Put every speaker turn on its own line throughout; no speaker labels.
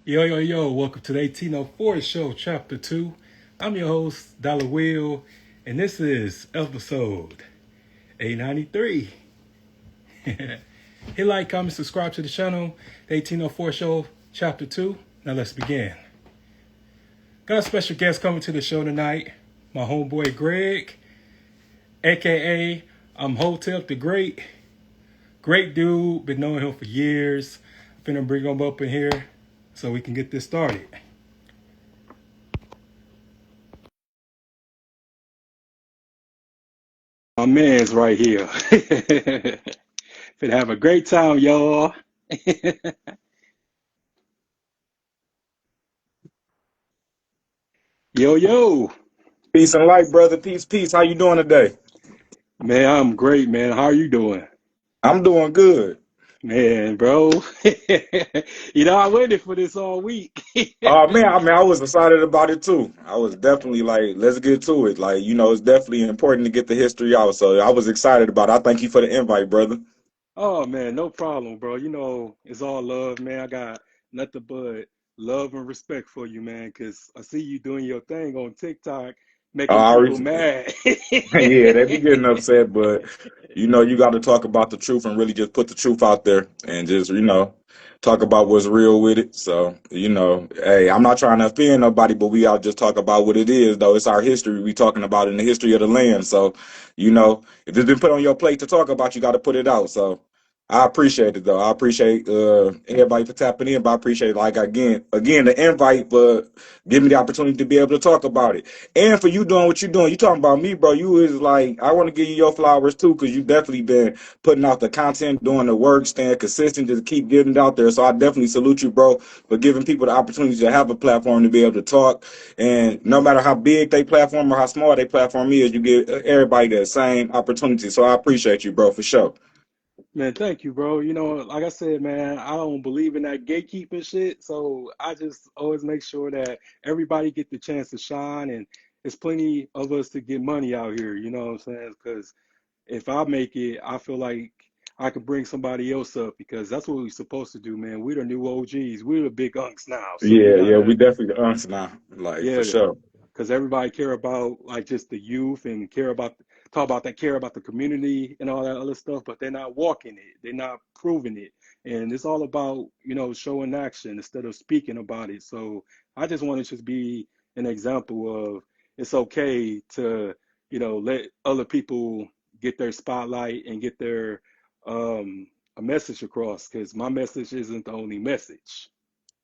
Yo, yo, yo, welcome to the 1804 Show, Chapter 2. I'm your host, Dollar Will, and this is episode 893. Hit like, comment, subscribe to the channel, the 1804 Show, Chapter 2. Now let's begin. Got a special guest coming to the show tonight, my homeboy Greg, aka ImHotep DaGreat. Great dude, been knowing him for years. Finna bring him up in here so we can get this started. My man's right here. Finna have a great time, y'all. Yo, yo.
Peace and light, brother. Peace, peace. How you doing today?
Man, I'm great, man. How are you doing?
I'm doing good.
Man, bro. I waited for this all week.
Man, I was excited about it too. I was definitely like, let's get to it. Like, it's definitely important to get the history out. So I was excited about it. I thank you for the invite, brother.
Oh, man, no problem, bro. It's all love, man. I got nothing but love and respect for you, man, because I see you doing your thing on TikTok, making
I
people
already,
mad.
yeah, they be getting upset, but you got to talk about the truth and really just put the truth out there and just, talk about what's real with it. So, hey, I'm not trying to offend nobody, but we all just talk about what it is, though. It's our history. We talking about in the history of the land. So, if it's been put on your plate to talk about, you got to put it out. So, I appreciate it though. I appreciate everybody for tapping in, but I appreciate like again the invite for giving me the opportunity to be able to talk about it. And for you doing what you're doing, you talking about me, bro. You is like, I want to give you your flowers too, because you definitely been putting out the content, doing the work, staying consistent, just keep getting it out there. So I definitely salute you, bro, for giving people the opportunity to have a platform to be able to talk. And no matter how big they platform or how small they platform is, you give everybody the same opportunity. So I appreciate you, bro, for sure.
Man, thank you, bro. Like I said, man, I don't believe in that gatekeeping shit. So I just always make sure that everybody get the chance to shine, and there's plenty of us to get money out here. You know what I'm saying? Because if I make it, I feel like I could bring somebody else up because that's what we're supposed to do, man. We're the new OGs. We're the big unks now. So we
Yeah, we
gotta,
definitely the uns now, like for
yeah,
sure.
because everybody care about like just the youth and care about the community and all that other stuff, but they're not walking it, they're not proving it, and it's all about showing action instead of speaking about it. So I just want to just be an example of it's okay to let other people get their spotlight and get their um a message across because my message isn't the only message.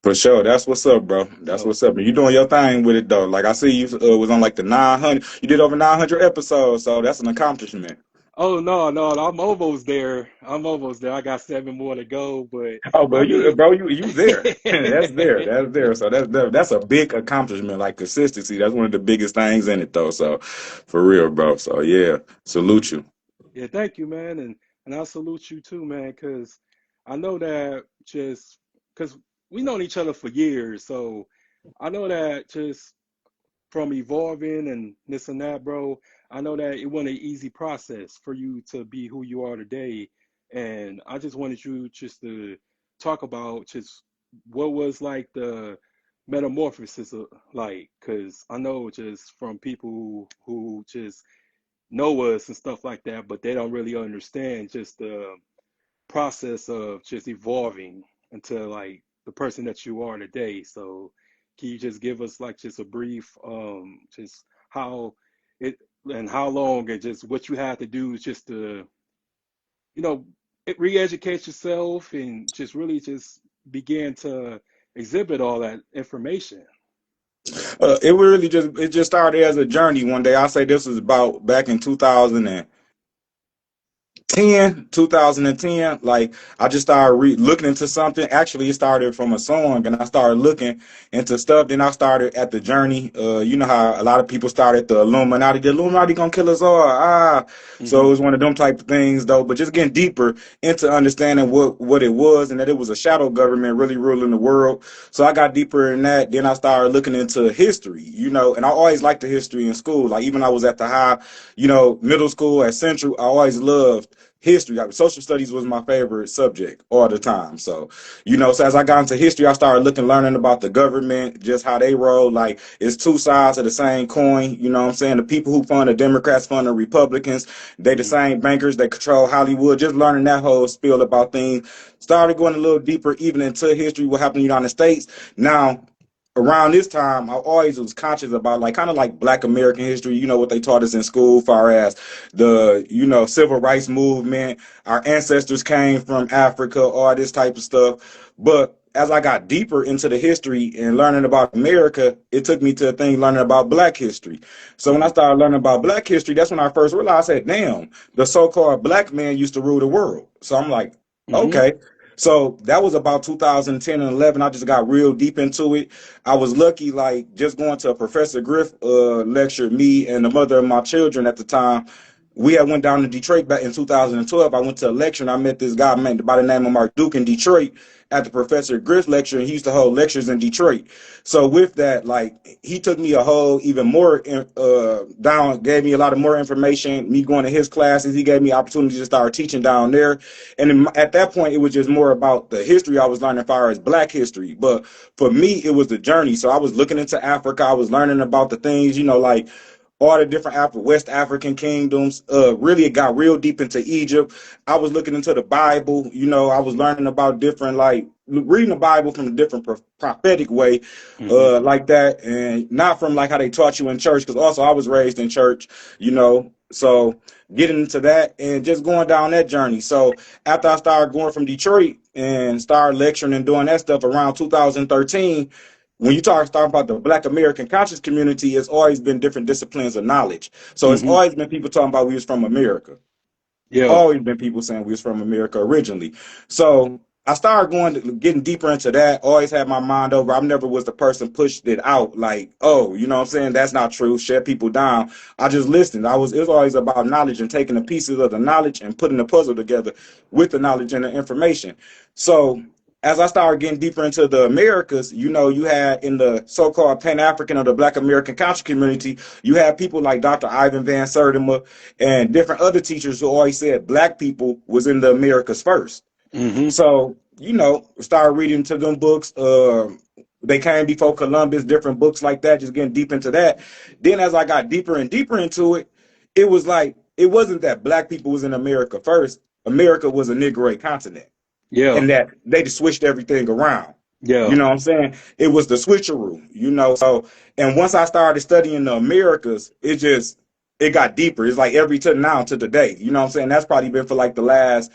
For sure. That's what's up, bro. That's
So
what's up. And you doing your thing with it though. Like I see you was on like the 900. You did over 900 episodes, so that's an accomplishment.
oh no, no, I'm almost there. I'm almost there. I got seven more to go, but
Oh,
I
but you,
mean,
bro, you there. That's there. That's there. So that's a big accomplishment. Like consistency. That's one of the biggest things in it though. So for real, bro. So yeah, salute you.
yeah, thank you, man, and I salute you too, man, because I know that just because we known each other for years, so I know that just from evolving and this and that, bro. I know that it wasn't an easy process for you to be who you are today. And I just wanted you just to talk about just what was like the metamorphosis like, because I know just from people who just know us and stuff like that, but they don't really understand just the process of just evolving into like the person that you are today. So can you just give us like just a brief just how it and how long and just what you had to do just to you know re-educate yourself and just really just begin to exhibit all that information.
It just started as a journey. One day, I say this was about back in 2010, like I just started looking into something. Actually, it started from a song, and I started looking into stuff. Then I started at the journey. You know how a lot of people start at the Illuminati. The Illuminati gonna kill us all. So it
Hmm.
was one of them type of things, though. But just getting deeper into understanding what it was, and that it was a shadow government really ruling the world. So I got deeper in that. Then I started looking into history. And I always liked the history in school. Like even I was at the high, middle school at Central. I always loved history. Like, social studies was my favorite subject all the time. So, so as I got into history, I started learning about the government, just how they roll. Like, it's two sides of the same coin. You know what I'm saying? The people who fund the Democrats fund the Republicans. They the
Mm-hmm.
same bankers that control Hollywood. Just learning that whole spiel about things. Started going a little deeper even into history, what happened in the United States. Now, around this time, I always was conscious about like kind of like Black American history. You know what they taught us in school, far as the civil rights movement. Our ancestors came from Africa, all this type of stuff. But as I got deeper into the history and learning about America, it took me to a thing learning about Black history. So when I
Mm-hmm.
started learning about Black history, that's when I first realized that damn, the so-called Black man used to rule the world. So I'm like,
Mm-hmm.
okay. So that was about 2010 and 11. I just got real deep into it. I was lucky, like just going to a Professor Griff lecture. Me and the mother of my children at the time, we had went down to Detroit back in 2012. I went to a lecture and I met this guy by the name of Mark Duke in Detroit at the Professor Griff lecture, and he used to hold lectures in Detroit. So with that, like he took me a whole even more down, gave me a lot of more information. Me going to his classes, he gave me opportunity to start teaching down there. And at that point, it was just more about the history I was learning as far as Black history. But for me, it was the journey. So I was looking into Africa. I was learning about the things, like all the different West African kingdoms. Really, it got real deep into Egypt. I was looking into the Bible. I was learning about different, like reading the Bible from a different prophetic way,
Mm-hmm.
like that, and not from like how they taught you in church. Because also I was raised in church. So getting into that and just going down that journey. So after I started going from Detroit and started lecturing and doing that stuff around 2013, when you start about the Black American conscious community, it's always been different disciplines of knowledge. So it's
Mm-hmm.
always been people talking about we was from America.
Yeah.
Always been people saying we was from America originally. So I started getting deeper into that. Always had my mind over. I never was the person pushed it out like, oh, you know what I'm saying? That's not true. Shut people down. I just listened. It was always about knowledge and taking the pieces of the knowledge and putting the puzzle together with the knowledge and the information. So as I started getting deeper into the Americas, you had in the so-called Pan-African or the Black American Conscious community, you had people like Dr. Ivan Van Sertima and different other teachers who always said Black people was in the Americas first.
Mm-hmm.
So, started reading to them books. They came before Columbus, different books like that, just getting deep into that. Then as I got deeper and deeper into it, it was like, it wasn't that Black people was in America first. America was a Negroid continent,
Yeah.
and that they just switched everything around. You
Yeah.
know what I'm saying? It was the switcheroo. So, and once I started studying the Americas, it got deeper. It's like every to now to today. You know what I'm saying? That's probably been for like the last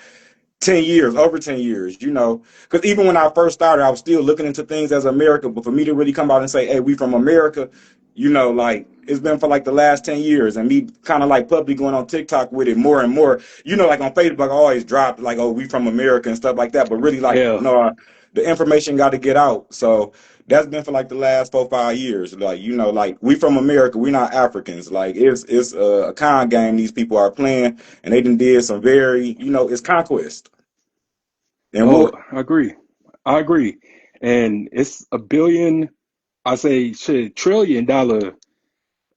10 years, over 10 years. Because even when I first started, I was still looking into things as America. But for me to really come out and say, hey, we from America, like it's been for like the last 10 years. And me kind of like publicly going on TikTok with it more and more. Like on Facebook, I always dropped like, oh, we from America and stuff like that. But really, like,
Yeah.
no, the information got to get out. So that's been for like the last 4, 5 years. Like, like we from America, we not Africans. Like it's a con game these people are playing, and they did some very, it's conquest and
Oh,
war.
I agree. I agree. And it's a billion, I say shit, $1 trillion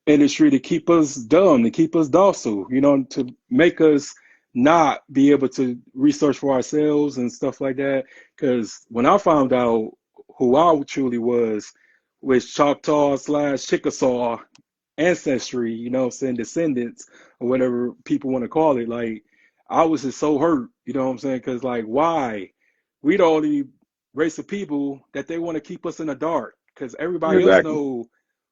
industry to keep us dumb, to keep us docile, to make us not be able to research for ourselves and stuff like that. Because when I found out who I truly was, with Choctaw slash Chickasaw ancestry, what I'm saying, descendants or whatever people want to call it, like I was just so hurt, what I'm saying? Because like, why? We the only race of people that they want to keep us in the dark because everybody else
Exactly.
know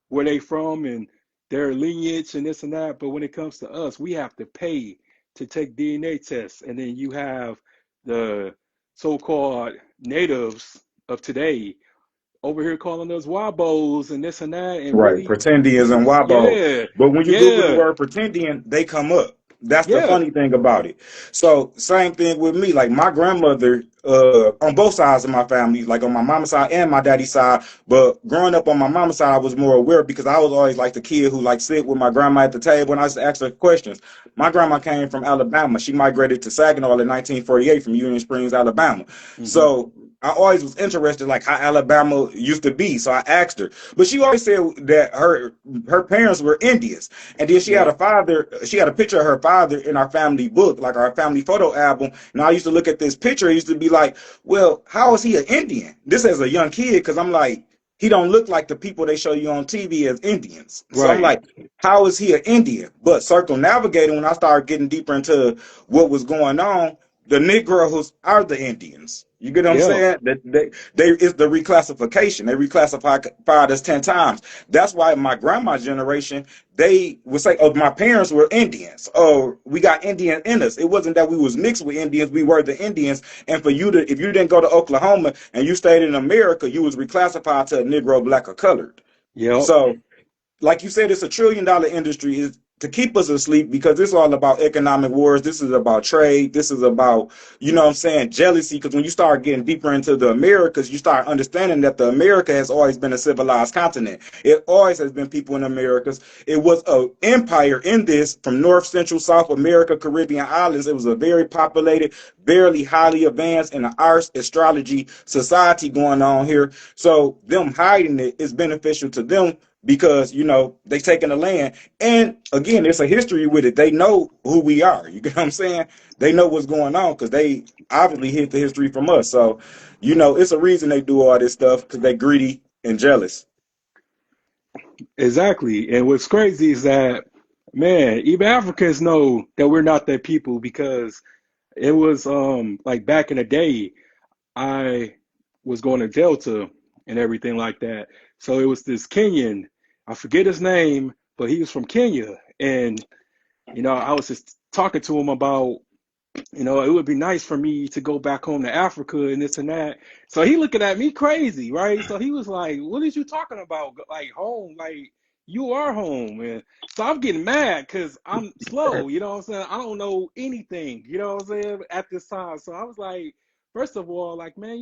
where they from and their lineage and this and that. But when it comes to us, we have to pay to take DNA tests. And then you have the so-called natives of today over here calling us wabos and this and that. And
Right.
really,
Pretendians and Wabo.
yeah,
But when you Google the
yeah,
word pretendian, they come up. That's the
yeah.
funny thing about it. So same thing with me. Like my grandmother, on both sides of my family, like on my mama's side and my daddy's side. But growing up on my mama's side, I was more aware because I was always like the kid who like sit with my grandma at the table and I used to ask her questions. My grandma came from Alabama. She migrated to Saginaw in 1948 from Union Springs, Alabama.
Hmm.
So I always was interested, like how Alabama used to be. So I asked her, but she always said that her parents were Indians, and then she had
Yep.
a father. She had a picture of her father in our family book, like our family photo album. And I used to look at this picture. I used to be like, well, how is he an Indian? This as a young kid, because I'm like, he don't look like the people they show you on TV as Indians. So I'm
Right.
like, how is he an Indian? But circumnavigating, when I started getting deeper into what was going on, the Negroes are the Indians. You get what I'm
Yeah.
saying? That they it's the reclassification. They reclassified us 10 times. That's why my grandma's generation, they would say, "Oh, my parents were Indians. Oh, we got Indian in us." It wasn't that we was mixed with Indians. We were the Indians. And for you to, if you didn't go to Oklahoma and you stayed in America, you was reclassified to a Negro, black, or colored.
Yep.
So like you said, it's $1 trillion industry is to keep us asleep because it's all about economic wars. This is about trade. This is about, you know what I'm saying, jealousy. Because when you start getting deeper into the Americas, you start understanding that the America has always been a civilized continent. It always has been people in the Americas. It was an empire in this from North, Central, South America, Caribbean islands. It was a very populated, very highly advanced in the arts, astrology, society going on here. So them hiding it is beneficial to them because they taking the land, and again there's a history with it. They know who we are. You get what I'm saying? They know what's going on because they obviously hid the history from us. So it's a reason they do all this stuff, because they greedy and jealous.
Exactly. And what's crazy is that, man, even Africans know that we're not their people because it was like back in the day, I was going to Delta and everything like that. So it was this Kenyan, I forget his name, but he was from Kenya. And, I was just talking to him about, it would be nice for me to go back home to Africa and this and that. So he looking at me crazy, right? So he was like, "What is you talking about? Like home? Like you are home?" And so I'm getting mad because I'm slow. You know what I'm saying? I don't know anything. You know what I'm saying? At this time, so I was like, first of all, like, man,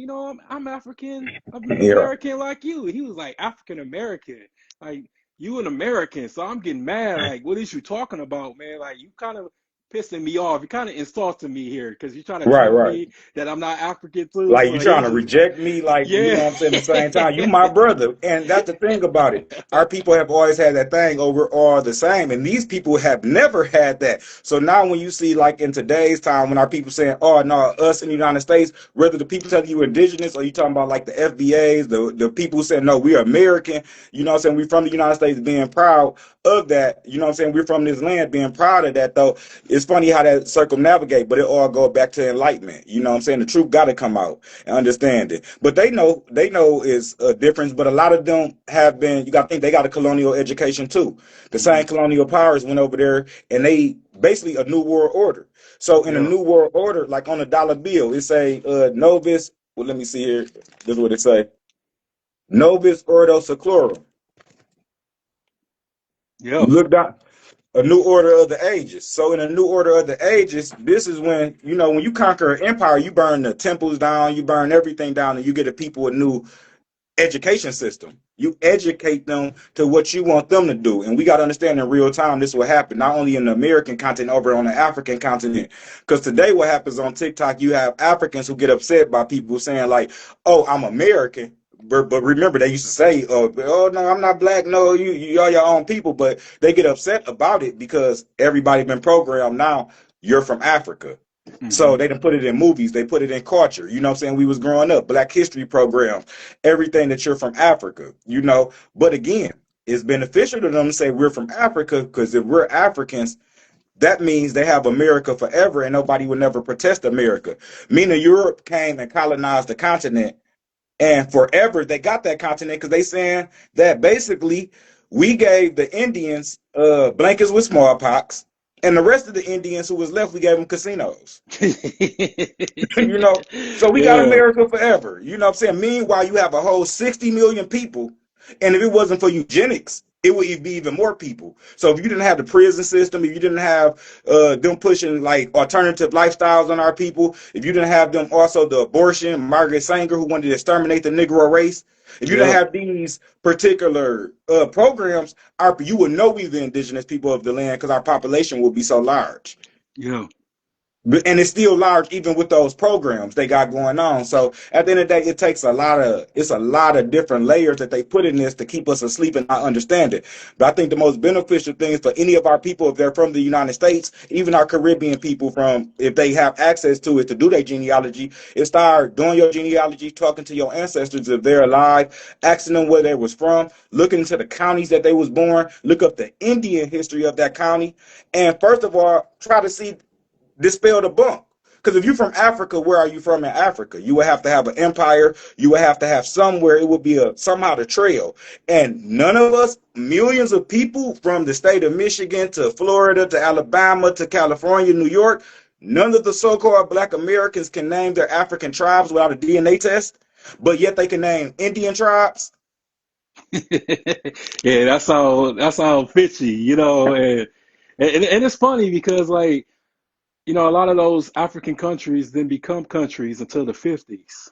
I'm African, I'm
Yeah.
American like you. He was like African American, like you an American. So I'm getting mad. Like, what is you talking about, man? Like you kind of pissing me off. You're kind of insulting me here because you're trying to
Right,
tell
right.
me that I'm not African too.
Like, you
So he
trying
was
to
just,
reject me, like,
yeah,
what I'm saying, at the same time, you my brother. And that's the thing about it. Our people have always had that thing over all the same. And these people have never had that. So now when you see, like, in today's time, when our people saying, oh, no, us in the United States, whether the people telling you indigenous or you talking about like the FBAs, the people saying, no, we're American, you know what I'm saying, we're from the United States, being proud of that, you know what I'm saying, we're from this land, being proud of that, though. It's funny how that circumnavigate, but it all go back to enlightenment. You know what I'm saying? The truth got to come out and understand it. But they know is a difference. But a lot of them have been. You got to think they got a colonial education too. The
hmm
same colonial powers went over there, and they basically a new world order. So in a
yeah,
new world order, like on a dollar bill, it say Novus. Well, let me see here. This is what it say: Novus Ordo Seclorum. You
yeah,
look down. A new order of the ages. So in a new order of the ages, this is when when you conquer an empire, you burn the temples down, you burn everything down, and you get a people a new education system. You educate them to what you want them to do. And we got to understand in real time this will happen, not only in the American continent, over on the African continent. Because today what happens on TikTok, you have Africans who get upset by people saying like, oh, I'm American. But remember, they used to say, oh, no, I'm not black. No, you are your own people. But they get upset about it because everybody's been programmed now. You're from Africa. So
hmm
they done put it in movies, they put it in culture. You know what I'm saying? We was growing up, Black History programs, everything that you're from Africa, But again, it's beneficial to them to say we're from Africa, because if we're Africans, that means they have America forever and nobody will never protest America. Meaning Europe came and colonized the continent, and forever they got that continent because they saying that basically we gave the Indians blankets with smallpox, and the rest of the Indians who was left, we gave them casinos. you know, so we got
yeah,
America forever. You know what I'm saying? Meanwhile, you have a whole 60 million people, and if it wasn't for eugenics, it would be even more people. So if you didn't have the prison system, if you didn't have them pushing like alternative lifestyles on our people, if you didn't have them also the abortion, Margaret Sanger who wanted to exterminate the Negro race, if you didn't
yeah,
have these particular programs, you would know we the indigenous people of the land because our population would be so large.
yeah.
And it's still large even with those programs they got going on. So at the end of the day, it takes a lot of different layers that they put in this to keep us asleep and not understand it. But I think the most beneficial thing is for any of our people, if they're from the United States, even our Caribbean people, from if they have access to it, to do their genealogy, is start doing your genealogy, talking to your ancestors if they're alive, asking them where they was from, looking into the counties that they was born, look up the Indian history of that county, and first of all, try to see, dispel the bunk. Because if you're from Africa, where are you from in Africa? You would have to have an empire. You would have to have somewhere. It would be a somehow the trail. And none of us, millions of people from the state of Michigan to Florida to Alabama to California, New York, none of the so-called Black Americans can name their African tribes without a DNA test. But yet they can name Indian tribes.
Yeah, that's all fishy, and it's funny because like a lot of those African countries then become countries until the 50s.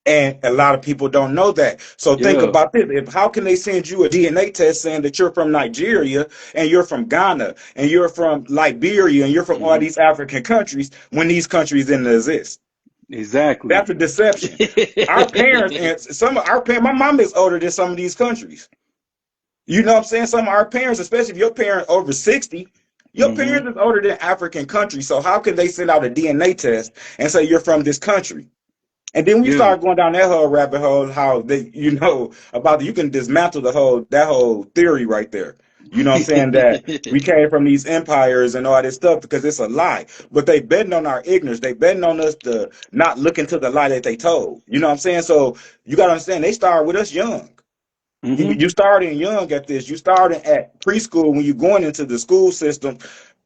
And a lot of people don't know that. So think
Yeah.
about this. How can they send you a DNA test saying that you're from Nigeria and you're from Ghana and you're from Liberia and you're from all
Hmm.
these African countries when these countries didn't exist? That's
Exactly.
a deception. Our parents, and some of our parents, my mom is older than some of these countries. You know what I'm saying? Some of our parents, especially if your parent over 60, your
Hmm.
parents is older than African countries. So how can they send out a DNA test and say you're from this country? And then we
Yeah.
start going down that whole rabbit hole, how they, about you can dismantle that whole theory right there. You know what I'm saying? That we came from these empires and all this stuff because it's a lie. But they betting on our ignorance. They betting on us to not look into the lie that they told. You know what I'm saying? So you got to understand, they started with us young.
Hmm.
You starting young at this. You starting at preschool when you're going into the school system.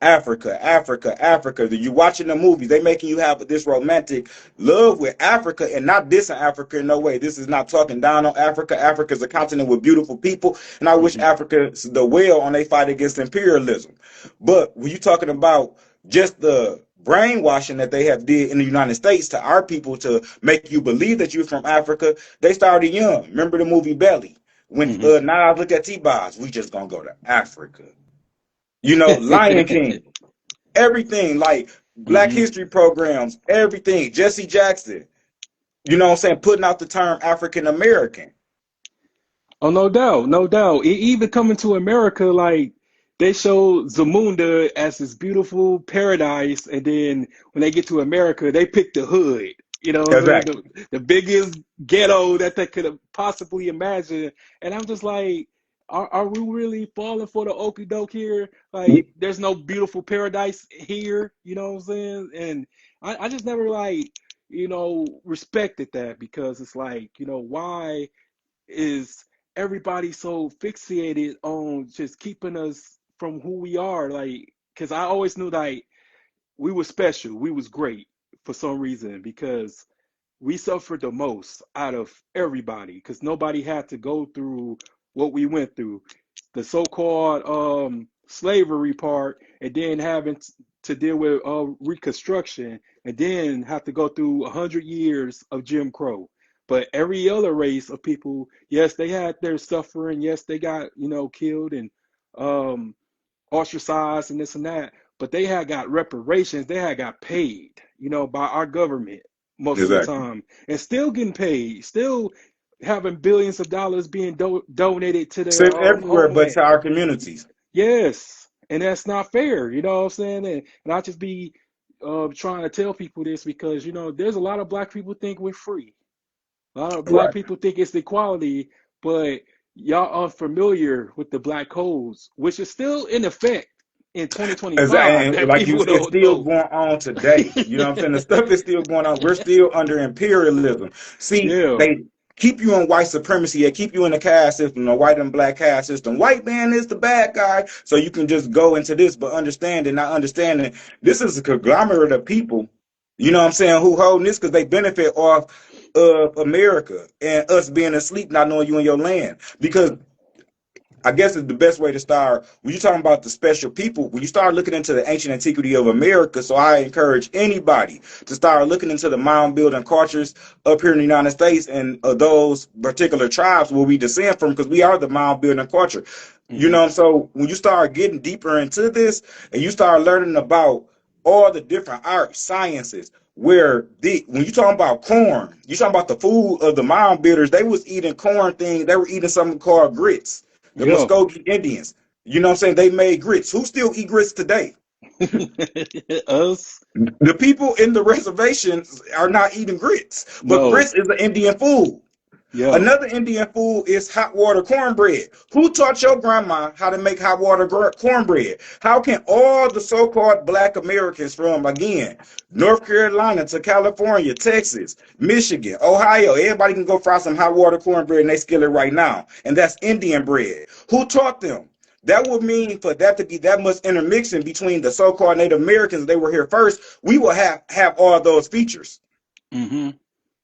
Africa, Africa, Africa. You watching the movies. They making you have this romantic love with Africa and not dissing Africa in no way. This is not talking down on Africa. Africa is a continent with beautiful people, and I wish
Hmm.
Africa the well on their fight against imperialism. But when you talking about just the brainwashing that they have did in the United States to our people to make you believe that you're from Africa, they started young. Remember the movie Belly? When
Hmm.
now I look at T-Boz, we just gonna go to Africa. Lion King, everything like Black
Hmm.
History programs, everything. Jesse Jackson, you know what I'm saying, putting out the term African American.
Oh, no doubt, no doubt. Even coming to America, like they show Zamunda as this beautiful paradise, and then when they get to America, they pick the hood. You know what I'm saying?
Exactly.
The biggest ghetto that they could have possibly imagined. And I'm just like, are we really falling for the okie doke here? Like, there's no beautiful paradise here. You know what I'm saying? And I just never like, respected that because it's like, why is everybody so fixated on just keeping us from who we are? Like, because I always knew like we were special, we was great for some reason because we suffered the most out of everybody because nobody had to go through what we went through, the so-called slavery part, and then having to deal with reconstruction, and then have to go through 100 years of Jim Crow. But every other race of people, yes, they had their suffering. Yes, they got killed and um, ostracized and this and that, but they had got reparations. They had got paid, by our government most of the
Exactly.
time, and still getting paid, still having billions of dollars being donated to their
Except everywhere but
homeland.
to our communities.
Yes, and that's not fair. You know what I'm saying? And I just be trying to tell people this because there's a lot of black people think we're free. A lot of black
Right.
people think it's equality, but y'all unfamiliar with the black codes, which is still in effect in 2025
And
that
like you,
people
it's
don't
still
know.
going on today. You know what I'm saying? The stuff is still going on. We're still under imperialism. See,
Yeah.
they keep you in white supremacy. They keep you in the caste system, the white and black caste system. White man is the bad guy, so you can just go into this, but understand and not understanding this is a conglomerate of people. You know what I'm saying? Who holding this because they benefit off of America and us being asleep, not knowing you in your land. Because I guess is the best way to start. When you're talking about the special people, when you start looking into the ancient antiquity of America, so I encourage anybody to start looking into the mound building cultures up here in the United States and those particular tribes where we descend from, because we are the mound building culture.
Hmm.
So when you start getting deeper into this and you start learning about all the different arts, sciences, where when you talking about corn, you talking about the food of the mound builders, they was eating corn things, they were eating something called grits. The
Yeah.
Muskogee Indians, you know what I'm saying? They made grits. Who still eat grits today?
Us?
The people in the reservations are not eating grits, but
No.
grits is an Indian food.
Yeah.
Another Indian food is hot water cornbread. Who taught your grandma how to make hot water cornbread? How can all the so-called black Americans from, again, North Carolina to California, Texas, Michigan, Ohio, everybody can go fry some hot water cornbread and they skill it right now. And that's Indian bread. Who taught them? That would mean for that to be that much intermixing between the so-called Native Americans, they were here first, we will have all those features.
Mm-hmm.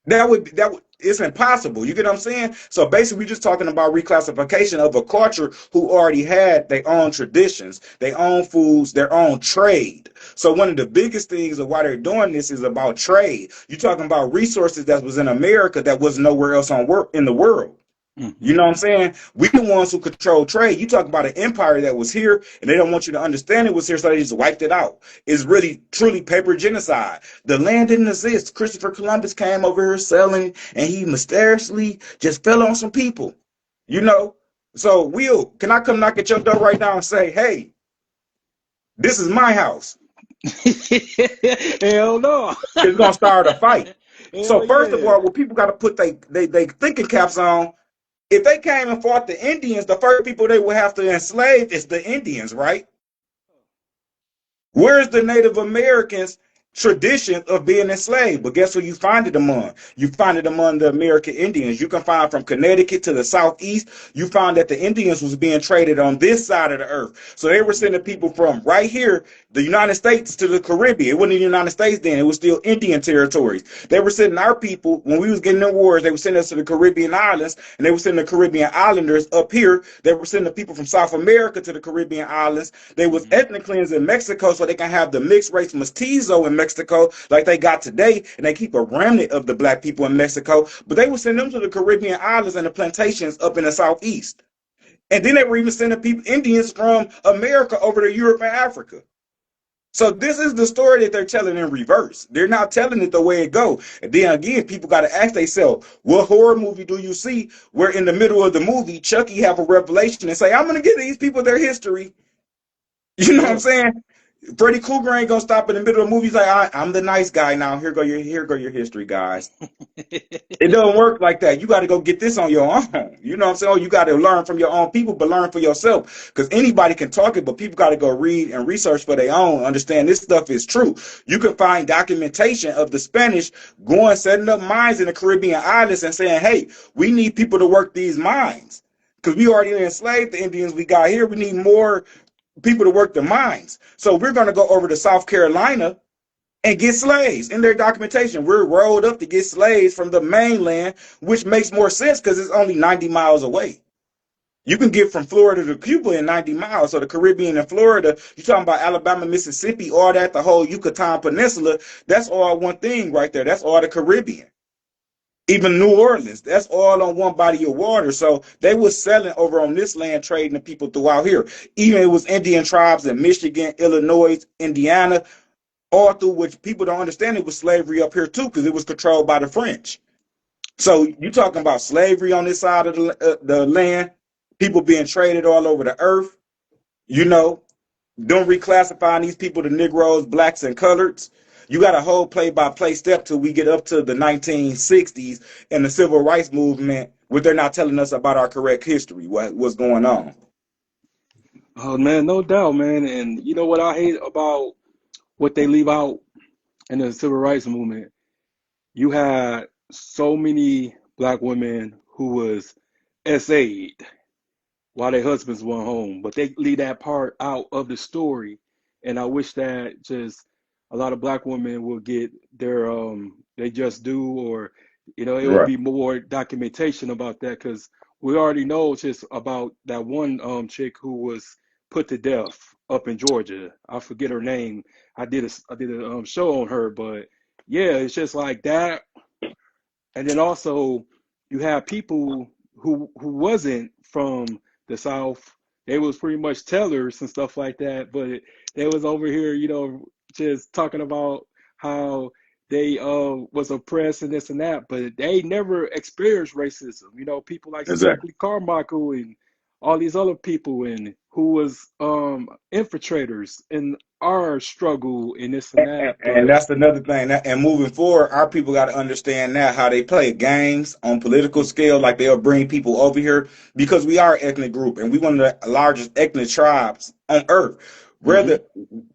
That would it's impossible. You get what I'm saying? So basically, we're just talking about reclassification of a culture who already had their own traditions, their own foods, their own trade. So one of the biggest things of why they're doing this is about trade. You're talking about resources that was in America that was nowhere else on work in the world. You
Mm-hmm.
know what I'm saying? We the ones who control trade. You talk about an empire that was here and they don't want you to understand it was here, so they just wiped it out. It's really, truly paper genocide. The land didn't exist. Christopher Columbus came over here selling and he mysteriously just fell on some people. You know? So, Will, can I come knock at your door right now and say, hey, this is my house?
Hell no.
It's going to start a fight.
Hell
So, first of
yeah.
all, what people got to put they thinking caps on. If they came and fought the Indians, the first people they would have to enslave is the Indians, right? Where's the Native Americans' tradition of being enslaved? But guess who you find it among? You find it among the American Indians. You can find from Connecticut to the southeast, you find that the Indians was being traded on this side of the earth. So they were sending people from right here, the United States, to the Caribbean. It wasn't the United States then. It was still Indian territories. They were sending our people, when we was getting in wars, they were sending us to the Caribbean islands, and they were sending the Caribbean islanders up here. They were sending the people from South America to the Caribbean islands. They was
Mm-hmm.
ethnic cleansing in Mexico so they can have the mixed race mestizo in Mexico like they got today, and they keep a remnant of the black people in Mexico. But they would send them to the Caribbean islands and the plantations up in the southeast. And then they were even sending people, Indians from America over to Europe and Africa. So this is the story that they're telling in reverse. They're not telling it the way it go. And then again, people got to ask themselves, what horror movie do you see where in the middle of the movie, Chucky have a revelation and say, I'm going to give these people their history. You know what I'm
Yeah.
saying? Freddy Krueger ain't gonna stop in the middle of the movie. He's like, I'm the nice guy now. Here go your history, guys. It doesn't work like that. You got to go get this on your own. You know what I'm saying? Oh, you got to learn from your own people, but learn for yourself. Because anybody can talk it, but people got to go read and research for their own. Understand this stuff is true. You can find documentation of the Spanish going, setting up mines in the Caribbean islands and saying, hey, we need people to work these mines. Because we already enslaved the Indians we got here. We need more people to work the mines. So we're going to go over to South Carolina and get slaves in their documentation. We're rolled up to get slaves from the mainland, which makes more sense because it's only 90 miles away. You can get from Florida to Cuba in 90 miles. So the Caribbean and Florida, you're talking about Alabama, Mississippi, all that, the whole Yucatan Peninsula, that's all one thing right there. That's all the Caribbean. Even New Orleans, that's all on one body of water. So they were selling over on this land, trading to people throughout here. Even it was Indian tribes in Michigan, Illinois, Indiana, all through which people don't understand it was slavery up here too, because it was controlled by the French. So you talking about slavery on this side of the land, people being traded all over the earth, you know, don't reclassifying these people to Negroes, blacks, and coloreds. You got a whole play-by-play step till we get up to the 1960s and the civil rights movement, where they're not telling us about our correct history, what's going on.
Oh man, no doubt, man. And you know what I hate about what they leave out in the civil rights movement? You had so many black women who was SA'd while their husbands were home, but they leave that part out of the story. And I wish that just a lot of black women will get their they just do, or it would
Right.
be more documentation about that, because we already know just about that one chick who was put to death up in Georgia. I forget her name. I did a show on her, but yeah, it's just like that. And then also you have people who wasn't from the South. They was pretty much tellers and stuff like that, but they was over here, just talking about how they was oppressed and this and that, but they never experienced racism. You know, people like
Exactly.
Stokely Carmichael and all these other people and who was infiltrators in our struggle and this and that.
And
But
that's another thing. And moving forward, our people got to understand now how they play games on political scale. Like they'll bring people over here because we are an ethnic group and we one of the largest ethnic tribes on earth.
mm-hmm.
Whether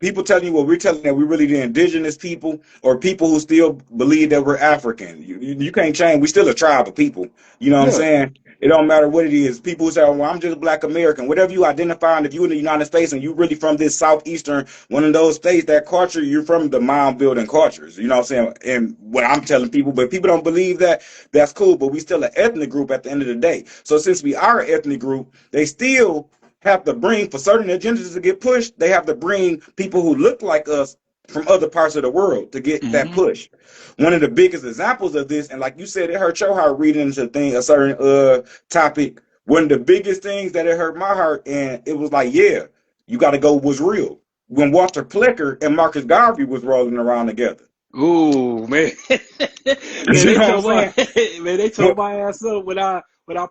people telling you what we're telling that we're really the indigenous people or people who still believe that we're African, you can't change. We're still a tribe of people. You know what I'm
Yeah.
saying? It don't matter what it is. People who say, "Oh, well, I'm just a Black American." Whatever you identify, and if you're in the United States and you really from this southeastern one of those states, that culture, you're from the mound building cultures. You know what I'm saying? And what I'm telling people, but people don't believe that, that's cool. But we still an ethnic group at the end of the day. So since we are an ethnic group, they still have to bring, for certain agendas to get pushed, they have to bring people who look like us from other parts of the world to get that
Mm-hmm.
push. One of the biggest examples of this, and like you said, it hurt your heart reading into a certain topic. One of the biggest things that it hurt my heart, and it was like, yeah, you got to go was real. When Walter Plecker and Marcus Garvey was rolling around together.
Ooh, man. Man,
You
they
know what I'm
told my
saying?
man, they told my ass up when I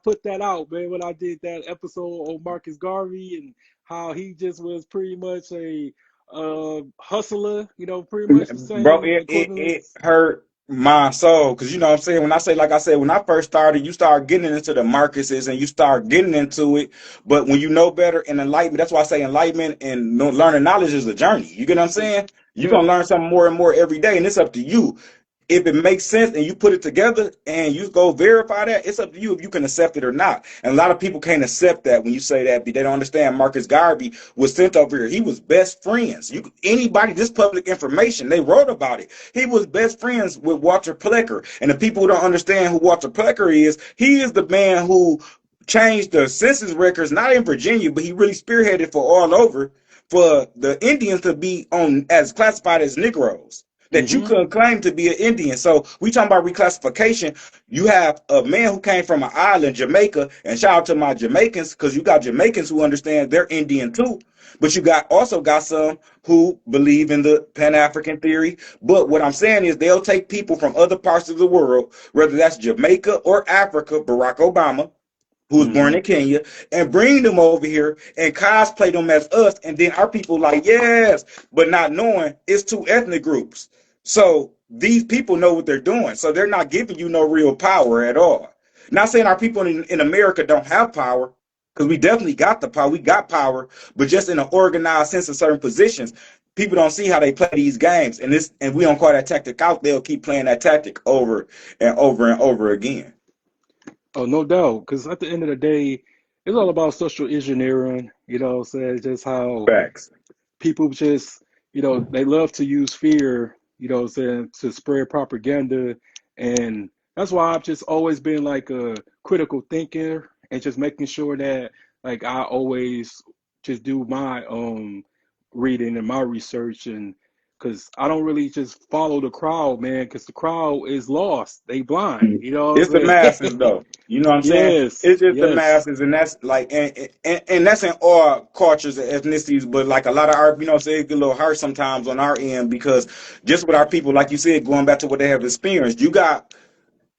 put that out, man, when I did that episode on Marcus Garvey and how he just was pretty much a hustler, you know, pretty much the
Bro,
same
it
equivalence.
hurt my soul because you know what I'm saying. When I say, like I said, when I first started, you start getting into the Marcuses and you start getting into it. But when you know better and enlightenment, that's why I say enlightenment and learning knowledge is a journey. You get what I'm saying? You're
Yeah.
gonna learn something more and more every day, and it's up to you. If it makes sense and you put it together and you go verify that, it's up to you if you can accept it or not. And a lot of people can't accept that when you say that. They don't understand Marcus Garvey was sent over here. He was best friends. Anybody, this public information, they wrote about it. He was best friends with Walter Plecker. And the people who don't understand who Walter Plecker is, he is the man who changed the census records, not in Virginia, but he really spearheaded for all over for the Indians to be on as classified as Negroes that you
Mm-hmm.
couldn't claim to be an Indian. So we talking about reclassification. You have a man who came from an island, Jamaica, and shout out to my Jamaicans because you got Jamaicans who understand they're Indian too. But you got also got some who believe in the Pan African theory. But what I'm saying is they'll take people from other parts of the world, whether that's Jamaica or Africa, Barack Obama, who was born
Mm-hmm.
in Kenya, and bring them over here and cosplay them as us. And then our people like, yes, but not knowing it's two ethnic groups. So these people know what they're doing. So they're not giving you no real power at all. Not saying our people in America don't have power, because we definitely got the power. We got power, but just in an organized sense in certain positions, people don't see how they play these games. And we don't call that tactic out. They'll keep playing that tactic over and over and over again.
Oh, no doubt. Because at the end of the day, it's all about social engineering, you know, so just how
Facts.
people just, you know, they love to use fear, you know, saying to spread propaganda. And that's why I've just always been like a critical thinker and just making sure that like I always just do my reading and my research and because I don't really just follow the crowd, man, because the crowd is lost. They blind, you know
It's
what
the
I'm saying?
masses, though. You know what I'm saying?
Yes,
It's just the
yes.
masses, and that's like, and that's in all cultures and ethnicities. But like a lot of our, you know, say it get a little hard sometimes on our end because just with our people, like you said, going back to what they have experienced, you got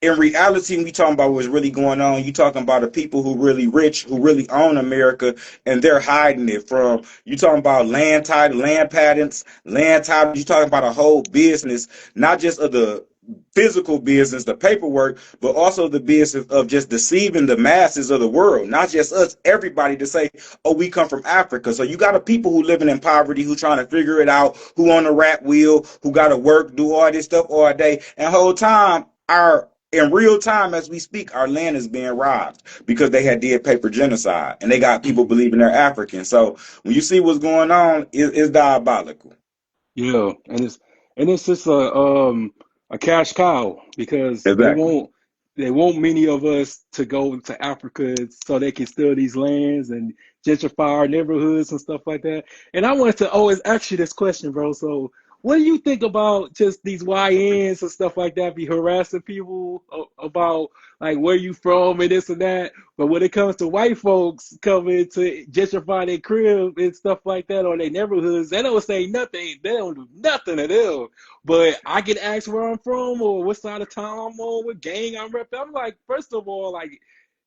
in reality, when we talking about what's really going on, you talking about the people who really rich, who really own America, and they're hiding it from. You talking about land title, land patents, land titles. You talking about a whole business, not just of the physical business, the paperwork, but also the business of just deceiving the masses of the world, not just us, everybody to say, oh, we come from Africa. So you got a people who living in poverty, who trying to figure it out, who on the rat wheel, who got to work, do all this stuff all day, and whole time our in real time as we speak, our land is being robbed because they had did paper genocide and they got people believing they're African. So when you see what's going on, it's diabolical.
Yeah, and it's just a cash cow because
Exactly.
they want many of us to go to Africa so they can steal these lands and gentrify our neighborhoods and stuff like that. And I wanted to always ask you this question, bro. So what do you think about just these YNs and stuff like that be harassing people about like where you from and this and that? But when it comes to white folks coming to gentrify their crib and stuff like that or their neighborhoods, they don't say nothing. They don't do nothing to them. But I get asked where I'm from or what side of town I'm on, what gang I'm repping. I'm like, first of all, like,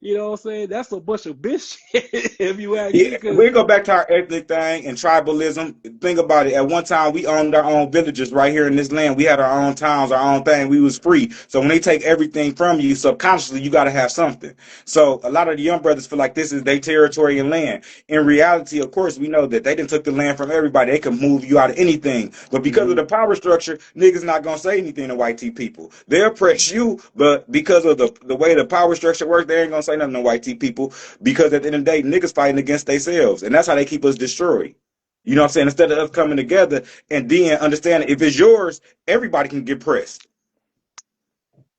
you know what I'm saying? That's a bunch of bitch shit, if you ask me,
Yeah,
because
we go back to our ethnic thing and tribalism. Think about it. At one time, we owned our own villages right here in this land. We had our own towns, our own thing. We was free. So when they take everything from you, subconsciously, you got to have something. So a lot of the young brothers feel like this is their territory and land. In reality, of course, we know that they didn't took the land from everybody. They can move you out of anything. But because of
mm-hmm.
the power structure, niggas not gonna say anything to white T people. They'll oppress you, but because of the way the power structure works, they ain't gonna say nothing to white T people. Because at the end of the day, niggas fighting against themselves. And that's how they keep us destroyed. You know what I'm saying? Instead of us coming together and then understanding if it's yours, everybody can get pressed.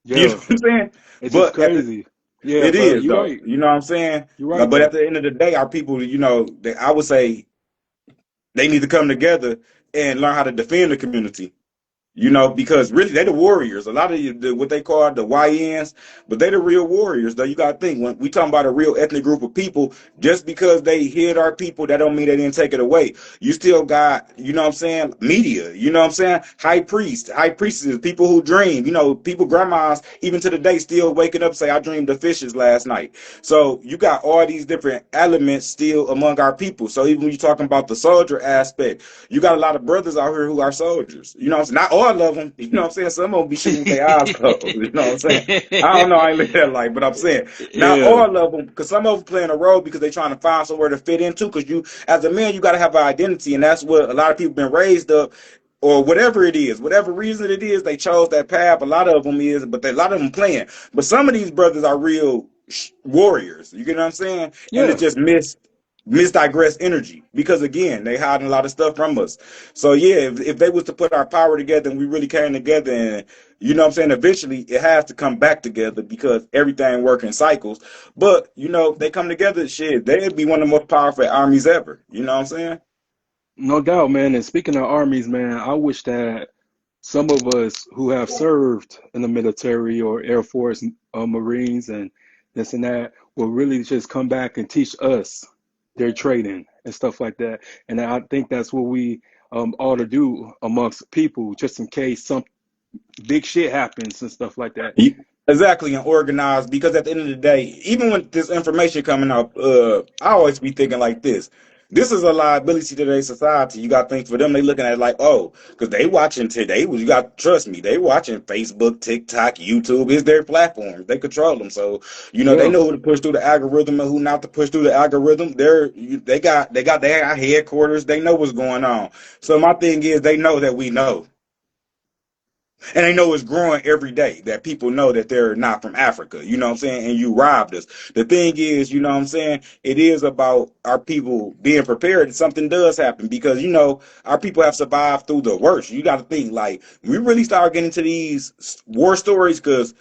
You know
Yeah,
what I'm saying?
it's just
But
crazy. Yeah,
it
but
is
you're
though.
right.
You know what I'm saying?
You're right
But at
though.
the end of the day, our people, I would say they need to come together and learn how to defend the community. Because really they're the warriors. A lot of what they call the YNs, but they the real warriors. Though you got to think when we talking about a real ethnic group of people, just because they hid our people, that don't mean they didn't take it away. You still got, what I'm saying, media. You know what I'm saying, high priestesses, people who dream. People, grandmas, even to the day, still waking up and say, "I dreamed of fishes last night." So you got all these different elements still among our people. So even when you're talking about the soldier aspect, you got a lot of brothers out here who are soldiers. Not all of them. You know what I'm saying? Some of them be shooting with their eyes closed. You know what I'm saying? I don't know. I ain't live that life, but I'm saying not
Yeah,
all of them, because some of them playing a role because they're trying to find somewhere to fit into. Because as a man, you got to have an identity, and that's what a lot of people been raised up. Or whatever it is, whatever reason it is, they chose that path. A lot of them is, but a lot of them playing. But some of these brothers are real warriors. You get what I'm saying? And it's
yeah.
just misdigressed energy because again they hiding a lot of stuff from us. So yeah, if they was to put our power together and we really came together, and what I'm saying, eventually it has to come back together because everything works in cycles. But if they come together, shit, they'd be one of the most powerful armies ever. You know what I'm saying?
No doubt, man. And speaking of armies, man, I wish that some of us who have served in the military or Air Force, Marines, and this and that will really just come back and teach us their training and stuff like that. And I think that's what we ought to do amongst people, just in case some big shit happens and stuff like that.
Exactly, and organized, because at the end of the day, even with this information coming up, I always be thinking like this. This is a liability to today's society. You got to think, for them, they looking at it like, oh, because they watching today. You got to trust me. They watching Facebook, TikTok, YouTube. Is their platforms. They control them. So, they
Yeah.
know who to push through the algorithm and who not to push through the algorithm. They got their headquarters. They know what's going on. So my thing is, they know that we know. And they know it's growing every day, that people know that they're not from Africa, you know what I'm saying? And you robbed us. The thing is, you know what I'm saying? It is about our people being prepared if something does happen, because, our people have survived through the worst. You got to think, like, we really start getting to these war stories, because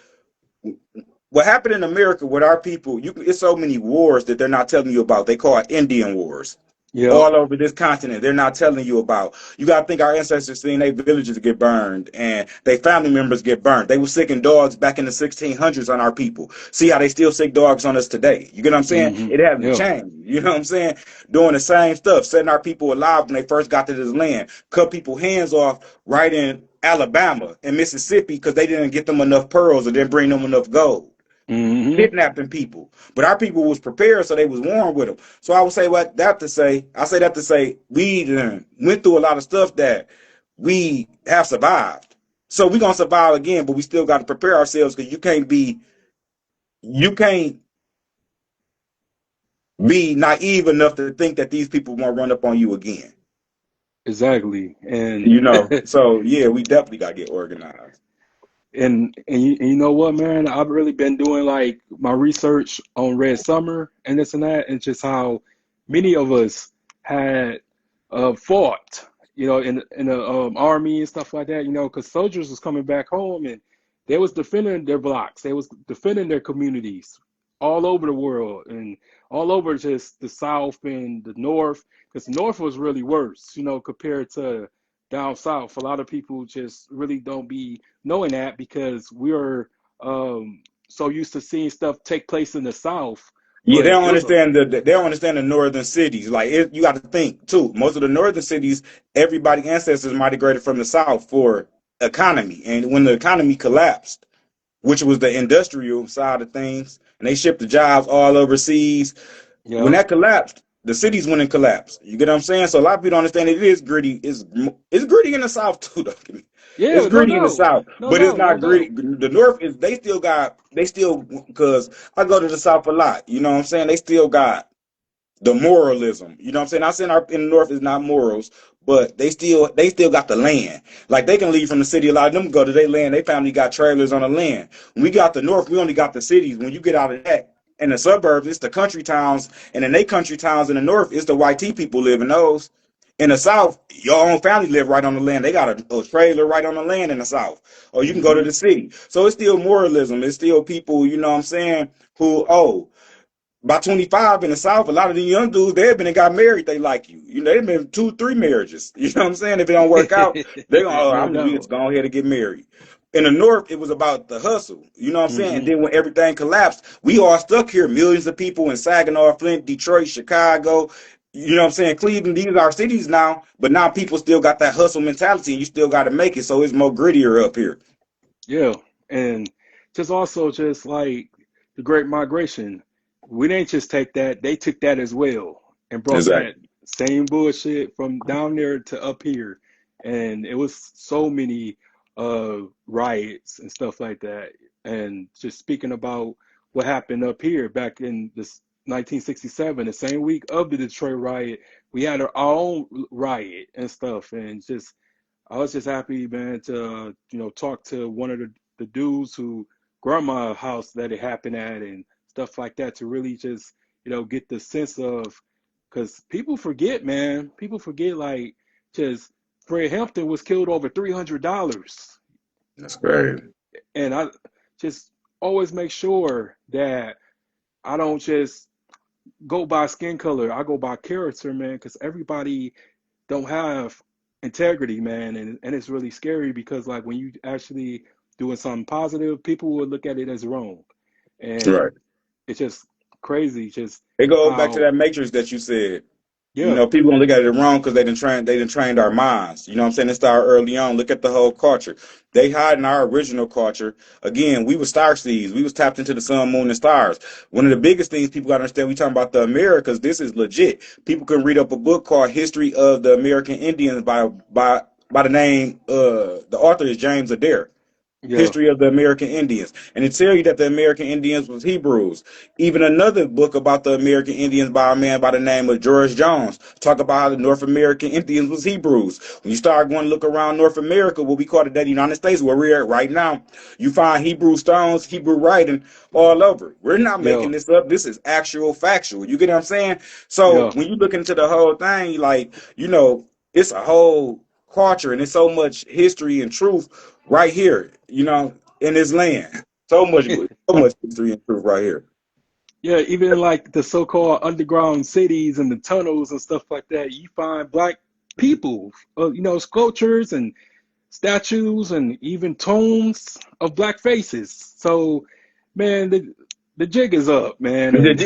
what happened in America with our people, it's so many wars that they're not telling you about. They call it Indian wars
Yep.
all over this continent. They're not telling you about. You got to think our ancestors seen their villages get burned and their family members get burned. They were sicking dogs back in the 1600s on our people. See how they still sick dogs on us today. You get what I'm saying?
Hmm.
It hasn't
Yeah.
changed. You know what I'm saying? Doing the same stuff, setting our people alive when they first got to this land. Cut people hands off right in Alabama and Mississippi because they didn't get them enough pearls or didn't bring them enough gold.
Hmm.
Kidnapping people, but our people was prepared, so they was warned with them. So I would say I say that to say we went through a lot of stuff that we have survived. So we gonna survive again, but we still got to prepare ourselves, because you can't be naive enough to think that these people won't run up on you again.
Exactly. And
So yeah, we definitely gotta get organized.
and you know what, man? I've really been doing like my research on Red Summer and this and that, and just how many of us had fought, in the army and stuff like that. Because soldiers was coming back home and they was defending their blocks, they was defending their communities all over the world and all over just the South and the North. Because the North was really worse, compared to down south. A lot of people just really don't be knowing that because we're so used to seeing stuff take place in the south.
Yeah, they
But
don't
it was a
understand they don't understand the northern cities. Like you got to think too. Most of the northern cities, everybody ancestors migrated from the south for economy, and when the economy collapsed, which was the industrial side of things, and they shipped the jobs all overseas. When
yeah.
that collapsed, the cities went and collapsed. You get what I'm saying? So a lot of people don't understand it is gritty. It's gritty in the south too. Though. It's
Yeah, no
gritty in the
doubt.
south,
No
but it's
doubt, no
not gritty.
doubt.
The north is they still because I go to the south a lot. You know what I'm saying? They still got the moralism. You know what I'm saying? I saying our in the north is not morals, but they still got the land. Like they can leave from the city. A lot of them go to their land. They family got trailers on the land. When we got the north, we only got the cities. When you get out of that, in the suburbs, it's the country towns, and in they country towns in the north, it's the white tea people live in those. In the south, your own family live right on the land. They got a trailer right on the land in the south. Or you can go to
Hmm.
the city. So it's still moralism. It's still people, you know what I'm saying, who, by 25 in the South, a lot of the young dudes, they've been and got married, they like you. You know, they've been two, three marriages. You know what I'm saying? If it don't work out, they're going,
No
we just
doubt.
go ahead and get married. In the North, it was about the hustle. You know what I'm saying? And
Hmm.
then when everything collapsed, we all stuck here. Millions of people in Saginaw, Flint, Detroit, Chicago, you know what I'm saying? Cleveland, these are our cities now, but now people still got that hustle mentality and you still got to make it. So it's more grittier up here.
Yeah, and just also just like the Great Migration, we didn't just take that; they took that as well and brought that
Exactly.
same bullshit from down there to up here, and it was so many riots and stuff like that. And just speaking about what happened up here back in this 1967, the same week of the Detroit riot, we had our own riot and stuff, and just I was just happy, man, to talk to one of the dudes who grandma house that it happened at and stuff like that to really just get the sense of because people forget, man. People forget like just Fred Hampton was killed over $300,
That's great.
and I just always make sure that I don't just go by skin color. I go by character, man, because everybody don't have integrity, man, and it's really scary because like when you actually doing something positive, people will look at it as wrong,
Right.
and it's just crazy, just
It goes back to
how
that matrix that you said. You
yeah,
know, people gonna look at it wrong because they didn't trained our minds. You know what I'm saying? It started early on. Look at the whole culture. They hiding our original culture. Again, we were star seeds. We was tapped into the sun, moon, and stars. One of the biggest things people gotta understand, we talking about the Americas, this is legit. People can read up a book called History of the American Indians by the name the author is James Adair.
yeah,
History of the American Indians, and it tell you that the American Indians was Hebrews. Even another book about the American Indians by a man by the name of George Jones talk about how the North American Indians was Hebrews. When you start going to look around North America, what we call today the United States, where we're at right now, you find Hebrew stones, Hebrew writing all over. We're not
yeah,
making this up. This is actual factual. You get what I'm saying? So
yeah,
when you look into the whole thing, like, it's a whole culture and it's so much history and truth right here, in this land. So much history and truth right here.
yeah. Even like the so-called underground cities and the tunnels and stuff like that, you find black people, sculptures and statues and even tombs of black faces. So, man, the jig is up, man, and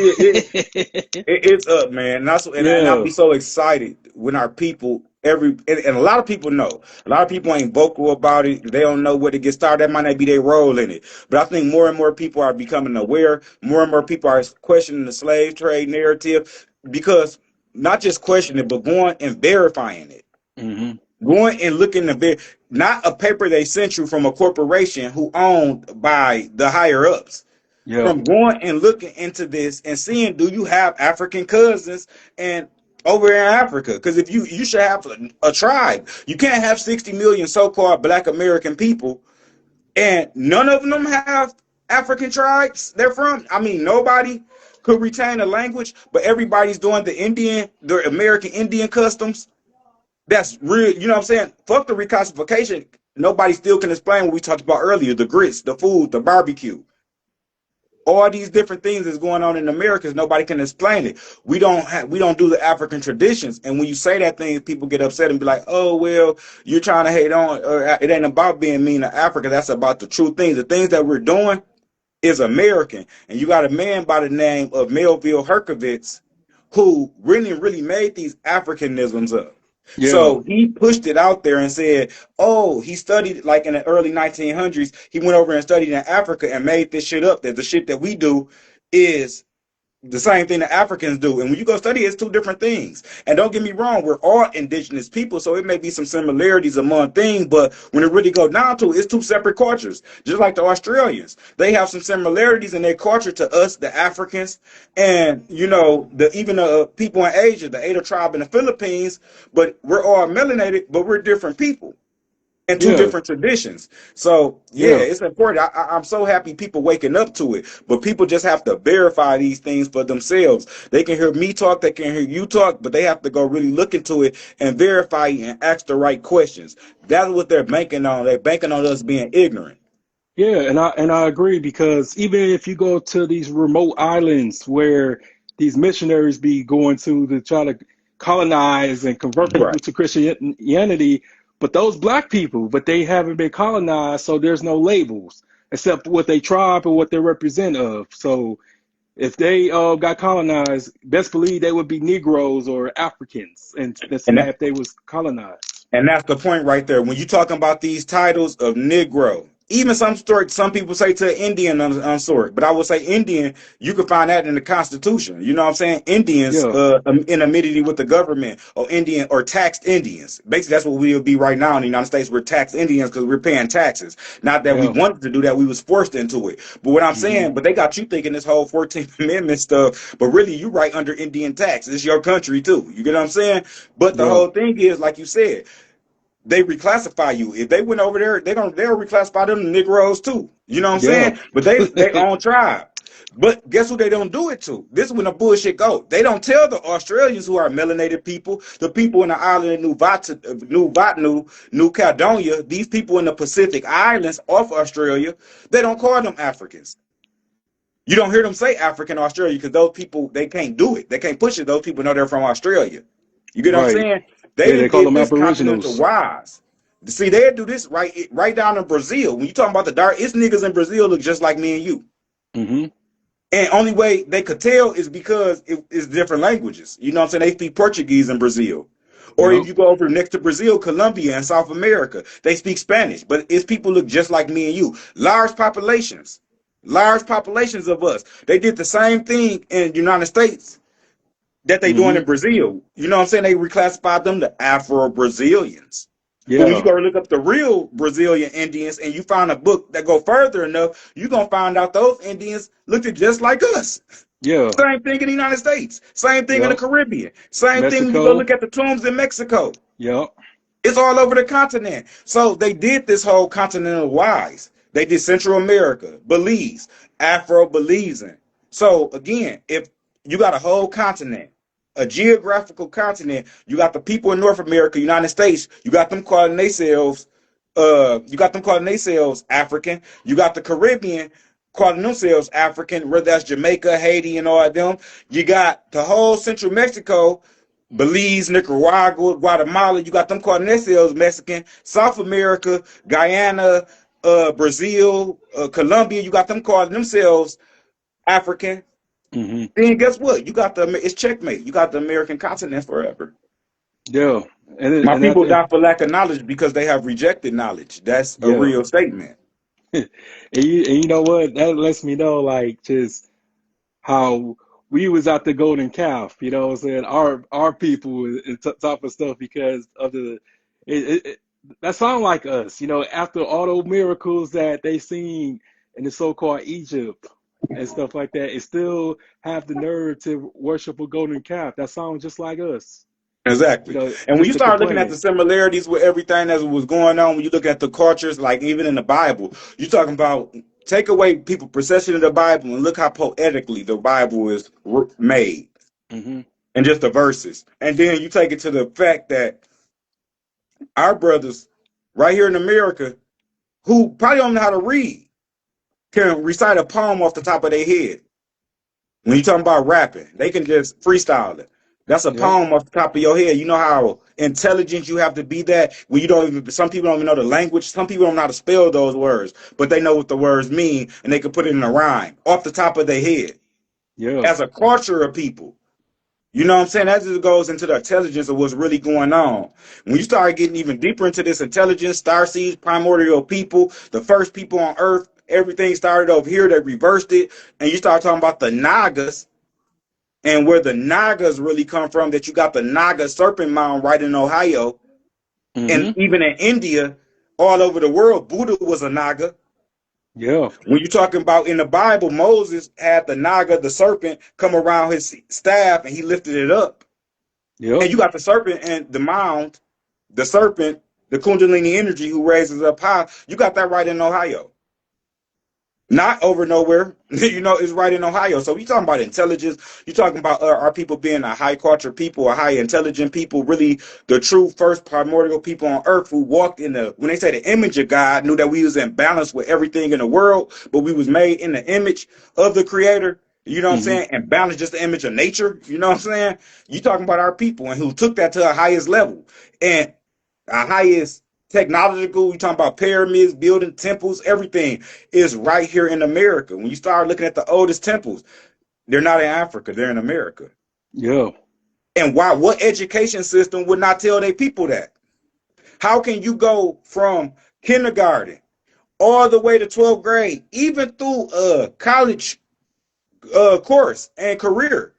It's up, man. And I'll
yeah,
be so excited when our people and a lot of people know. A lot of people ain't vocal about it. They don't know where to get started. That might not be their role in it. But I think more and more people are becoming aware. More and more people are questioning the slave trade narrative because not just questioning it, but going and verifying it.
hmm,
Going and looking at not a paper they sent you from a corporation who owned by the higher ups.
yeah,
From going and looking into this and seeing, do you have African cousins and over in Africa? Because if you should have a tribe. You can't have 60 million so-called Black American people and none of them have African tribes they're from. I mean, nobody could retain a language, but everybody's doing the American Indian customs. That's real. You know what I'm saying? Fuck the reclassification. Nobody still can explain what we talked about earlier: the grits, the food, the barbecue. all these different things that's going on in America, nobody can explain it. We don't do the African traditions. And when you say that thing, people get upset and be like, oh, well, you're trying to hate on, or it ain't about being mean to Africa. That's about the true things. The things that we're doing is American. And you got a man by the name of Melville Herkovitz who really made these Africanisms up.
Yeah,
So he pushed it out there and said, oh, he studied like in the early 1900s. He went over and studied in Africa and made this shit up that the shit that we do is the same thing that Africans do. And when you go study, it's two different things. And don't get me wrong, we're all indigenous people, so it may be some similarities among things, but when it really goes down to it, it's two separate cultures. Just like the Australians. They have some similarities in their culture to us, the Africans, and even the people in Asia, the Ada tribe in the Philippines, but we're all melanated, but we're different people and two
yeah,
different traditions. So yeah,
yeah,
it's important. I'm so happy people waking up to it, but people just have to verify these things for themselves. They can hear me talk, they can hear you talk, but they have to go really look into it and verify and ask the right questions. That's what they're banking on. They're banking on us being ignorant.
yeah. And I agree because even if you go to these remote islands where these missionaries be going to try to colonize and convert people
Right.
to Christianity, but those black people, but they haven't been colonized, so there's no labels except what they tribe or what they represent of. So if they got colonized, best believe they would be Negroes or Africans, and that's
And
mad
that,
if they was colonized.
And that's the point right there. When you're talking about these titles of Negro, even some people say to Indian unsort, but I would say Indian, you can find that in the Constitution. You know what I'm saying? Indians
Yeah,
in amity with the government, or Indian or taxed Indians. Basically, that's what we would be right now in the United States. We're taxed Indians because we're paying taxes. Not that we
yeah,
wanted to do that, we was forced into it. But what I'm
hmm
saying, but they got you thinking this whole 14th Amendment stuff, but really you right under Indian tax. It's your country too. You get what I'm saying? But the
yeah,
whole thing is, like you said, they reclassify you. If they went over there, they'll reclassify them Negroes too. You know what I'm
yeah,
saying? But they own tribe. But guess who they don't do it to? This is when the bullshit go. They don't tell the Australians who are melanated people, the people in the island of New Caledonia, these people in the Pacific Islands off Australia, they don't call them Africans. You don't hear them say African Australia because those people, they can't do it. They can't push it. Those people know they're from Australia. You get what I'm
right.
saying? They
Yeah, they
done
call
did
them
this continental
Aboriginals.
wise. See, they do this right down in Brazil. When you talking about the dark, it's niggas in Brazil look just like me and you.
Hmm.
And only way they could tell is because it's different languages. You know what I'm saying? They speak Portuguese in Brazil. Or if
Yep.
you go over next to Brazil, Colombia, and South America, they speak Spanish. But it's people look just like me and you. Large populations of us. They did the same thing in the United States that they doing
Hmm.
in Brazil. You know what I'm saying? They reclassified them to Afro-Brazilians. But when you
Yeah.
go to look up the real Brazilian Indians and you find a book that go further enough, you're going to find out those Indians looked just like us.
Yeah.
Same thing in the United States. Same thing in the
Yep.
Caribbean. Same thing when you go
Mexico.
look at the tombs in Mexico.
Yep.
It's all over the continent. So they did this whole continental wise. They did Central America, Belize, Afro Belizean. So again, if you got a whole continent, a geographical continent, you got the people in North America, United States, you got them calling themselves African. You got the Caribbean calling themselves African, whether that's Jamaica, Haiti, and all of them. You got the whole Central Mexico, Belize, Nicaragua, Guatemala, you got them calling themselves Mexican. South America, Guyana, Brazil, Colombia, you got them calling themselves African.
Hmm.
Then guess what? It's checkmate. You got the American continent forever.
Yeah.
My
And that
people die for lack of knowledge because they have rejected knowledge. That's a
yeah.
real statement.
And you know what? That lets me know like just how we was at the golden calf, you know what I'm saying? Our people and type of stuff because of it that sound like us, after all those miracles that they seen in the so-called Egypt and stuff like that, it still have the nerve to worship a golden calf. That sounds just like us,
Exactly. And when
just
you
to
start looking at the
complain.
similarities with everything that was going on, when you look at the cultures, like even in the Bible, you're talking about take away people perception of the Bible and look how poetically the Bible is made
Hmm.
and just the verses. And then you take it to the fact that our brothers right here in America who probably don't know how to read can recite a poem off the top of their head. When you talking about rapping, they can just freestyle it. That's a
Yep.
poem off the top of your head. You know how intelligent you have to be that when you don't even, some people don't even know the language. Some people don't know how to spell those words, but they know what the words mean and they can put it in a rhyme off the top of their head.
Yeah.
As a culture of people, you know what I'm saying? That just goes into the intelligence of what's really going on. When you start getting even deeper into this intelligence, star seeds, primordial people, the first people on Earth, everything started over here. They reversed it, and you start talking about the Nagas and where the Nagas really come from. That you got the Naga serpent mound right in Ohio, and
Mm-hmm.
even in India, all over the world, Buddha was a Naga.
Yeah.
When you're talking about in the Bible, Moses had the Naga, the serpent, come around his staff, and he lifted it up.
Yep.
And you got the serpent and the mound, the serpent, the Kundalini energy who raises up high. You got that right in Ohio. Not over nowhere. You know, it's right in Ohio. So we talking about intelligence. You talking about our people being a high culture people, a high intelligent people, really the true first primordial people on earth who walked in the, when they say the image of God, knew that we was in balance with everything in the world, but we was made in the image of the creator. You know what I'm
Mm-hmm.
saying? And balance just the image of nature. You know what I'm saying? You talking about our people and who took that to the highest level. And our highest technological, you talking about pyramids, building temples, everything is right here in America. When you start looking at the oldest temples, they're not in Africa, they're in America.
Yeah.
And why? What education system would not tell their people that? How can you go from kindergarten all the way to 12th grade, even through a college course and career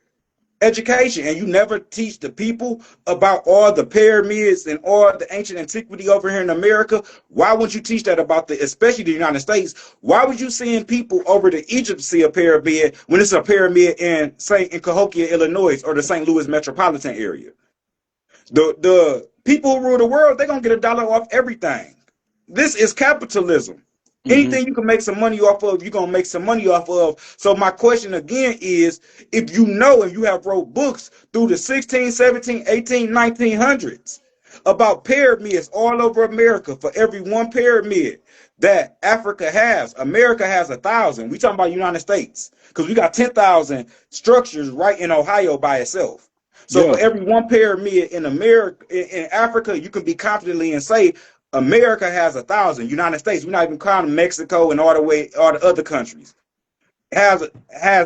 education, and you never teach the people about all the pyramids and all the ancient antiquity over here in America? Why wouldn't you teach that about the, especially the United States? Why would you send people over to Egypt to see a pyramid when it's a pyramid in Cahokia, Illinois, or the St. Louis metropolitan area? The people who rule the world, they're gonna get $1 off everything. This is capitalism.
Mm-hmm.
Anything you can make some money off of, you're gonna make some money off of. So my question again is, if you know and you have wrote books through the 16, 17, 18, 1900s about pyramids all over America, for every one pyramid that Africa has, America has 1,000. We talking about United States because we got 10,000 structures right in Ohio by itself. So for
Yeah.
every one pyramid in America, in Africa, you can be confidently and say America has 1,000. United States, we're not even counting Mexico and all the other countries, has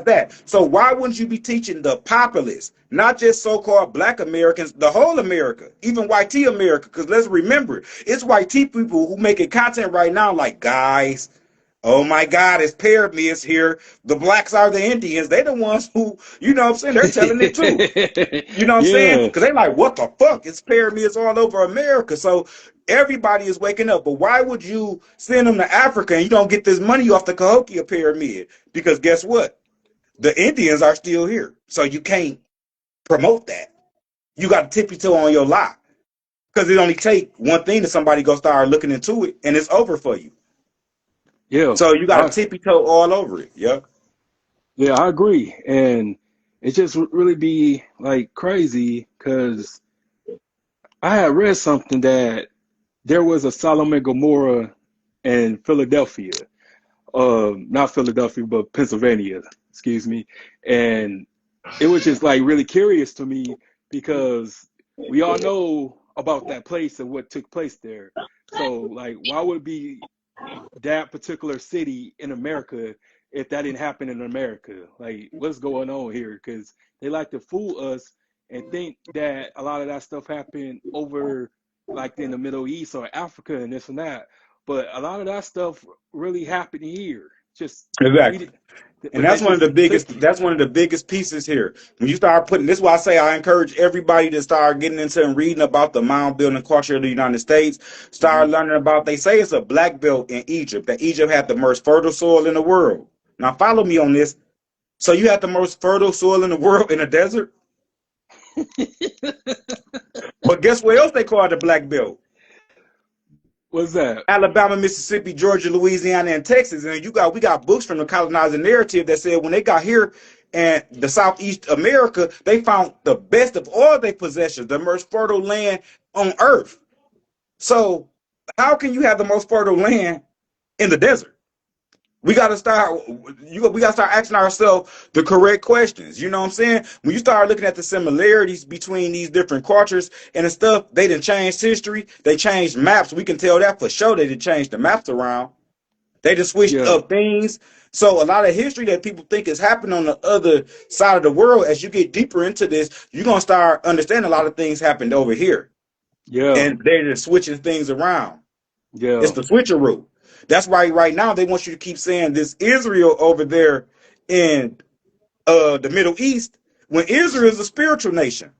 that. So why wouldn't you be teaching the populace, not just so-called Black Americans, the whole America, even white T America? Because let's remember, it's white T people who making content right now, like, guys, oh my God, it's pyramids here. The blacks are the Indians. They the ones who, you know what I'm saying, they're telling it too. You know what I'm saying?
Yeah.
Because they like, what the fuck? It's pyramids all over America. So everybody is waking up. But why would you send them to Africa and you don't get this money off the Cahokia pyramid? Because guess what? The Indians are still here. So you can't promote that. You got to tippy toe on your lie. Because it only take one thing that somebody go start looking into it and it's over for you.
Yeah.
So you got to
I
tippy toe all over it. Yep.
yeah, I agree. And it just really be like crazy because I had read something that there was a Solomon and Gomorrah in Philadelphia. Not Philadelphia, but Pennsylvania, excuse me. And it was just like really curious to me because we all know about that place and what took place there. So like why would it be that particular city in America if that didn't happen in America? Like, what's going on here? Because they like to fool us and think that a lot of that stuff happened over, like in the Middle East or Africa and this and that. But a lot of that stuff really happened here. Just
Exactly.
we,
And
but they
that's one of
just
the
took
biggest.
it.
That's one of the biggest pieces here. When you start putting this, is why I say I encourage everybody to start getting into and reading about the mound building culture of the United States.
Hmm.
Start learning about. They say it's a black belt in Egypt. That Egypt had the most fertile soil in the world. Now follow me on this. So you had the most fertile soil in the world in a desert. But guess where else they call it the black belt?
What's that?
Alabama, Mississippi, Georgia, Louisiana, and Texas. And we got books from the colonizer narrative that said when they got here and the Southeast America, they found the best of all their possessions, the most fertile land on earth. So how can you have the most fertile land in the desert? We gotta start. We gotta start asking ourselves the correct questions. You know what I'm saying? When you start looking at the similarities between these different cultures and the stuff, they done changed history. They changed maps. We can tell that for sure. They did change the maps around. They just switched
Yeah,
up things. So a lot of history that people think is happening on the other side of the world, as you get deeper into this, you're gonna start understanding a lot of things happened over here,
yeah,
and they're just switching things around. It's
yeah,
the switcheroo. That's why right now they want you to keep saying this Israel over there in the Middle East, when Israel is a spiritual nation.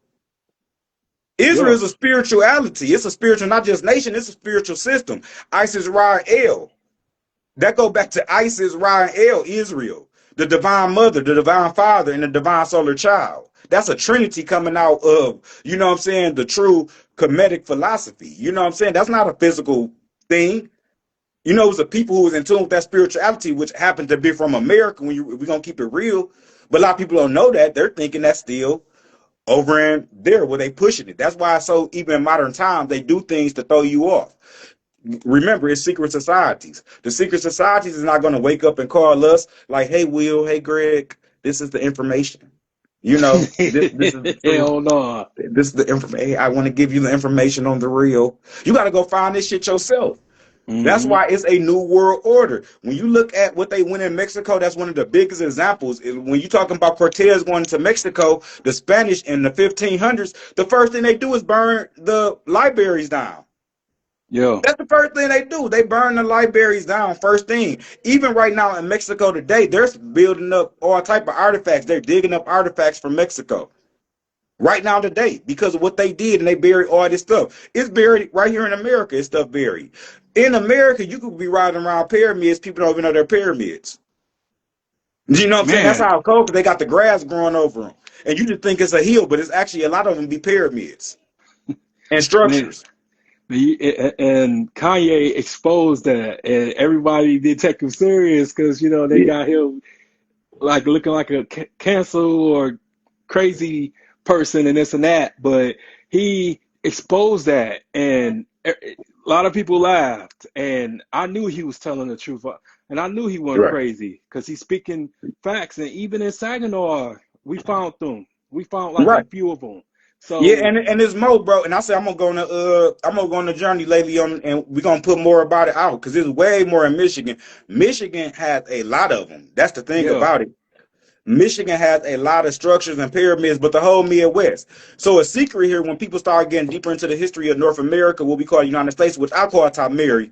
Israel
yeah.
is a spirituality. It's a spiritual, not just nation, it's a spiritual system. Isis, Ra, and El. That go back to Isis, Ra, and El, Israel. The divine mother, the divine father, and the divine solar child. That's a trinity coming out of, you know what I'm saying, the true Kemetic philosophy. You know what I'm saying? That's not a physical thing. You know, it's the people who was in tune with that spirituality, which happened to be from America. We're gonna keep it real, but a lot of people don't know that. They're thinking that's still over in there where they pushing it. That's why, so even in modern times, they do things to throw you off. Remember, it's secret societies. The secret societies is not gonna wake up and call us like, "Hey, Will, hey, Greg, this is the information. You know, this is the truth.
Hell no.
This is the information. I want to give you the information on the real. You got to go find this shit yourself." That's
Hmm.
why it's a new world order. When you look at what they went in Mexico, that's one of the biggest examples. When you're talking about Cortez going to Mexico, the Spanish in the 1500s, the first thing they do is burn the libraries down.
Yeah,
That's the first thing they do. They burn the libraries down first thing. Even right now in Mexico today, they're building up all type of artifacts. They're digging up artifacts from Mexico right now today because of what they did, and they buried all this stuff. It's buried right here in America. It's stuff buried. In America, you could be riding around pyramids. People don't even know they're pyramids. You know what I'm saying? That's
man.
how cold, because they got the grass growing over them. And you just think it's a hill, but it's actually a lot of them be pyramids and
Man,
structures.
and Kanye exposed that, and everybody did take him serious because they
Yeah.
got him like looking like a cancel or crazy person and this and that. But he exposed that, and a lot of people laughed. And I knew he was telling the truth, and I knew he wasn't
Right.
crazy because he's speaking facts. And even in Saginaw, we found them. We found like a
Right.
few of them.
Yeah,
So
and there's more, bro. And I said I'm gonna go on a journey lately on, and we're gonna put more about it out because there's way more in Michigan. Michigan has a lot of them. That's the thing
yeah,
about it. Michigan has a lot of structures and pyramids, but the whole Midwest. So a secret here, when people start getting deeper into the history of North America, what we call the United States, which I call Top Mary.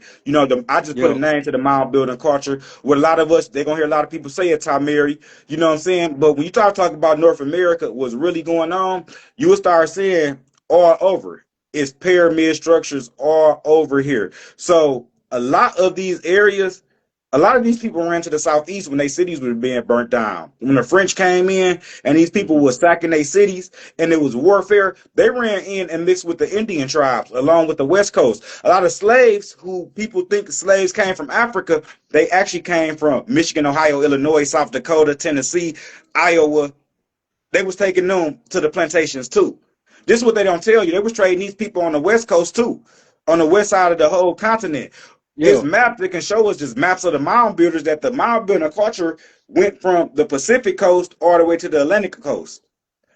I just put a
yeah,
name to the mound building culture. What a lot of us, they're gonna hear a lot of people say it, Top Mary. You know what I'm saying? But when you talk about North America, what's really going on, you will start seeing all over. It's pyramid structures all over here. So a lot of these people ran to the southeast when their cities were being burnt down. When the French came in and these people
hmm
were sacking their cities and it was warfare, they ran in and mixed with the Indian tribes along with the West Coast. A lot of slaves who people think slaves came from Africa, they actually came from Michigan, Ohio, Illinois, South Dakota, Tennessee, Iowa. They was taking them to the plantations too. This is what they don't tell you. They was trading these people on the West Coast too, on the west side of the whole continent. It's
yeah.
maps that can show us just maps of the mound builders, that the mound building culture went from the Pacific coast all the way to the Atlantic coast.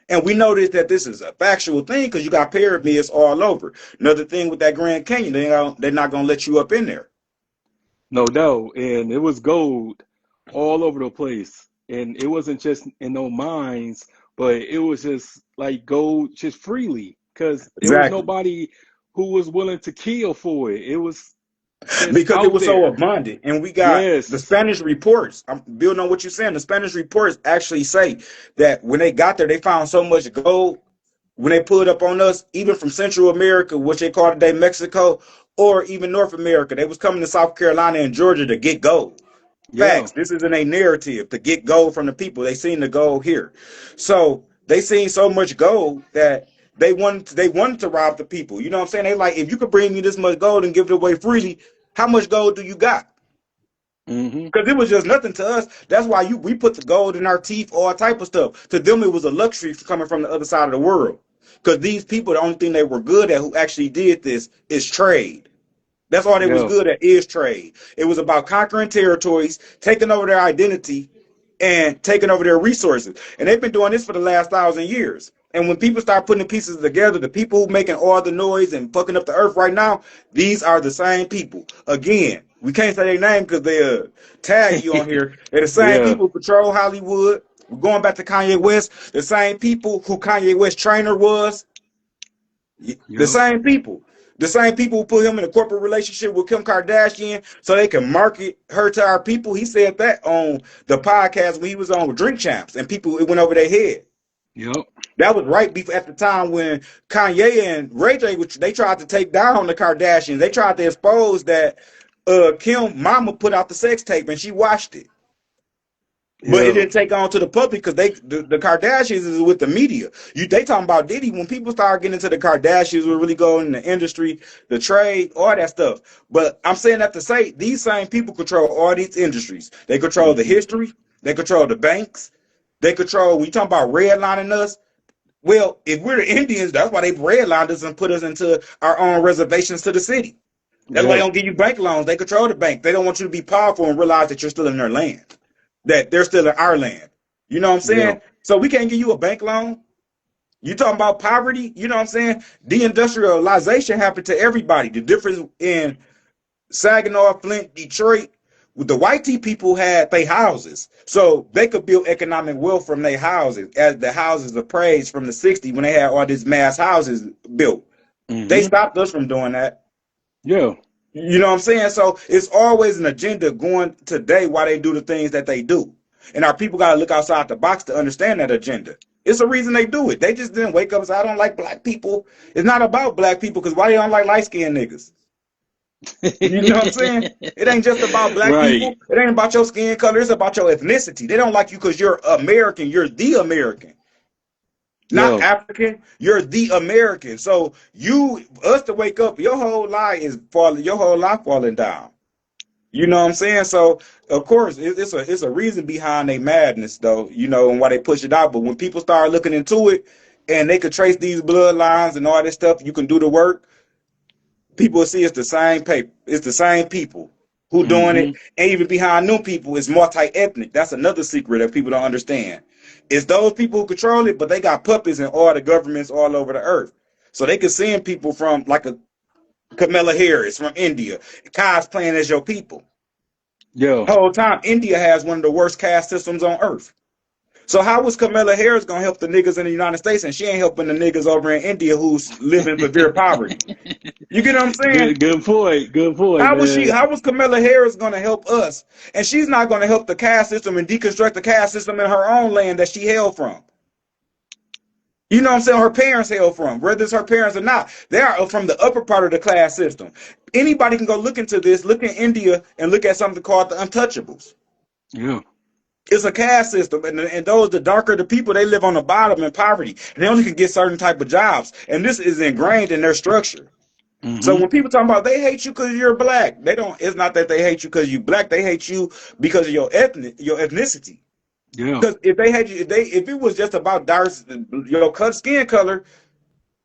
And we noticed that this is a factual thing because you got pyramids all over. Another thing with that Grand Canyon, they're not going to let you up in there.
No doubt. And it was gold all over the place. And it wasn't just in no mines, but it was just like gold just freely because there was
Exactly.
nobody who was willing to kill for it. It was just
Because it
out
was so
there.
abundant. And we got the
Yes.
Spanish reports. I'm building on what you're saying. The Spanish reports actually say that when they got there, they found so much gold when they pulled up on us, even from Central America, which they call today Mexico, or even North America. They was coming to South Carolina and Georgia to get gold.
Yeah.
Facts. This isn't a narrative to get gold from the people. They seen the gold here. So they seen so much gold that they wanted to rob the people. You know what I'm saying? They like, if you could bring me this much gold and give it away freely, how much gold do you got?
Hmm.
Because it was just nothing to us. That's why we put the gold in our teeth, all type of stuff. To them, it was a luxury coming from the other side of the world. Because these people, the only thing they were good at who actually did this is trade. That's all they was
Yeah.
good at, is trade. It was about conquering territories, taking over their identity, and taking over their resources. And they've been doing this for the last 1,000 years. And when people start putting the pieces together, the people who making all the noise and fucking up the earth right now, these are the same people. Again, we can't say their name because they tag you on here. They're the same
Yeah.
people who control Hollywood. We're going back to Kanye West, the same people who Kanye West trainer was. The
Yep.
same people. The same people who put him in a corporate relationship with Kim Kardashian so they can market her to our people. He said that on the podcast when he was on Drink Champs, and people, it went over their head.
Yep.
That was right before, at the time when Kanye and Ray J, which they tried to take down the Kardashians. They tried to expose that Kim mama put out the sex tape and she watched it. But it
Yeah.
didn't take on to the public because the Kardashians is with the media. They talking about Diddy. When people start getting into the Kardashians, will really go in the industry, the trade, all that stuff. But I'm saying that to say these same people control all these industries. They control the
Hmm.
history. They control the banks. They control. We talking about redlining us. Well, if we're the Indians, that's why they redlined us and put us into our own reservations to the city. That's why they
Yeah.
don't give you bank loans. They control the bank. They don't want you to be powerful and realize that you're still in their land, that they're still in our land. You know what I'm
Yeah.
saying? So we can't give you a bank loan. You talking about poverty? You know what I'm saying? Deindustrialization happened to everybody. The difference in Saginaw, Flint, Detroit, with the white tea people had their houses. So they could build economic wealth from their houses as the houses appraised from the 60s when they had all these mass houses built. They
Hmm.
stopped us from doing that.
Yeah.
You know what I'm saying? So it's always an agenda going today why they do the things that they do. And our people got to look outside the box to understand that agenda. It's a reason they do it. They just didn't wake up and say, I don't like black people. It's not about black people because why they don't like light skinned niggas? You know what I'm saying? It ain't just about black
Right.
people. It ain't about your skin color. It's about your ethnicity. They don't like you because you're American. You're the American. Not
Yeah.
African, you're the American. So us to wake up, your whole life falling down. You know what I'm saying? So of course, it's a reason behind their madness, though. You know, and why they push it out. But when people start looking into it, and they could trace these bloodlines and all this stuff, you can do the work. People will see it's the same paper. It's the same people who doing it,
Hmm.
and even behind new people, it's multi-ethnic. That's another secret that people don't understand. It's those people who control it, but they got puppets in all the governments all over the earth. So they can send people from like a Kamala Harris from India, cosplaying as your people.
Yeah.
The whole time, India has one of the worst caste systems on earth. So how was Kamala Harris gonna help the niggas in the United States, and she ain't helping the niggas over in India who's living severe poverty? You get what I'm saying?
Good. Good point. Good point,
How was she?
man.
How was Kamala Harris going to help us? And she's not going to help the caste system and deconstruct the caste system in her own land that she hailed from. You know what I'm saying? Her parents hailed from, whether it's her parents or not. They are from the upper part of the class system. Anybody can go look into this, look in India, and look at something called the Untouchables.
Yeah.
It's a caste system, and those the darker the people, they live on the bottom in poverty, and they only can get certain type of jobs. And this is ingrained in their structure. So
Hmm.
when people talk about they hate you because you're black, they don't. It's not that they hate you because you black. They hate you because of your ethnicity.
Yeah.
Because if they hate you, if it was just about your skin color,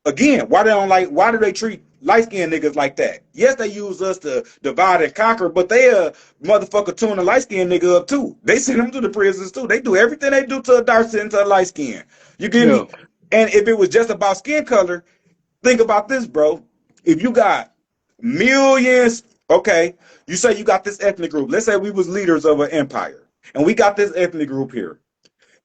again, why do they treat light skinned niggas like that? Yes, they use us to divide and conquer, but they motherfucker tune a light skinned nigga up too. They send them to the prisons too. They do everything they do to a dark skin to a light skin. You get
Yeah.
me? And if it was just about skin color, think about this, bro. If you got millions, okay, you say you got this ethnic group. Let's say we was leaders of an empire, and we got this ethnic group here,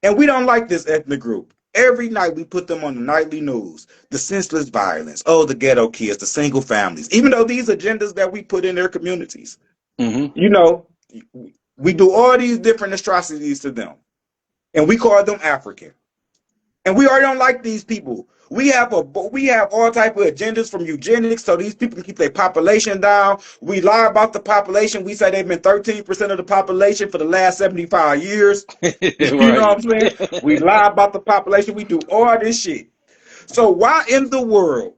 and we don't like this ethnic group. Every night we put them on the nightly news. The senseless violence. Oh, the ghetto kids, the single families. Even though these agendas that we put in their communities,
Hmm.
you know, we do all these different atrocities to them, and we call them African. And we already don't like these people. We have all type of agendas from eugenics, so these people can keep their population down. We lie about the population. We say they've been 13% of the population for the last 75 years. You know what
Right.
I'm saying? We lie about the population. We do all this shit. So why in the world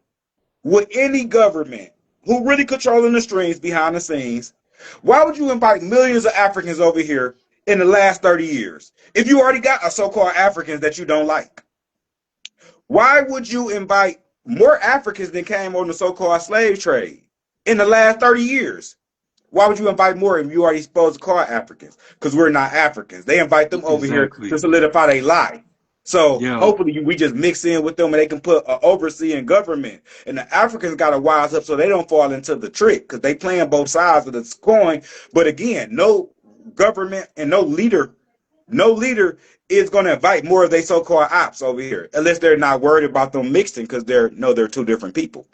would any government who really controlling the strings behind the scenes, why would you invite millions of Africans over here in the last 30 years if you already got a so-called Africans that you don't like? Why would you invite more Africans than came on the so-called slave trade? in the last 30 years. Why would you invite more if you already supposed to call Africans? Because we're not Africans. They invite them over here to
Exactly.
solidify their lie. So
Yeah.
hopefully we just mix in with them and they can put an overseeing government. And the Africans got to wise up so they don't fall into the trick because they playing both sides of the coin. But again, no government and no leader is going to invite more of their so-called ops over here unless they're not worried about them mixing because they're two different people.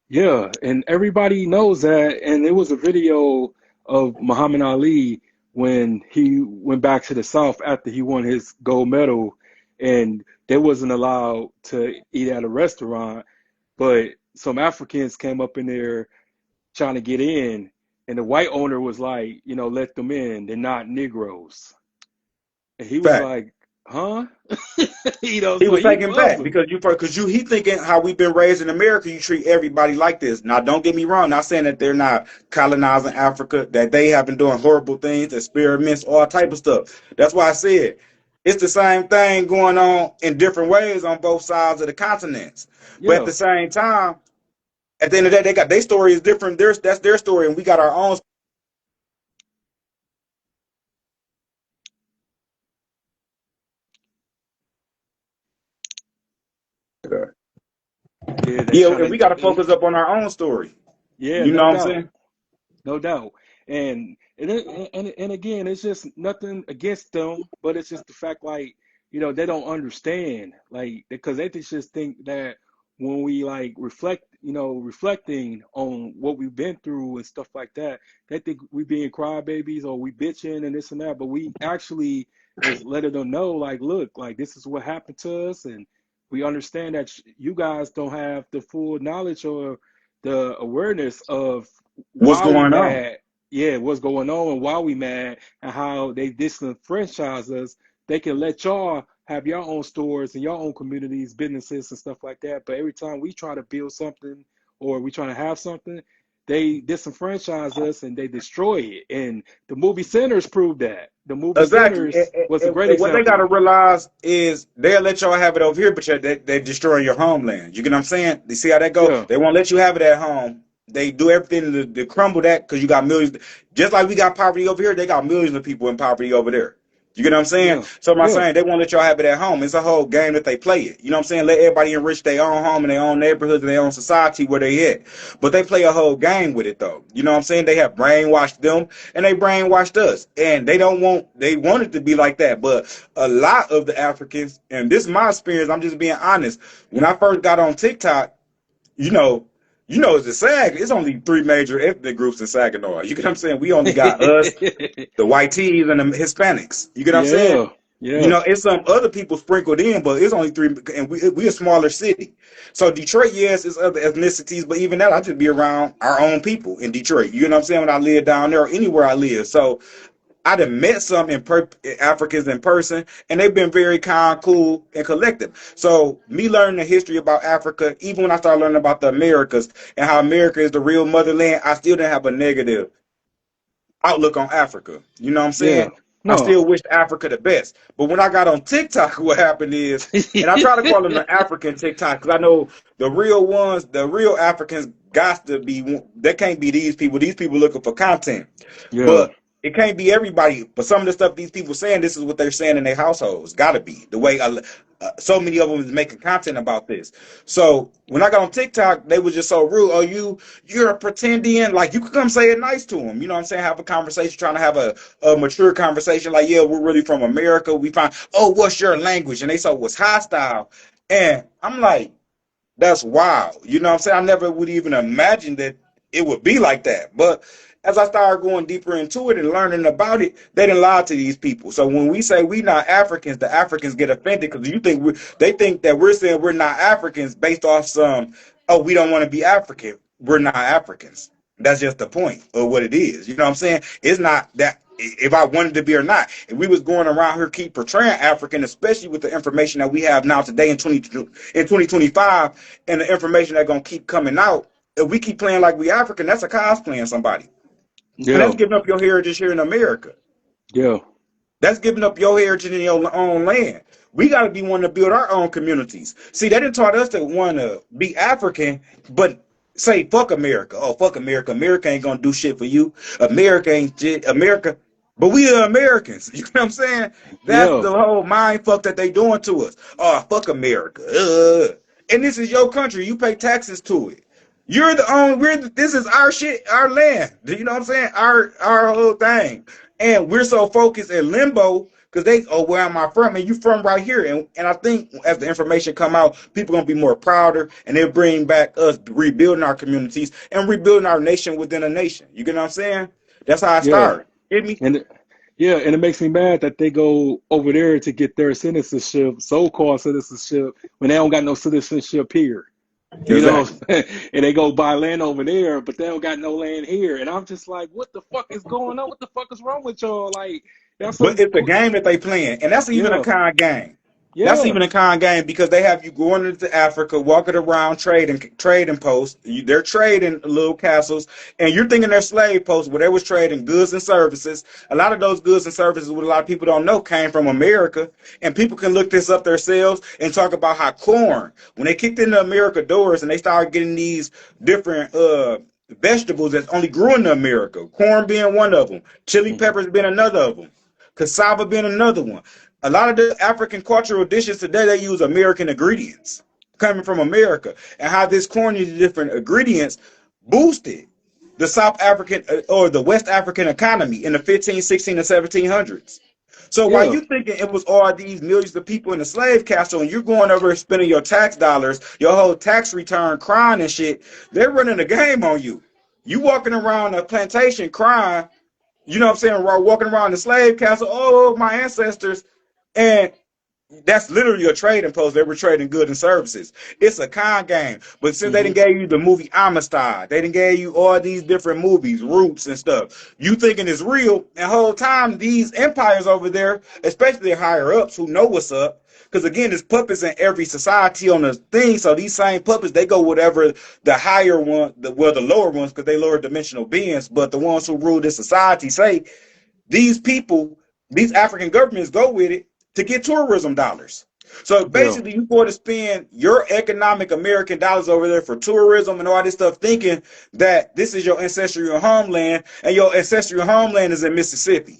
Yeah, and everybody knows that. And there was a video of Muhammad Ali when he went back to the South after he won his gold medal, and they wasn't allowed to eat at a restaurant, but some Africans came up in there trying to get in, and the white owner was like, let them in. They're not Negroes. And he was
Fact.
like, huh?
He
So
was
he
taken back
puzzled.
because he thinking how we've been raised in America, you treat everybody like this. Now, don't get me wrong, not saying that they're not colonizing Africa, that they have been doing horrible things, experiments, all type of stuff. That's why I said it's the same thing going on in different ways on both sides of the continents. But at
Yeah,
the same time, at the end of the day, they got their story is different. That's their story, and we got our own.
yeah, they're
Yeah,
trying
and we got to
to,
focus up on our own story.
yeah,
You know
no
what I'm
doubt.
saying?
No doubt. And again, it's just nothing against them, but it's just the fact like, they don't understand. Like because they just think that when we like reflecting on what we've been through and stuff like that, they think we being crybabies or we bitching and this and that, but we actually is letting them know like, look, like this is what happened to us, and we understand that you guys don't have the full knowledge or the awareness of
What's
why we
going on?
mad, yeah, what's going on and why we mad and how they disenfranchise us. They can let y'all have your own stores and your own communities, businesses and stuff like that. But every time we try to build something or we try to have something, they disenfranchise us and they destroy it. And the movie Sinners proved that. The movie
Exactly.
Sinners was a great
And what they got to
example.
realize is they'll let y'all have it over here, but they're destroying your homeland. You get what I'm saying? You see how that go?
Yeah,
They won't let you have it at home. They do everything to crumble that because you got millions. Just like we got poverty over here, they got millions of people in poverty over there. You get what I'm saying?
yeah,
So I'm
yeah,
saying they won't let y'all have it at home. It's a whole game that they play it. You know what I'm saying? Let everybody enrich their own home and their own neighborhoods and their own society where they at. But they play a whole game with it though. You know what I'm saying? They have brainwashed them and they brainwashed us. And they want it to be like that. But a lot of the Africans, and this is my experience, I'm just being honest. When I first got on TikTok, you know, it's the SAG. It's only three major ethnic groups in Saginaw. You get what I'm saying? We only got us, the white tees, and the Hispanics. You get what I'm saying?
yeah, yeah,
It's some other people sprinkled in, but it's only three, and we a smaller city. So Detroit, yes, it's other ethnicities, but even that, I just be around our own people in Detroit. You know what I'm saying? When I live down there or anywhere I live, so I done met some Africans in person, and they've been very kind, cool, and collective. So me learning the history about Africa, even when I started learning about the Americas and how America is the real motherland, I still didn't have a negative outlook on Africa. You know what I'm
yeah.
saying? I
No.
still wished Africa the best. But when I got on TikTok, what happened is, and I try to call them the African TikTok because I know the real ones, the real Africans got to be, they can't be these people. These people looking for content.
Yeah,
But it can't be everybody. But some of the stuff these people saying, this is what they're saying in their households. Got to be the way so many of them is making content about this. So when I got on TikTok, they was just so rude. Oh, you're a pretending. Like you could come say it nice to them. You know what I'm saying? Have a conversation, trying to have a mature conversation. Like, yeah, we're really from America. We find, oh, what's your language? And they saw was hostile. And I'm like, that's wild. You know what I'm saying? I never would even imagine that it would be like that. But as I started going deeper into it and learning about it, they didn't lie to these people. So when we say we not Africans, the Africans get offended because they think that we're saying we're not Africans based off some, oh, we don't want to be African. We're not Africans. That's just the point of what it is. You know what I'm saying? It's not that if I wanted to be or not. If we was going around here keep portraying African, especially with the information that we have now today in 2025 and the information that's gonna keep coming out, if we keep playing like we African, that's a cosplaying somebody. And
yeah,
that's giving up your heritage here in America.
yeah,
That's giving up your heritage in your own land. We got to be wanting to build our own communities. See, they didn't taught us to want to be African, but say fuck America. Oh, fuck America. America ain't gonna do shit for you. America ain't shit. America. But we are Americans. You know what I'm saying? That's
Yeah,
the whole mind fuck that they doing to us. Oh, fuck America. And this is your country. You pay taxes to it. You're the only. This is our shit, our land. Do you know what I'm saying? Our whole thing. And we're so focused in limbo because they, oh, where am I from? And you from right here. And I think as the information come out, people gonna be more prouder, and they'll bring back us rebuilding our communities and rebuilding our nation within a nation. You get what I'm saying? That's how I
yeah,
started. Get me?
and yeah, and it makes me mad that they go over there to get their citizenship, so-called citizenship, when they don't got no citizenship here. You know,
Exactly.
and they go buy land over there, but they don't got no land here. And I'm just like, what the fuck is going on? What the fuck is wrong with y'all? Like, y'all
But
so,
it's the game that they playing, and that's even a
yeah,
kind game. That's
yeah.
even a con game because they have you going into Africa, walking around trading posts. They're trading little castles, and you're thinking they're slave posts, where they was trading goods and services. A lot of those goods and services, what a lot of people don't know, came from America. And people can look this up themselves and talk about how corn, when they kicked into America doors and they started getting these different vegetables that only grew in America, corn being one of them, chili
Hmm.
peppers being another of them, cassava being another one. A lot of the African cultural dishes today, they use American ingredients coming from America, and how this corn and different ingredients boosted the South African or the West African economy in the 15, 16, and 1700s. So while
Yeah.
you thinking it was all these millions of people in the slave castle, and you're going over and spending your tax dollars, your whole tax return, crying and shit, they're running a game on you. You walking around a plantation crying, you know what I'm saying, walking around the slave castle, oh, my ancestors, and that's literally a trading post. They were trading goods and services. It's a con game. But since they
Hmm.
didn't gave you the movie Amistad, they didn't gave you all these different movies, Roots and stuff. You thinking it's real, and the whole time these empires over there, especially the higher ups who know what's up, because again, there's puppets in every society on the thing. So these same puppets, they go whatever the higher one, the lower ones, because they lower dimensional beings. But the ones who rule this society say these people, these African governments go with it to get tourism dollars. So
Yeah.
basically, you go to spend your economic American dollars over there for tourism and all this stuff, thinking that this is your ancestral homeland, and your ancestral homeland is in Mississippi.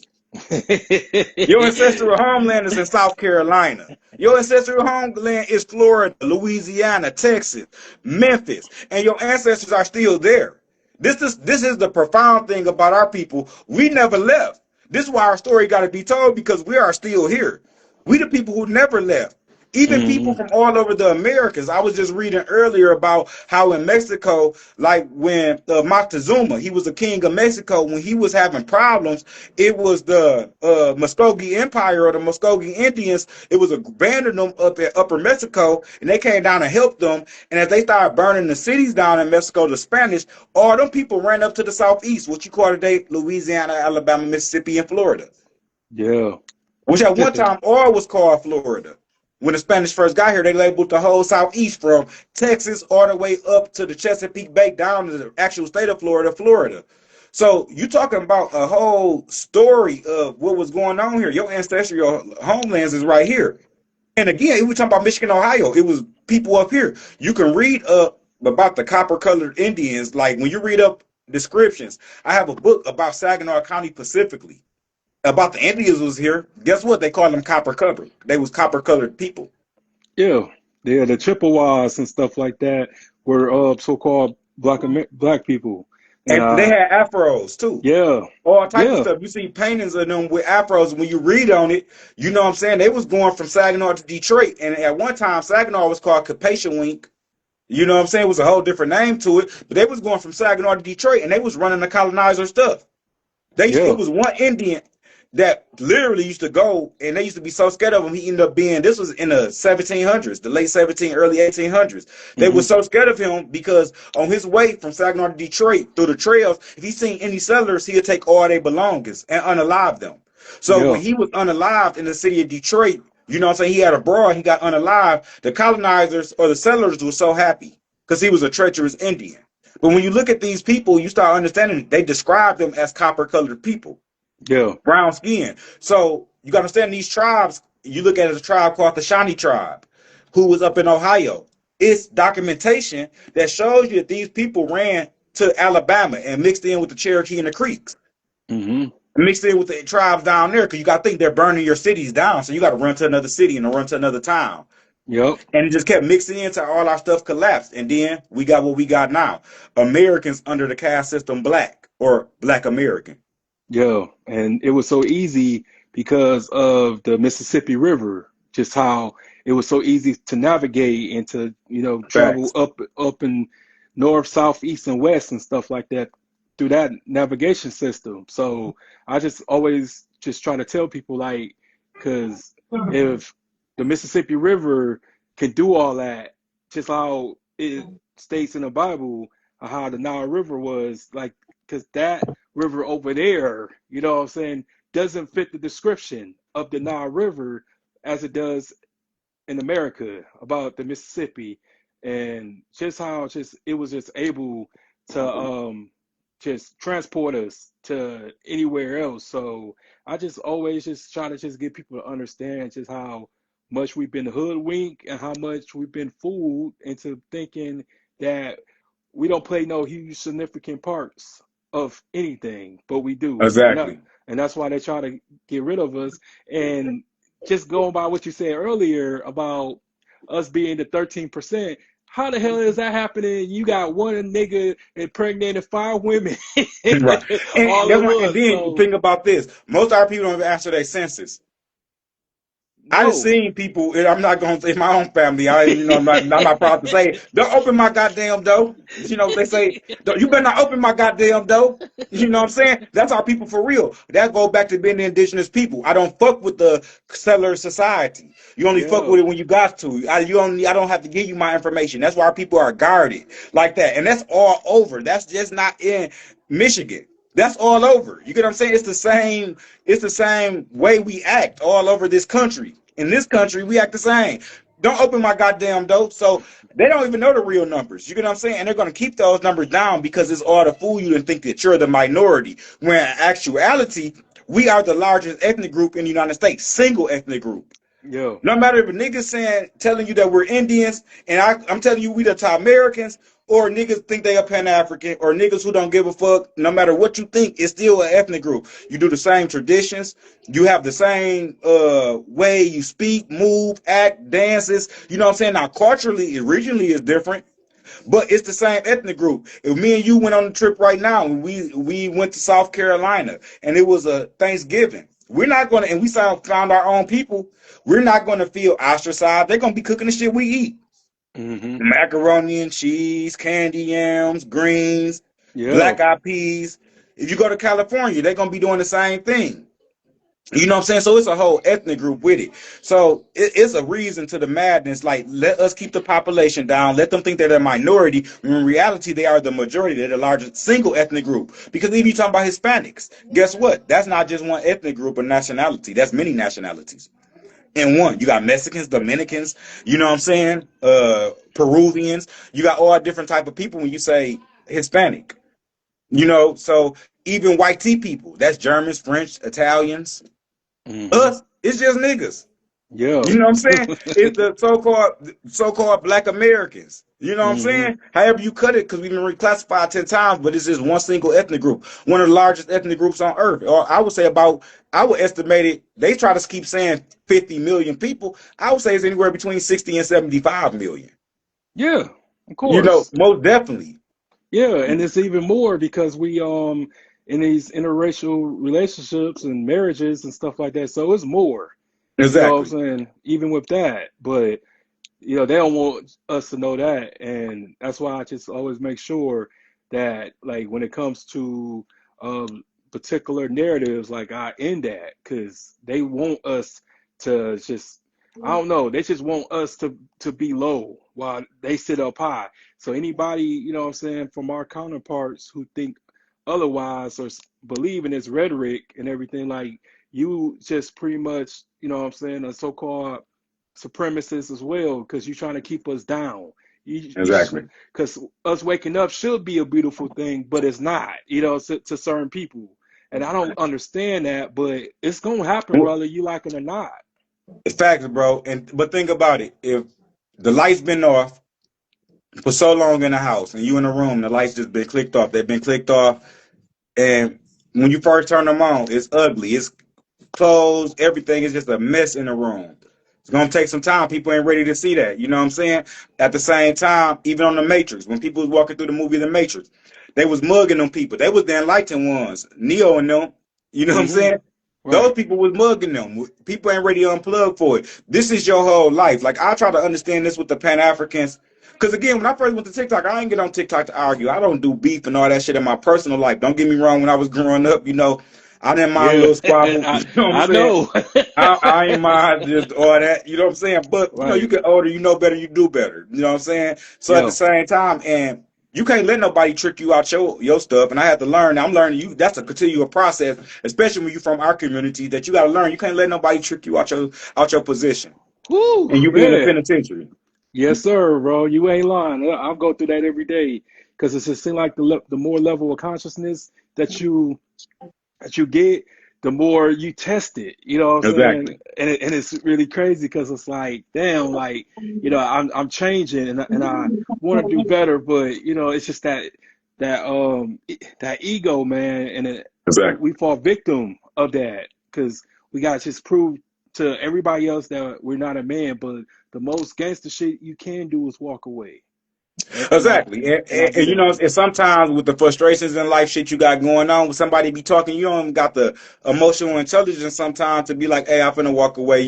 Your ancestral homeland is in South Carolina. Your ancestral homeland is Florida, Louisiana, Texas, Memphis, and your ancestors are still there. This is the profound thing about our people. We never left. This is why our story got to be told, because we are still here. We the people who never left. Even people
Hmm.
from all over the Americas. I was just reading earlier about how in Mexico, like when Moctezuma, he was the king of Mexico, when he was having problems, it was the Muskogee Empire or the Muskogee Indians. It was abandoning them up at Upper Mexico, and they came down and helped them. And as they started burning the cities down in Mexico, the Spanish, all them people ran up to the southeast, what you call today Louisiana, Alabama, Mississippi, and Florida,
Yeah.
which at one time all was called Florida. When the Spanish first got here, they labeled the whole southeast from Texas all the way up to the Chesapeake Bay down to the actual state of Florida, Florida. So you talking about a whole story of what was going on here. Your ancestral homelands is right here. And again, we talking about Michigan, Ohio. It was people up here. You can read up about the copper-colored Indians. Like when you read up descriptions, I have a book about Saginaw County specifically about the Indians was here. Guess what? They called them copper colored. They was copper colored people.
Yeah. Yeah. The Chippewas and stuff like that were so-called black people. And
And they had afros too.
yeah.
All type of
Yeah.
stuff. You see paintings of them with afros. When you read on it, you know what I'm saying? They was going from Saginaw to Detroit. And at one time, Saginaw was called Capation. You know what I'm saying? It was a whole different name to it. But they was going from Saginaw to Detroit, and they was running the colonizer stuff. It
Yeah.
was one Indian that literally used to go, and they used to be so scared of him. He ended up being, this was in the 1700s, the late 17, early 1800s. They were
Hmm.
so scared of him because on his way from Saginaw to Detroit through the trails, if he seen any settlers, he'd take all their belongings and unalive them. So when
Yeah.
he was unalived in the city of Detroit, you know what I'm saying, he had a brawl, he got unalived. The colonizers or the settlers were so happy because he was a treacherous Indian. But when you look at these people, you start understanding they describe them as copper colored people,
Yeah.
brown skin. So you got to understand these tribes. You look at it as a tribe called the Shawnee tribe, who was up in Ohio. It's documentation that shows you that these people ran to Alabama and mixed in with the Cherokee and the Creeks,
Mm-hmm.
mixed in with the tribes down there. Because you got to think they're burning your cities down, so you got to run to another city and run to another town.
Yep.
And it just kept mixing into all our stuff collapsed. And then we got what we got now. Americans under the caste system black or black American.
Yeah, and it was so easy because of the Mississippi River, just how it was so easy to navigate and to, travel
Facts.
up in north, south, east, and west and stuff like that through that navigation system. So I just always just try to tell people like, because if the Mississippi River can do all that, just how it states in the Bible, how the Nile River was like, because that river over there, what I'm saying, doesn't fit the description of the Nile River as it does in America about the Mississippi, and just how just it was just able to just transport us to anywhere else. So I just always just try to just get people to understand just how much we've been hoodwinked and how much we've been fooled into thinking that we don't play no huge significant parts of anything, but we do,
Exactly.
and that's why they try to get rid of us. And just going by what you said earlier about us being the 13%, how the hell is that happening? You got one nigga impregnated five women
Right. And
all at
that's why, and
once.
then
So
think about this. Most of our people don't even answer their census. I just
no,
seen people, and I'm not going to say my own family. I'm not proud to say, don't open my goddamn door. They say, you better not open my goddamn door. You know what I'm saying? That's our people for real. That goes back to being the indigenous people. I don't fuck with the settler society. You only fuck
yeah,
with it when you got to. I don't have to give you my information. That's why our people are guarded like that. And that's all over. That's just not in Michigan. That's all over. You get what I'm saying? It's the same way we act all over this country. In this country, we act the same. Don't open my goddamn door. So they don't even know the real numbers. You get what I'm saying? And they're going to keep those numbers down because it's all to fool you and think that you're the minority. When in actuality, we are the largest ethnic group in the United States, single ethnic group.
yeah,
No matter if a nigga telling you that we're Indians, and I'm telling you we the top Americans, or niggas think they are Pan African, or niggas who don't give a fuck. No matter what you think, it's still an ethnic group. You do the same traditions, you have the same way you speak, move, act, dances. You know what I'm saying? Now culturally, regionally is different. But it's the same ethnic group. If me and you went on a trip right now, and we went to South Carolina, and it was a Thanksgiving, we're not gonna, and we found our own people. We're not gonna feel ostracized. They're gonna be cooking the shit we eat:
hmm,
macaroni and cheese, candy yams, greens,
yeah,
black eyed peas. If you go to California, they're gonna be doing the same thing. You know what I'm saying? So it's a whole ethnic group with it. So it's a reason to the madness. Like, let us keep the population down. Let them think they're a minority. When in reality, they are the majority. They're the largest single ethnic group. Because even you talk about Hispanics, guess what? That's not just one ethnic group or nationality. That's many nationalities in one. You got Mexicans, Dominicans, you know what I'm saying? Peruvians. You got all different type of people when you say Hispanic. So even white tea people, that's Germans, French, Italians.
hmm,
Us, it's just niggas.
yeah,
You know what I'm saying? It's the so-called Black Americans. You know what I'm
hmm,
saying? However you cut it, because we've been reclassified 10 times, but it's just one single ethnic group, one of the largest ethnic groups on earth. Or I would estimate it. They try to keep saying 50 million people. I would say it's anywhere between 60 and 75 million.
yeah, of course.
Most definitely.
Yeah, and it's even more because we in these interracial relationships and marriages and stuff like that. So it's more. You know what I'm
Exactly.
saying? Even with that. But they don't want us to know that. And that's why I just always make sure that like when it comes to particular narratives, like I end that because they want us to just I don't know, they just want us to be low while they sit up high. So anybody, what I'm saying, from our counterparts who think otherwise or believe in this rhetoric and everything, like you just pretty much, what I'm saying, a so-called supremacists as well because you're trying to keep us down. You
Exactly.
because us waking up should be a beautiful thing, but it's not. To certain people, and I don't understand that, but it's gonna happen whether you like it or not.
It's facts, bro. But think about it. If the lights been off, for so long in the house, and you in the room, the lights just been clicked off. They've been clicked off, and when you first turn them on, it's ugly. It's clothes, everything is just a mess in the room. It's gonna take some time. People ain't ready to see that. You know what I'm saying? At the same time, even on the Matrix, when people was walking through the movie The Matrix, they was mugging them people. They was the enlightened ones, Neo and them. You know what I'm
Hmm.
saying? Those
Right.
people was mugging them. People ain't ready to unplug for it. This is your whole life. Like I try to understand this with the Pan Africans. Because again, when I first went to TikTok, I didn't get on TikTok to argue. I don't do beef and all that shit in my personal life. Don't get me wrong. When I was growing up, I didn't mind a
Yeah.
little squabble.
I
You know what I'm
I
saying?
know.
I ain't mind just all that. You know what I'm saying? But you
Right.
get older, you know better, you do better. You know what I'm saying? So at the
Yeah.
same time, and you can't let nobody trick you out your stuff. And I had to learn. I'm learning you. That's a continual process, especially when you're from our community. That you got to learn. You can't let nobody trick you out your position.
Woo,
And you be in the
man.
penitentiary.
Yes, sir, bro. You ain't lying. I'll go through that every day because it just seems like the more level of consciousness that you get, the more you test it. You know what I'm saying?
Exactly.
And it's really crazy because it's like, damn, like I'm changing and I want to do better, but it's just that ego, man, and
Exactly.
we fall victim of that because we got to just prove to everybody else that we're not a man, but the most gangster shit you can do is walk away, and I
Exactly. And,
and I
and,
get
and
that.
and sometimes with the frustrations in life shit you got going on, when somebody be talking, you don't even got the emotional intelligence sometimes to be like, hey, I'm finna walk away.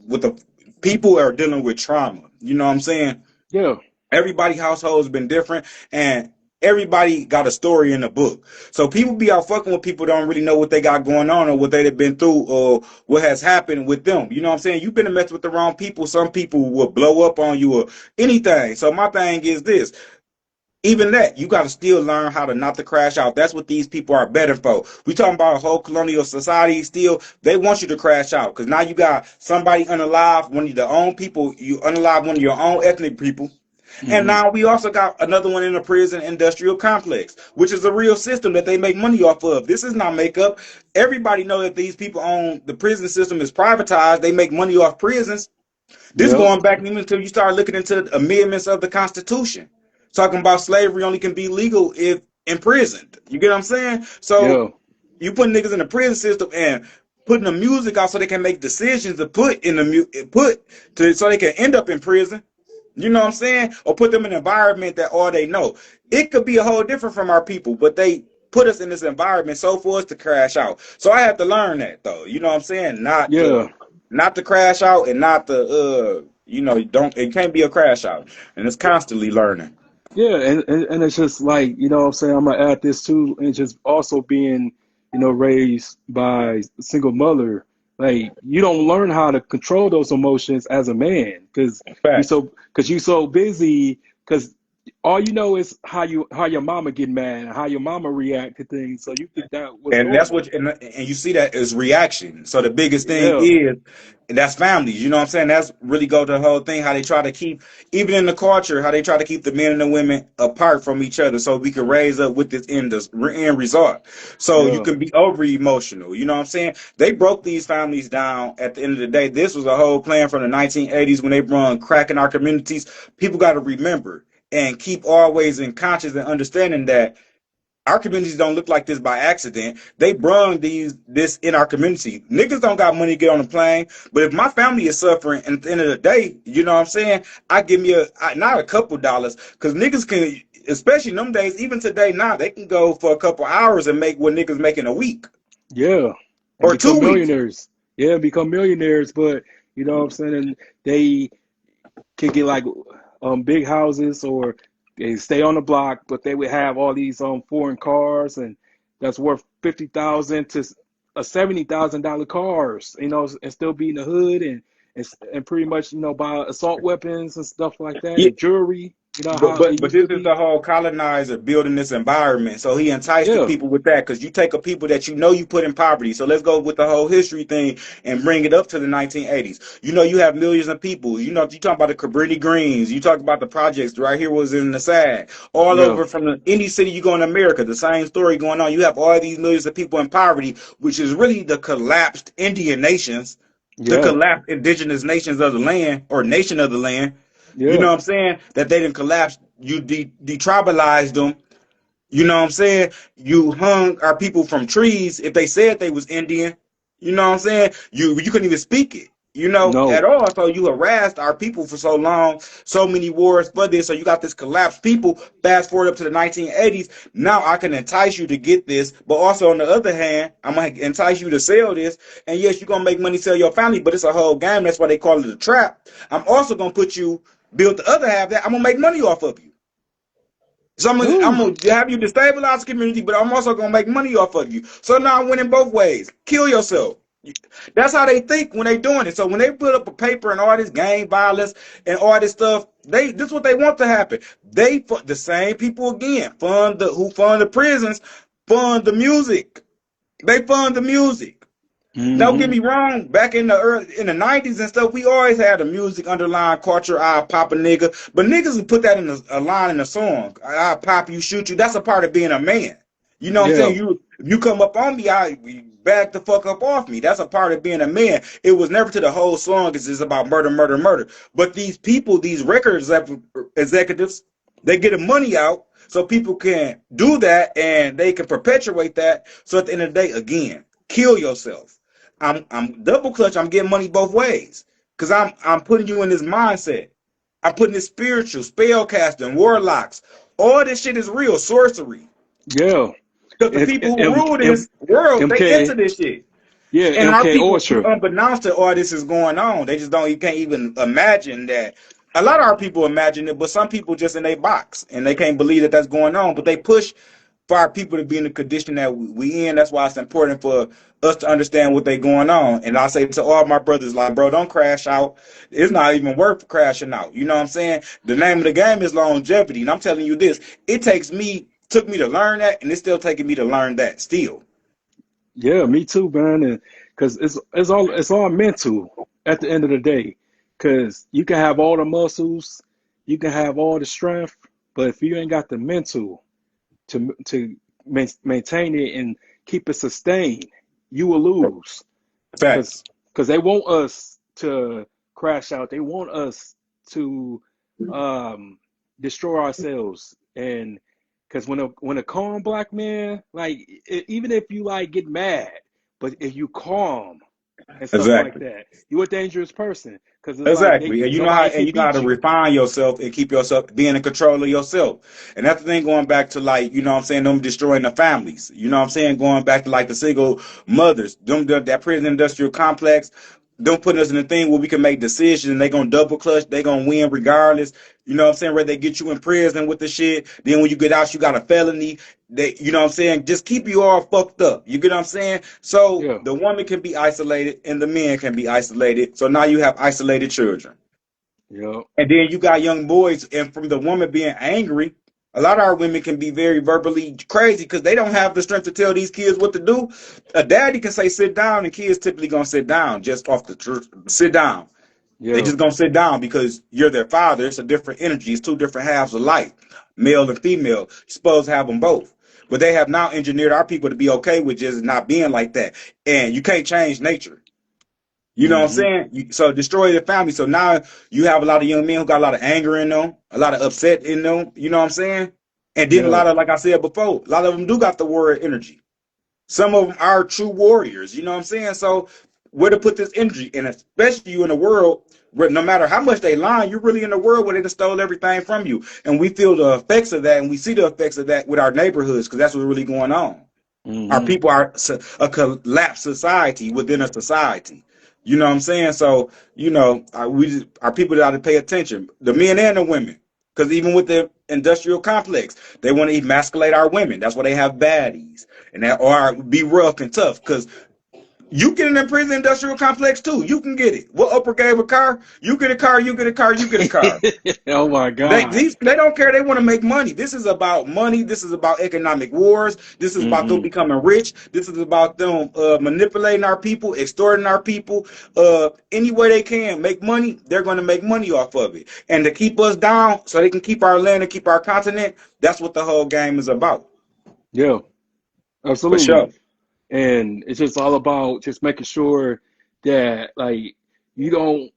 With the people are dealing with trauma. You know what I'm saying?
Yeah,
Everybody household has been different, and everybody got a story in the book. So people be out fucking with people don't really know what they got going on or what they've been through or what has happened with them. You know what I'm saying? You've been messed with the wrong people. Some people will blow up on you or anything. So my thing is this. Even that, you got to still learn how to not to crash out. That's what these people are better for. We talking about a whole colonial society. Still, they want you to crash out because now you got somebody unalive, one of your own people. You unalive one of your own ethnic people, and
hmm,
now we also got another one in the prison industrial complex, which is a real system that they make money off of. This is not makeup. Everybody know that these people own the prison system is privatized. They make money off prisons. This
yep,
going back even until you start looking into amendments of the Constitution, talking about slavery only can be legal if imprisoned. You get what I'm saying? So
yeah,
you put niggas in the prison system and putting the music out so they can make decisions to put in the put to so they can end up in prison. You know what I'm saying? Or put them in an environment that all they know. It could be a whole different from our people, but they put us in this environment so for us to crash out. So I have to learn that though. You know what I'm saying?
yeah.
Not to crash out and not to don't it can't be a crash out. And it's constantly learning.
Yeah, and it's just like, what I'm saying, I'm gonna add this too, and just also being, raised by a single mother, like you don't learn how to control those emotions as a man,
Facts.
because you so busy, because all you know is how your mama get mad and how your mama react to things, so you think that was
And that's
normal.
what and you see that as reaction. So the biggest thing
Yeah,
is and that's families. You know what I'm saying? That's really go to the whole thing, how they try to keep even in the culture, how they try to keep the men and the women apart from each other so we can raise up with this end result. So you
yeah,
can be over emotional. You know what I'm saying? They broke these families down at the end of the day. This was a whole plan from the 1980s when they run crack in our communities. People got to remember and keep always in conscious and understanding that our communities don't look like this by accident. They brung this in our community. Niggas don't got money to get on a plane, but if my family is suffering, and at the end of the day, you know what I'm saying? I give me not a couple dollars, because niggas can, especially in them days, even today now, they can go for a couple hours and make what niggas making a week
yeah, and
or
become
2 weeks.
millionaires. Yeah, become millionaires, but you know what I'm saying, and they could get like big houses or they stay on the block, but they would have all these foreign cars and that's worth 50,000 to a $70,000 cars, and still be in the hood and pretty much buy assault weapons and stuff like that
Yeah,
and jewelry. You know
But
how it
but but
used to
this is
be.
the whole colonizer building this environment. So he enticed the
Yeah,
people with that because you take a people that you put in poverty. So let's go with the whole history thing and bring it up to the 1980s. You have millions of people. You talk about the Cabrini Greens. You talk about the projects right here was in the SAD. All
yeah,
over from any city you go in America, the same story going on. You have all these millions of people in poverty, which is really the collapsed Indian nations, the
yeah,
collapsed indigenous nations of the land or nation of the land. You know
Yeah.
what I'm saying? That they didn't collapse. You detribalized them. You know what I'm saying? You hung our people from trees if they said they was Indian. You know what I'm saying? You couldn't even speak it, at
No.
all. So you harassed our people for so long, so many wars for this. So you got this collapsed people. Fast forward up to the 1980s. Now I can entice you to get this, but also on the other hand, I'm gonna entice you to sell this. And yes, you're gonna make money, sell your family, but it's a whole game. That's why they call it a trap. I'm also gonna put you build the other half that I'm gonna make money off of you. So I'm
Woo.
gonna have you destabilize the community, but I'm also gonna make money off of you. So now I'm winning both ways. Kill yourself. That's how they think when they doing it. So when they put up a paper and all this gang violence and all this stuff, this is what they want to happen. The same people again who fund the prisons, fund the music. They fund the music. Don't get
Mm-hmm.
me wrong. Back in the 90s and stuff, we always had a music underlying culture. I pop a nigga, but niggas would put that in a line in a song. I pop you, shoot you. That's a part of being a man. You know what I'm
Yeah.
saying? If you come up on me, I back the fuck up off me. That's a part of being a man. It was never to the whole song. It's about murder, murder, murder. But these people, these record executives, they get the money out so people can do that and they can perpetuate that. So at the end of the day, again, kill yourself. I'm double clutch. I'm getting money both ways because I'm putting you in this mindset. I'm putting this spiritual spell casting, warlocks. All this shit is real sorcery
Yeah.
because the
If
people who
M,
rule
M,
this world they
MK,
into this shit.
yeah,
And our
MK
people,
Ultra.
unbeknownst to all this is going on, they just don't. You can't even imagine that. A lot of our people imagine it, but some people just in their box and they can't believe that that's going on. But they push for our people to be in the condition that we in. That's why it's important for us to understand what they going on. And I say to all my brothers, like, bro, don't crash out. It's not even worth crashing out. You know what I'm saying? The name of the game is longevity. And I'm telling you this, took me to learn that, and it's still taking me to learn that still.
Yeah, me too, man. And because it's all mental at the end of the day. Because you can have all the muscles, you can have all the strength, but if you ain't got the mental to maintain it and keep it sustained, you will lose. Because
Facts.
they want us to crash out. They want us to um, destroy ourselves. And because when a calm black man, like even if you like get mad, but if you calm and stuff like
Exactly.
that, you're a dangerous person. Because it's like
Exactly. And
nobody
and
can
you know how to
beat you.
refine yourself and keep yourself being in control of yourself. And that's the thing going back to like, you know what I'm saying, them destroying the families. You know what I'm saying? Going back to like the single mothers, that prison industrial complex, them putting us in a thing where we can make decisions and they gonna double clutch, they gonna win regardless. You know what I'm saying? Where they get you in prison with the shit. Then when you get out, you got a felony. You know what I'm saying? Just keep you all fucked up. You get what I'm saying? So
Yeah,
the woman can be isolated and the men can be isolated. So now you have isolated children.
yeah,
And then you got young boys, and from the woman being angry, a lot of our women can be very verbally crazy because they don't have the strength to tell these kids what to do. A daddy can say sit down, and kids typically gonna sit down just off the truth. Sit down. They
yeah,
just gonna sit down because you're their father. It's a different energy. It's two different halves of life, male and female. You're supposed to have them both. But they have now engineered our people to be okay with just not being like that. And you can't change nature. You know what I'm
hmm,
saying? So destroy the family. So now you have a lot of young men who got a lot of anger in them, a lot of upset in them. You know what I'm saying? And then a
yeah,
lot of, like I said before, a lot of them do got the warrior energy. Some of them are true warriors. You know what I'm saying? So where to put this energy? And especially you in a world where no matter how much they lie, you're really in a world where they just stole everything from you. And we feel the effects of that, and we see the effects of that with our neighborhoods because that's what's really going on. Our
hmm,
people are a collapsed society within a society. You know what I'm saying? So, our people got to pay attention, the men and the women. Because even with the industrial complex, they want to emasculate our women. That's why they have baddies and that or be rough and tough. Because you get in the prison industrial complex too. You can get it. What Oprah gave a car, you get a car, you get a car, you get a car.
oh my
They
God.
these they don't care. They want to make money. This is about money. This is about economic wars. This is about them
Hmm.
becoming rich. This is about them manipulating our people, extorting our people. Any way they can make money, they're going to make money off of it. And to keep us down, so they can keep our land and keep our continent. That's what the whole game is about,
Yeah,
for
absolutely.
sure.
And it's just all about just making sure that like you don't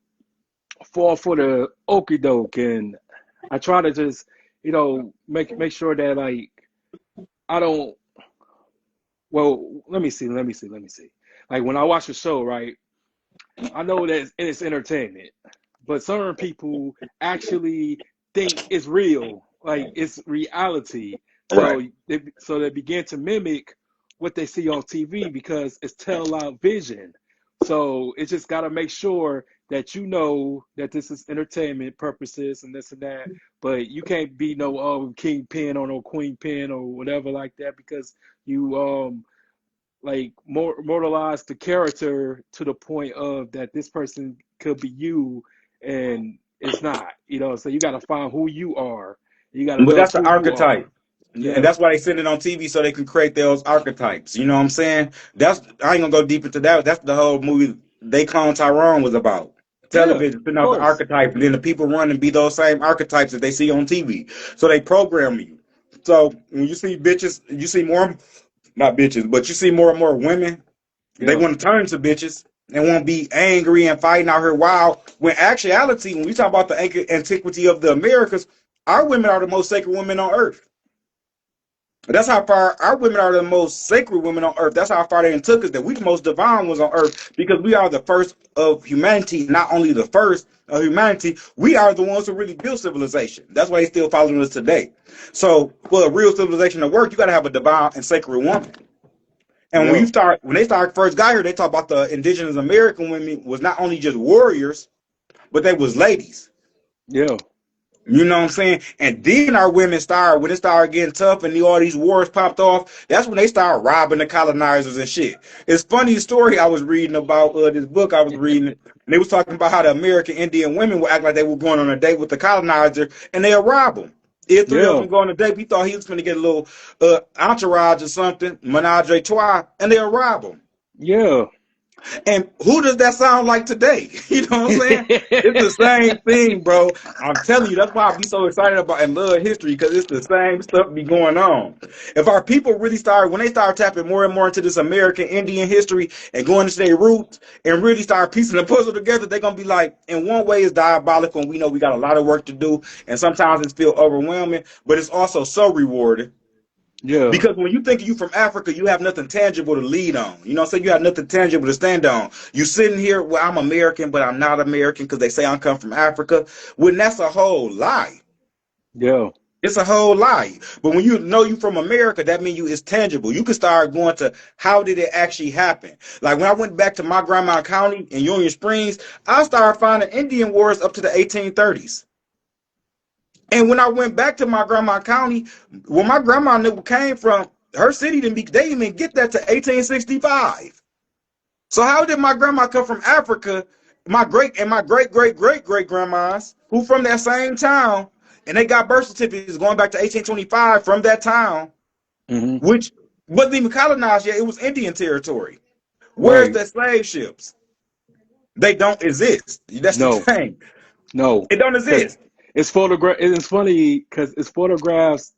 fall for the okie doke, and I try to just, make sure that like I don't. Well, let me see. Like when I watch a show, right? I know that it's entertainment, but certain people actually think it's real, like it's reality.
Right.
So they begin to mimic what they see on TV because it's tell out vision. So it's just got to make sure that you know that this is entertainment purposes and this and that, but you can't be no kingpin or no queen pin or whatever like that because you like mortalize the character to the point of that this person could be you and it's not, so you got to find who you are. You got to
But
know
that's the
who you are.
archetype. And
Yeah,
that's why they send it on TV so they can create those archetypes. You know what I'm saying? That's I ain't gonna go deep into that. That's the whole movie They Clone Tyrone was about.
yeah,
Television putting
of
out the
course.
archetype, and then the people run and be those same archetypes that they see on TV. So they program you. So when you see bitches, you see more, not bitches, but you see more and more women. They
Yeah,
want to turn to bitches and want to be angry and fighting out here wild. When actuality, when we talk about the antiquity of the Americas, our women are the most sacred women on earth. That's how far our women are the most sacred women on earth. That's how far they took us. That we the most divine ones on earth because we are the first of humanity. Not only the first of humanity, we are the ones who really built civilization. That's why they still following us today. So for a real civilization to work, you got to have a divine and sacred woman. And
yeah,
when they started first got here, they talk about the indigenous American women was not only just warriors, but they was ladies.
yeah,
You know what I'm saying? And then our women started, when it started getting tough and all these wars popped off, that's when they started robbing the colonizers and shit. It's funny the story I was reading about this book I was reading, and they was talking about how the American Indian women would act like they were going on a date with the colonizer and they'll rob them. If three of
yeah,
them go on a date, we thought he was going to get a little entourage or something, menage a trois, and they'll rob them.
yeah.
And who does that sound like today? You know what I'm saying? It's the same thing, bro. I'm telling you, that's why I be so excited about and love history because it's the same stuff be going on. If our people really start, when they start tapping more and more into this American Indian history and going into their roots and really start piecing the puzzle together, they're gonna be like, in one way, it's diabolical, and we know we got a lot of work to do, and sometimes it feels overwhelming, but it's also so rewarding.
Yeah,
Because when you think you from Africa, you have nothing tangible to lead on. You know what I'm saying? You have nothing tangible to stand on. You sitting here, well, I'm American, but I'm not American because they say I come from Africa. When that's a whole lie.
yeah,
It's a whole lie. But when you know you from America, that means you it's tangible. You can start going to how did it actually happen? Like when I went back to my grandma county in Union Springs, I started finding Indian wars up to the 1830s. And when I went back to my grandma county, where my grandma came from, her city didn't be, they didn't even get that to 1865. So how did my grandma come from Africa? My great great great great grandmas who from that same town, and they got birth certificates going back to 1825 from that town,
hmm,
which wasn't even colonized yet. It was Indian territory. Where's
right.
the slave ships? They don't exist. That's the
No,
thing.
no,
It don't
because
exist.
it's funny because it's photographs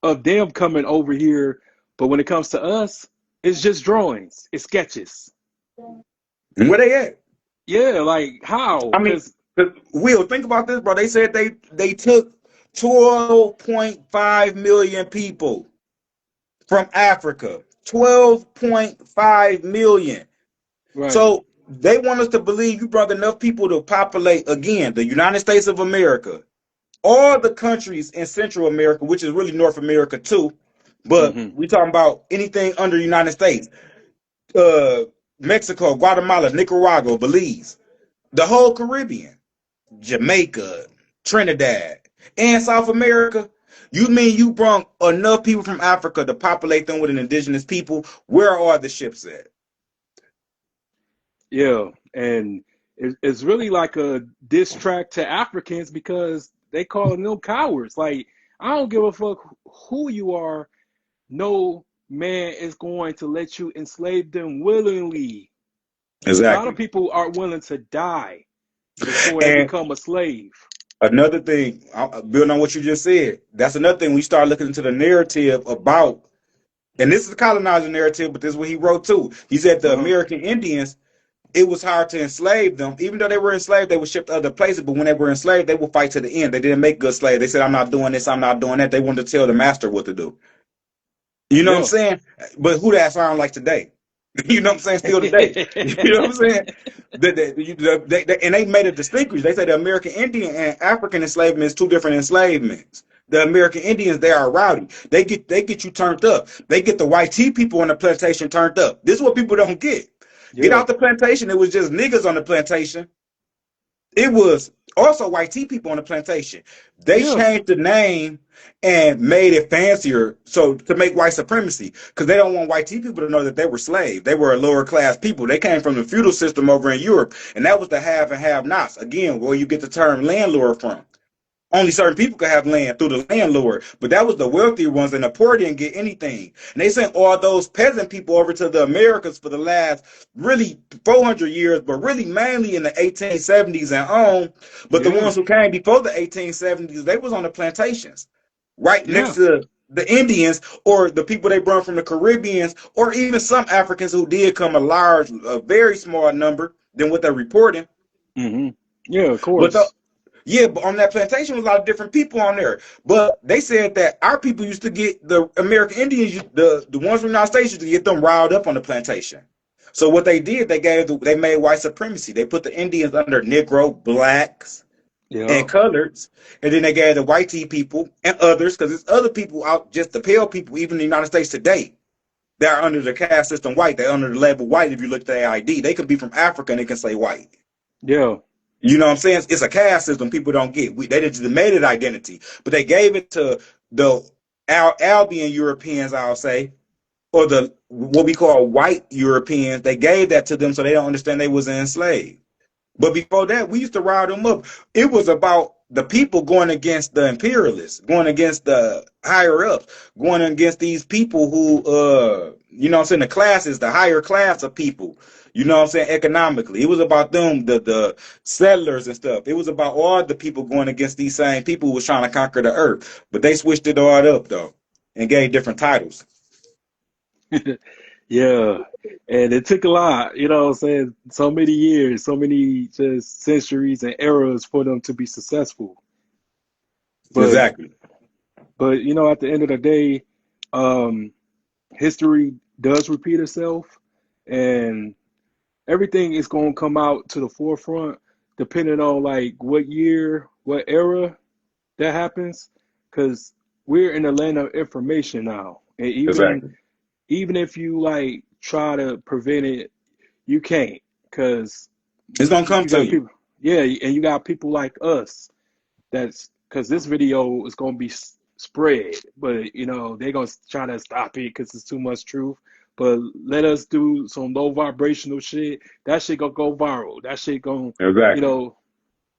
of them coming over here, but when it comes to us, it's just drawings, it's sketches.
Where they at?
Yeah, like how?
I mean,
Because
Will, think about this, bro. They said they took 12.5 million people from Africa. 12.5 million.
right.
So they want us to believe you brought enough people to populate again the United States of America, all the countries in Central America, which is really North America too. But
Hmm.
we talking about anything under the United States, uh, Mexico, Guatemala, Nicaragua, Belize, the whole Caribbean. Jamaica, Trinidad, and South America. You mean you brought enough people from Africa to populate them with an indigenous people? Where are the ships at?
Yeah, and it's really like a diss track to Africans because they calling them cowards. Like I don't give a fuck who you are. No man is going to let you enslave them willingly. A lot of
Exactly.
people are willing to die before they
And
become a slave.
another thing, building on what you just said, that's another thing we start looking into the narrative about, and this is the colonizer narrative, but this is what he wrote too. He said the
Uh-huh.
American Indians, it was hard to enslave them. Even though they were enslaved, they were shipped to other places. But when they were enslaved, they would fight to the end. They didn't make good slaves. They said, "I'm not doing this. I'm not doing that." They wanted to tell the master what to do. You know what I'm
Yeah.
saying? But who that sound like today? You know what I'm saying? Still today. You know what I'm saying? And they made a distinction. They say the American Indian and African enslavement is two different enslavements. The American Indians, they are rowdy. They get you turned up. They get the white tea people on the plantation turned up. This is what people don't get. Get
Yeah.
out the plantation. It was just niggas on the plantation. It was also white tea people on the plantation. They
Yeah.
changed the name and made it fancier so to make white supremacy because they don't want white tea people to know that they were slaves. They were a lower class people. They came from the feudal system over in Europe, and that was the have and have nots. Again, where you get the term landlord from. Only certain people could have land through the landlord, but that was the wealthier ones, and the poor didn't get anything. And they sent all those peasant people over to the Americas for the last really 400 years, but really mainly in the 1870s and on. But the
Yeah.
ones who came before the 1870s, they was on the plantations, right next
Yeah.
to the Indians or the people they brought from the Caribbeans, or even some Africans who did come a very small number than what they're reporting.
Hmm. Yeah, of
But the,
course.
yeah, but on that plantation was a lot of different people on there. But they said that our people used to get the American Indians, the ones from the United States, used to get them riled up on the plantation. So what they did, they made white supremacy. They put the Indians under Negro, blacks,
Yeah.
and coloreds, and then they gave the white tea people and others, because there's other people out, just the pale people, even in the United States today. They're under the caste system white. They're under the label white. If you look at their ID, they could be from Africa and they can say white.
Yeah.
You know what I'm saying? It's a caste system people don't get. They just made it identity, but they gave it to the Albion Europeans, I'll say, or the what we call white Europeans. They gave that to them so they don't understand they was enslaved. But before that, we used to rile them up. It was about the people going against the imperialists, going against the higher ups, going against these people who, you know what I'm saying, the classes, the higher class of people, you know what I'm saying, economically. It was about them, the settlers and stuff. It was about all the people going against these same people who was trying to conquer the earth. But they switched it all up, though, and gave different titles.
Yeah. And it took a lot, you know what I'm saying? So many years, so many just centuries and eras for them to be successful. But
Exactly.
at the end of the day, um, history does repeat itself, and everything is going to come out to the forefront depending on like what year, what era that happens, because we're in the land of information now, and even
Exactly.
even if you like try to prevent it, you can't, because
It's going to come
you
to
got
you.
people, yeah, and you got people like us that's because this video is going to be spread, but they're going to try to stop it because it's too much truth. But let us do some low vibrational shit. That shit gonna go viral. That shit gonna, you
Exactly.
know.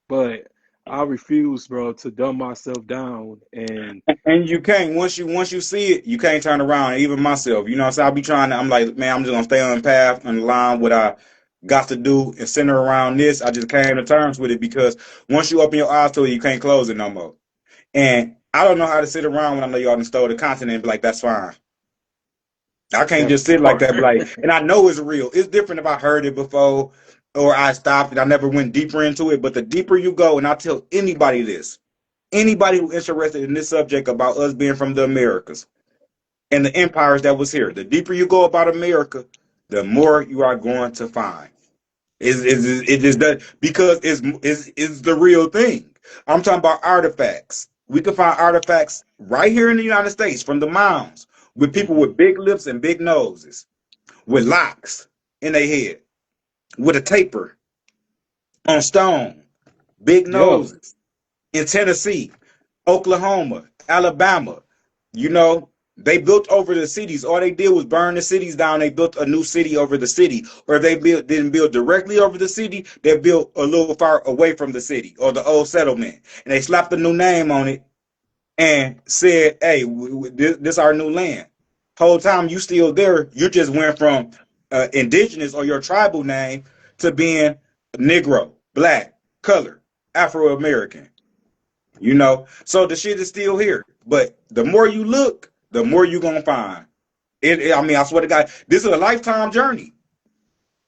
But I refuse, bro, to dumb myself down. And
And you can't once you see it, you can't turn around. Even myself, you know, so I'll be trying to. I'm like, man, I'm just gonna stay on the path and line what I got to do and center around this. I just came to terms with it because once you open your eyes to it, you can't close it no more. And I don't know how to sit around when I know y'all done stole the content and be like, that's fine. I can't
that
just sit like
part.
that, be like, and I know it's real. It's different if I heard it before or I stopped it. I never went deeper into it. But the deeper you go, and I tell anybody this, anybody who's interested in this subject about us being from the Americas and the empires that was here, the deeper you go about America, the more you are going to find. It is that because it's the real thing. I'm talking about artifacts. We can find artifacts right here in the United States from the mounds with people
Hmm.
with big lips and big noses, with locks in their head, with a taper on stone, big
Yeah.
noses in Tennessee, Oklahoma, Alabama. You know, they built over the cities. All they did was burn the cities down. They built a new city over the city. Or if they didn't build directly over the city, they built a little far away from the city or the old settlement. And they slapped a new name on it and said, hey, this our new land. Whole time you still there, you just went from indigenous or your tribal name to being Negro, black, colored, Afro American. You know, so the shit is still here. But the more you look, the more you gonna find. I mean, I swear to God, this is a lifetime journey.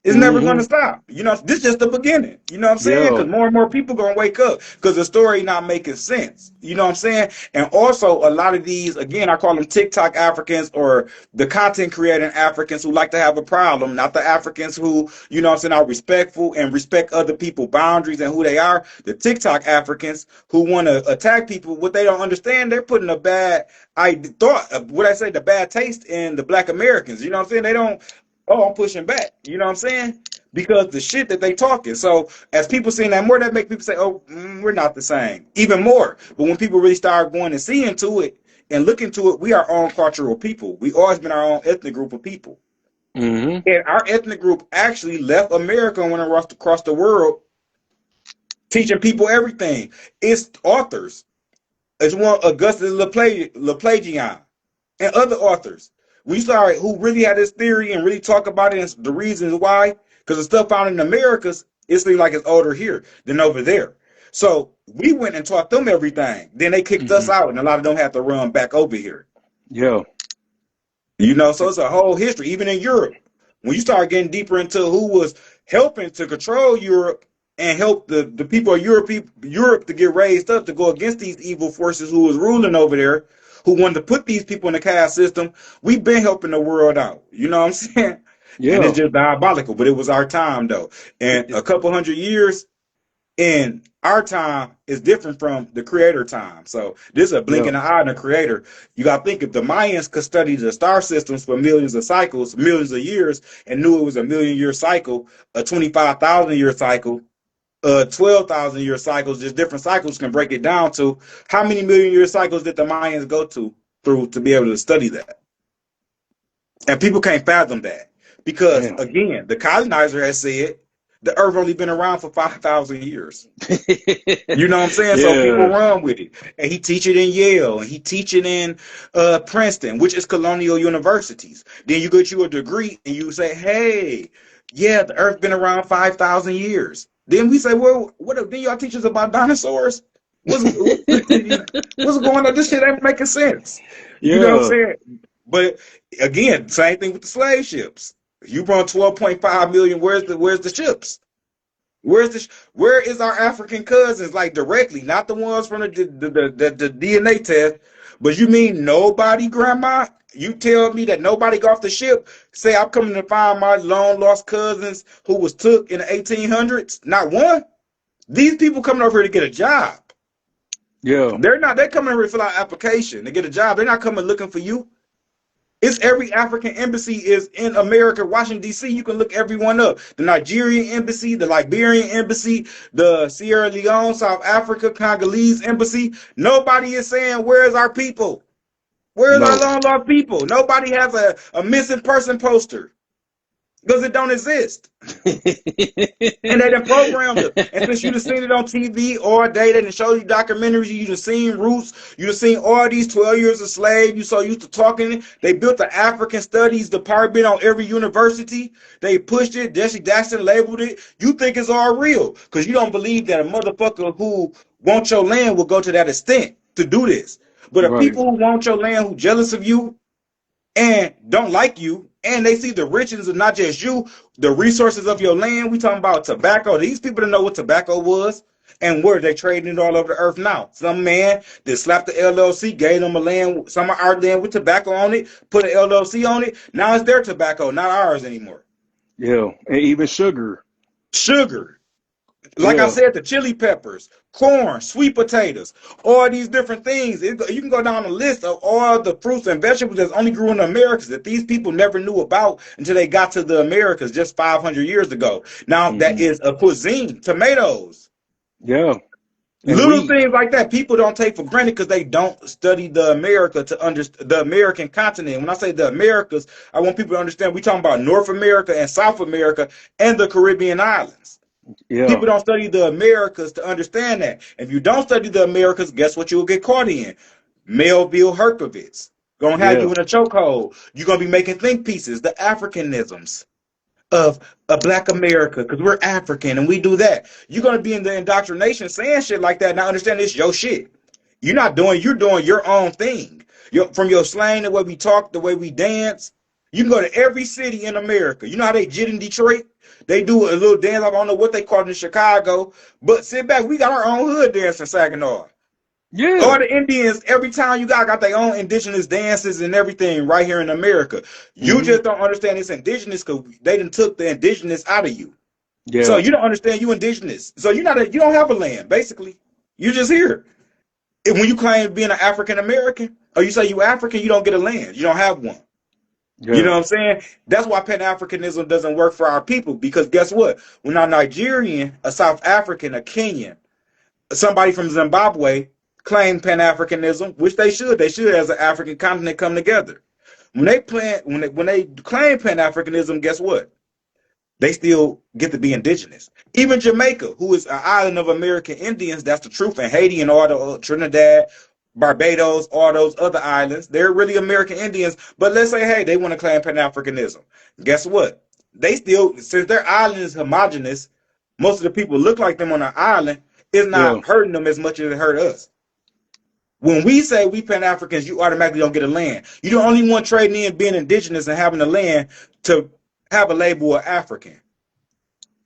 It's never going
Mm-hmm.
to stop. You know, this is just the beginning. You know what I'm saying?
Yeah.
Because more and more people going to wake up because the story not making sense. You know what I'm saying? And also, a lot of these, again, I call them TikTok Africans or the content creating Africans who like to have a problem, not the Africans who, you know what I'm saying, are respectful and respect other people's boundaries and who they are. The TikTok Africans who want to attack people, what they don't understand, they're putting a bad what I say, the bad taste in the black Americans. You know what I'm saying? They don't, oh, I'm pushing back. You know what I'm saying? Because the shit that they talking. So as people seeing that more, that make people say, oh, we're not the same. Even more. But when people really start going and seeing to it and look into it, we are our own cultural people. We always been our own ethnic group of people.
Mm-hmm.
And our ethnic group actually left America and went across the world teaching people everything. It's authors. It's one Augustus Laplagian and other authors. We saw who really had this theory and really talk about it and the reasons why. Because the stuff found in the Americas, it seems like it's older here than over there. So we went and taught them everything. Then they kicked
Mm-hmm.
us out, and a lot of them had to run back over here.
Yeah.
You know, so it's a whole history, even in Europe. When you start getting deeper into who was helping to control Europe and help the people of Europe to get raised up to go against these evil forces who was ruling over there, who wanted to put these people in the caste system, we've been helping the world out. You know what I'm saying? And it's
Yeah.
just diabolical, but it was our time though. And a couple hundred years in our time is different from the creator time. So this is a blink
Yeah.
in the eye of the creator. You got to think if the Mayans could study the star systems for millions of cycles, millions of years, and knew it was a million-year cycle, a 25,000-year cycle, 12,000-year cycles, just different cycles can break it down to how many million-year cycles did the Mayans go through to be able to study that? And people can't fathom that because,
Damn.
again, the colonizer has said the Earth only been around for 5,000 years. You know what I'm saying? So people
Yeah.
run with it. And he teach it in Yale and he teach it in Princeton, which is colonial universities. Then you get you a degree and you say, hey, yeah, the earth been around 5,000 years. Then we say, well, then y'all teach us about dinosaurs? What's going on? This shit ain't making sense. You know what I'm
Yeah.
saying? But again, same thing with the slave ships. You brought 12.5 million. Where's the ships? Where is our African cousins, like directly, not the ones from the DNA test? But you mean nobody, grandma? You tell me that nobody got off the ship say I'm coming to find my long lost cousins who was took in the 1800s? Not one. These people coming over here to get a job.
Yeah.
They're coming over here to fill out an application to get a job. They're not coming looking for you. It's every African embassy is in America, Washington, D.C. You can look everyone up. The Nigerian embassy, the Liberian embassy, the Sierra Leone, South Africa, Congolese embassy. Nobody is saying, where's our people? Where's our
No.
long lost people? Nobody has a missing person poster because it don't exist. And they done programmed it. And since you done seen it on TV all day, they done showed you documentaries, you done seen Roots, you done seen all these 12 years of slave, you so used to talking. They built the African Studies department on every university. They pushed it, Jesse Jackson labeled it. You think it's all real because you don't believe that a motherfucker who wants your land will go to that extent to do this. But the
Right.
people who want your land, who jealous of you, and don't like you, and they see the riches of not just you, the resources of your land. We talking about tobacco. These people don't know what tobacco was and where they trading it all over the earth now. Some man that slapped the LLC, gave them a land, some of our land with tobacco on it, put an LLC on it. Now it's their tobacco, not ours anymore.
Yeah. And even sugar.
Sugar. Like I
Yeah.
said, the chili peppers, corn, sweet potatoes, all these different things. You can go down the list of all the fruits and vegetables that only grew in the Americas that these people never knew about until they got to the Americas just 500 years ago. Now, that
Mm-hmm.
is a cuisine, tomatoes,
Yeah. And
little
wheat.
things like that. People don't take for granted because they don't study the America to understand the American continent. When I say the Americas, I want people to understand we're talking about North America and South America and the Caribbean islands.
Yeah.
People don't study the Americas to understand that. If you don't study the Americas, guess what you'll get caught in? Melville Herkovitz. Gonna have
Yeah.
you in a chokehold. You're gonna be making think pieces, the Africanisms of a black America, because we're African and we do that. You're gonna be in the indoctrination saying shit like that, not understand this your shit. You're doing your own thing. From your slang, the way we talk, the way we dance. You can go to every city in America. You know how they jit in Detroit? They do a little dance. I don't know what they call it in Chicago, but sit back. We got our own hood dance in Saginaw. All
Yeah.
the Indians, every town you got their own indigenous dances and everything right here in America. You
Hmm.
just don't understand it's indigenous because they done took the indigenous out of you. So
Yeah.
you don't understand you indigenous. So you don't have a land, basically. You're just here. And when you claim being an African American, or you say you African, you don't get a land. You don't have one. You know
Yeah.
what I'm saying? That's why Pan Africanism doesn't work for our people. Because guess what? When a Nigerian, a South African, a Kenyan, somebody from Zimbabwe claim Pan Africanism, which they should as an African continent come together. When they claim Pan Africanism, guess what? They still get to be indigenous. Even Jamaica, who is an island of American Indians, that's the truth, and Haiti and all the Trinidad, Barbados, all those other islands, they're really American Indians. But let's say, hey, they want to claim Pan Africanism. Guess what? They still, since their island is homogenous, most of the people look like them on the island, it's
Yeah.
not hurting them as much as it hurt us. When we say we Pan Africans, you automatically don't get a land. You don't only want trading in being indigenous and having a land to have a label of African.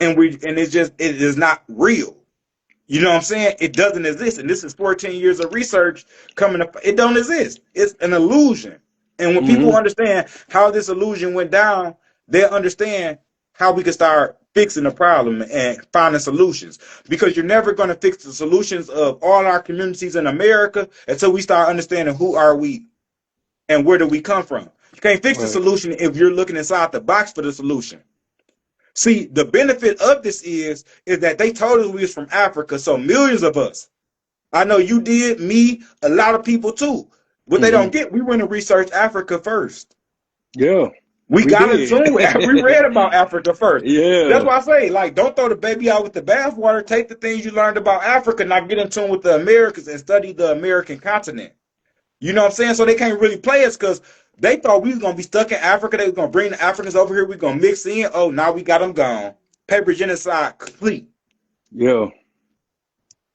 And it's just it is not real. You know what I'm saying? It doesn't exist. And this is 14 years of research coming up. It don't exist. It's an illusion. And when people
Hmm.
understand how this illusion went down, they'll understand how we can start fixing the problem and finding solutions. Because you're never going to fix the solutions of all our communities in America until we start understanding who are we and where do we come from. You can't fix the
Right.
solution if you're looking inside the box for the solution. See, the benefit of this is that they told us we was from Africa, so millions of us. I know you did, me, a lot of people too. What they
Hmm.
don't get, we went to research Africa first.
Yeah.
We
We
got in
did.
tune with, we read about Africa first. That's
Yeah.
why I say, like, don't throw the baby out with the bathwater. Take the things you learned about Africa, not get in tune with the Americans and study the American continent. You know what I'm saying? So they can't really play us because they thought we was gonna be stuck in Africa. They was gonna bring the Africans over here. We gonna mix in. Oh, now we got them gone. Paper genocide complete.
Yeah.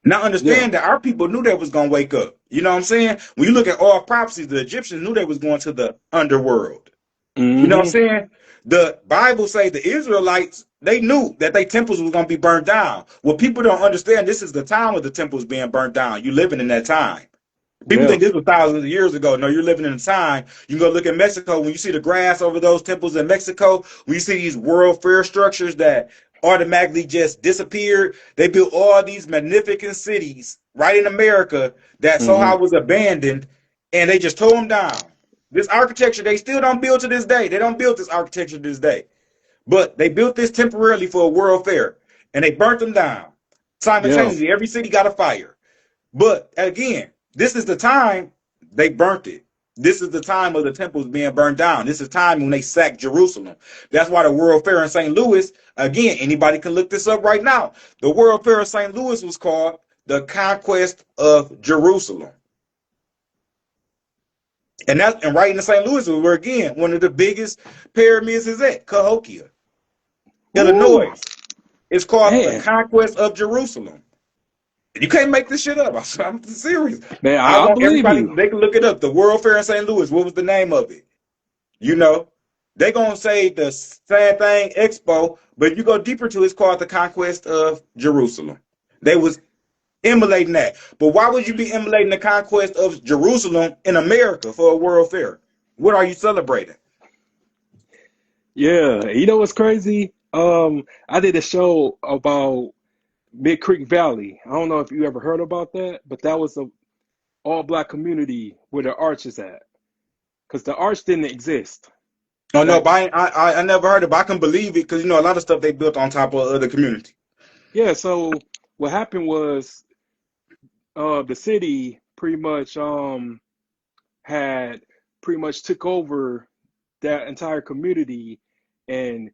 Now
Yeah.
understand that our people knew they was gonna wake up. You know what I'm saying? When you look at all prophecies, the Egyptians knew they was going to the underworld. You know what I'm
Hmm.
saying? The Bible say the Israelites, they knew that their temples was gonna be burned down. What people don't understand, this is the time of the temples being burned down. You living in that time. People
Yeah.
think this was thousands of years ago. No, you're living in a time. You can go look at Mexico. When you see the grass over those temples in Mexico, when you see these World Fair structures that automatically just disappeared, they built all these magnificent cities right in America that
Hmm.
somehow was abandoned, and they just tore them down. This architecture, they still don't build to this day. They don't build this architecture to this day. But they built this temporarily for a World Fair, and they burnt them down.
Yeah.
Simultaneously, every city got a fire. But again, this is the time they burnt it. This is the time of the temples being burned down. This is time when they sacked Jerusalem. That's why the World Fair in St. Louis, again, anybody can look this up right now. The World Fair of St. Louis was called the Conquest of Jerusalem. And right in St. Louis, where again, one of the biggest pyramids is at Cahokia,
Woo.
Illinois. It's called the
Man.
Conquest of Jerusalem. You can't make this shit up. I'm serious.
Man,
I
I
want
believe
everybody,
you.
they can look it up. The World Fair in St. Louis, what was the name of it? You know, they going to say the same thing, Expo, but if you go deeper to it, it's called the Conquest of Jerusalem. They was emulating that. But why would you be emulating the conquest of Jerusalem in America for a World Fair? What are you celebrating?
Yeah. You know what's crazy? I did a show about Big Creek Valley. I don't know if you ever heard about that, but that was a all black community where the arch is at. Because the arch didn't exist.
Oh, no,
Back
but I never heard of it, but I can believe it because, a lot of stuff they built on top of other community.
yeah, so what happened was the city pretty much had pretty much took over that entire community and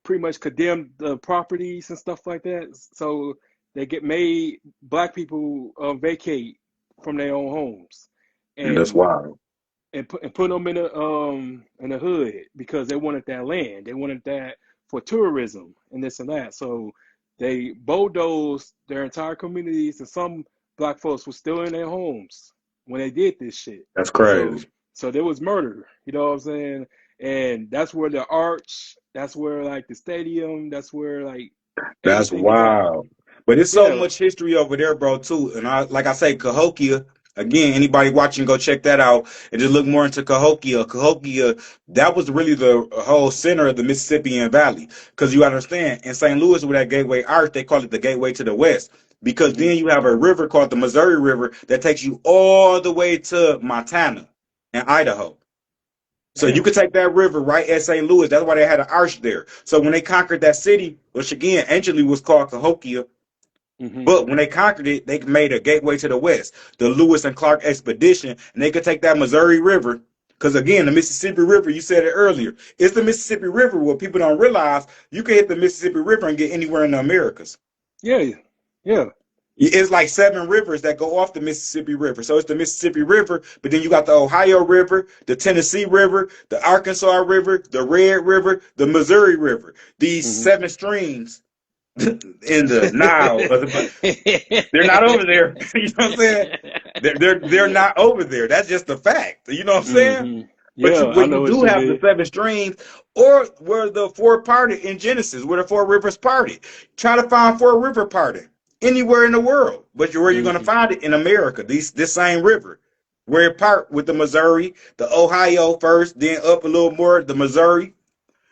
pretty much condemned the properties and stuff like that. So they get made black people vacate from their own homes
That's
and
wild.
put them in a hood because they wanted that land. They wanted that for tourism and this and that. So they bulldozed their entire communities, and some black folks were still in their homes when they did this shit.
That's
So
crazy.
so there was murder. You know what I'm saying? and that's where the arch, that's where like the stadium, that's where like
That's
everything is at.
wild. But it's so
Yeah.
much history over there, bro, too. And like I say, Cahokia, again, anybody watching, go check that out and just look more into Cahokia. Cahokia, that was really the whole center of the Mississippian Valley. Because you understand, in St. Louis, with that Gateway Arch, they call it the Gateway to the West. Because
Hmm.
then you have a river called the Missouri River that takes you all the way to Montana and Idaho. So you
Damn.
could take that river right at St. Louis. That's why they had an arch there. So when they conquered that city, which again anciently was called Cahokia,
Hmm.
but when they conquered it, they made a gateway to the west, the Lewis and Clark expedition, and they could take that Missouri River. Because again, the Mississippi River, you said it earlier, it's the Mississippi River. What people don't realize, you can hit the Mississippi River and get anywhere in the Americas.
Yeah. Yeah.
It's like 7 rivers that go off the Mississippi River. So it's the Mississippi River, but then you got the Ohio River, the Tennessee River, the Arkansas River, the Red River, the Missouri River. These
Hmm.
7 streams in the Nile, they're not over there. You know what I'm saying? They're not over there. That's just a fact. You know what I'm saying?
Hmm.
But
Yeah,
where
I
you
know what
do
you
have the
mean.
7 streams, or where the four parted in Genesis, where the 4 rivers parted. Try to find 4 river parted anywhere in the world, but where you're going to
Hmm.
find it in America. This same river, where it part with the Missouri, the Ohio first, then up a little more the Missouri.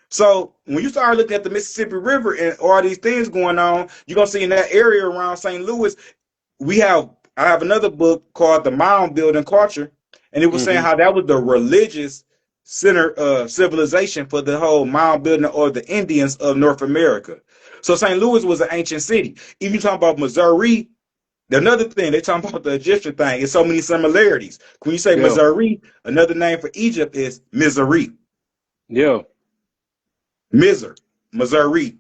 So when you start looking at the Mississippi River and all these things going on, you're gonna see in that area around St. Louis we have I have another book called The Mound Building Culture, and it was saying
Hmm.
how that was the religious center civilization for the whole mound building or the Indians of North America. So St. Louis was an ancient city. Even talking about Missouri, another thing they talking about the Egyptian thing. It's so many similarities. When you say
Yeah.
Missouri, another name for Egypt is Missouri.
Yeah.
Missouri, Missouri.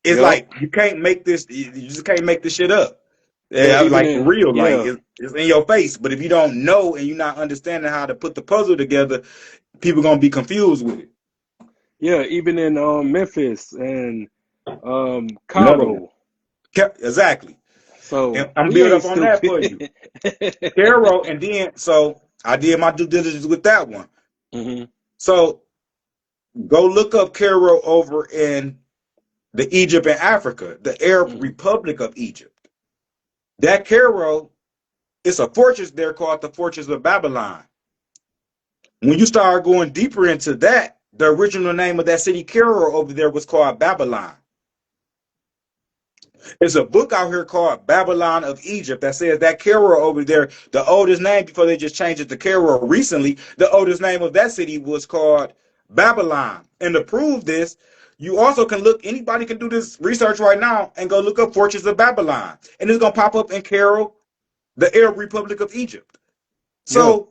It's
Yep.
like you can't make this. You just can't make this shit up.
Yeah.
Yeah,
Even
like for
in,
real, like
yeah.
it's in your face. But if you don't know and you're not understanding how to put the puzzle together, people gonna be confused with it.
Yeah. Even in Memphis and
Another one,
Cairo.
exactly. And
So
I'm
we
build
ain't
up on that for
stupid.
you, Caro. And then so I did my due diligence with that one.
Hmm.
So go look up Caro over in the Egypt and Africa, the Arab
Hmm.
Republic of Egypt. That Caro, it's a fortress there called the Fortress of Babylon. When you start going deeper into that, the original name of that city, Cairo, over there was called Babylon. There's a book out here called Babylon of Egypt that says that Cairo over there, the oldest name before they just changed it to Cairo recently, the oldest name of that city was called Babylon. And to prove this, you also can look, anybody can do this research right now and go look up Fortress of Babylon. And it's going to pop up in Cairo, the Arab Republic of Egypt.
Yeah.
So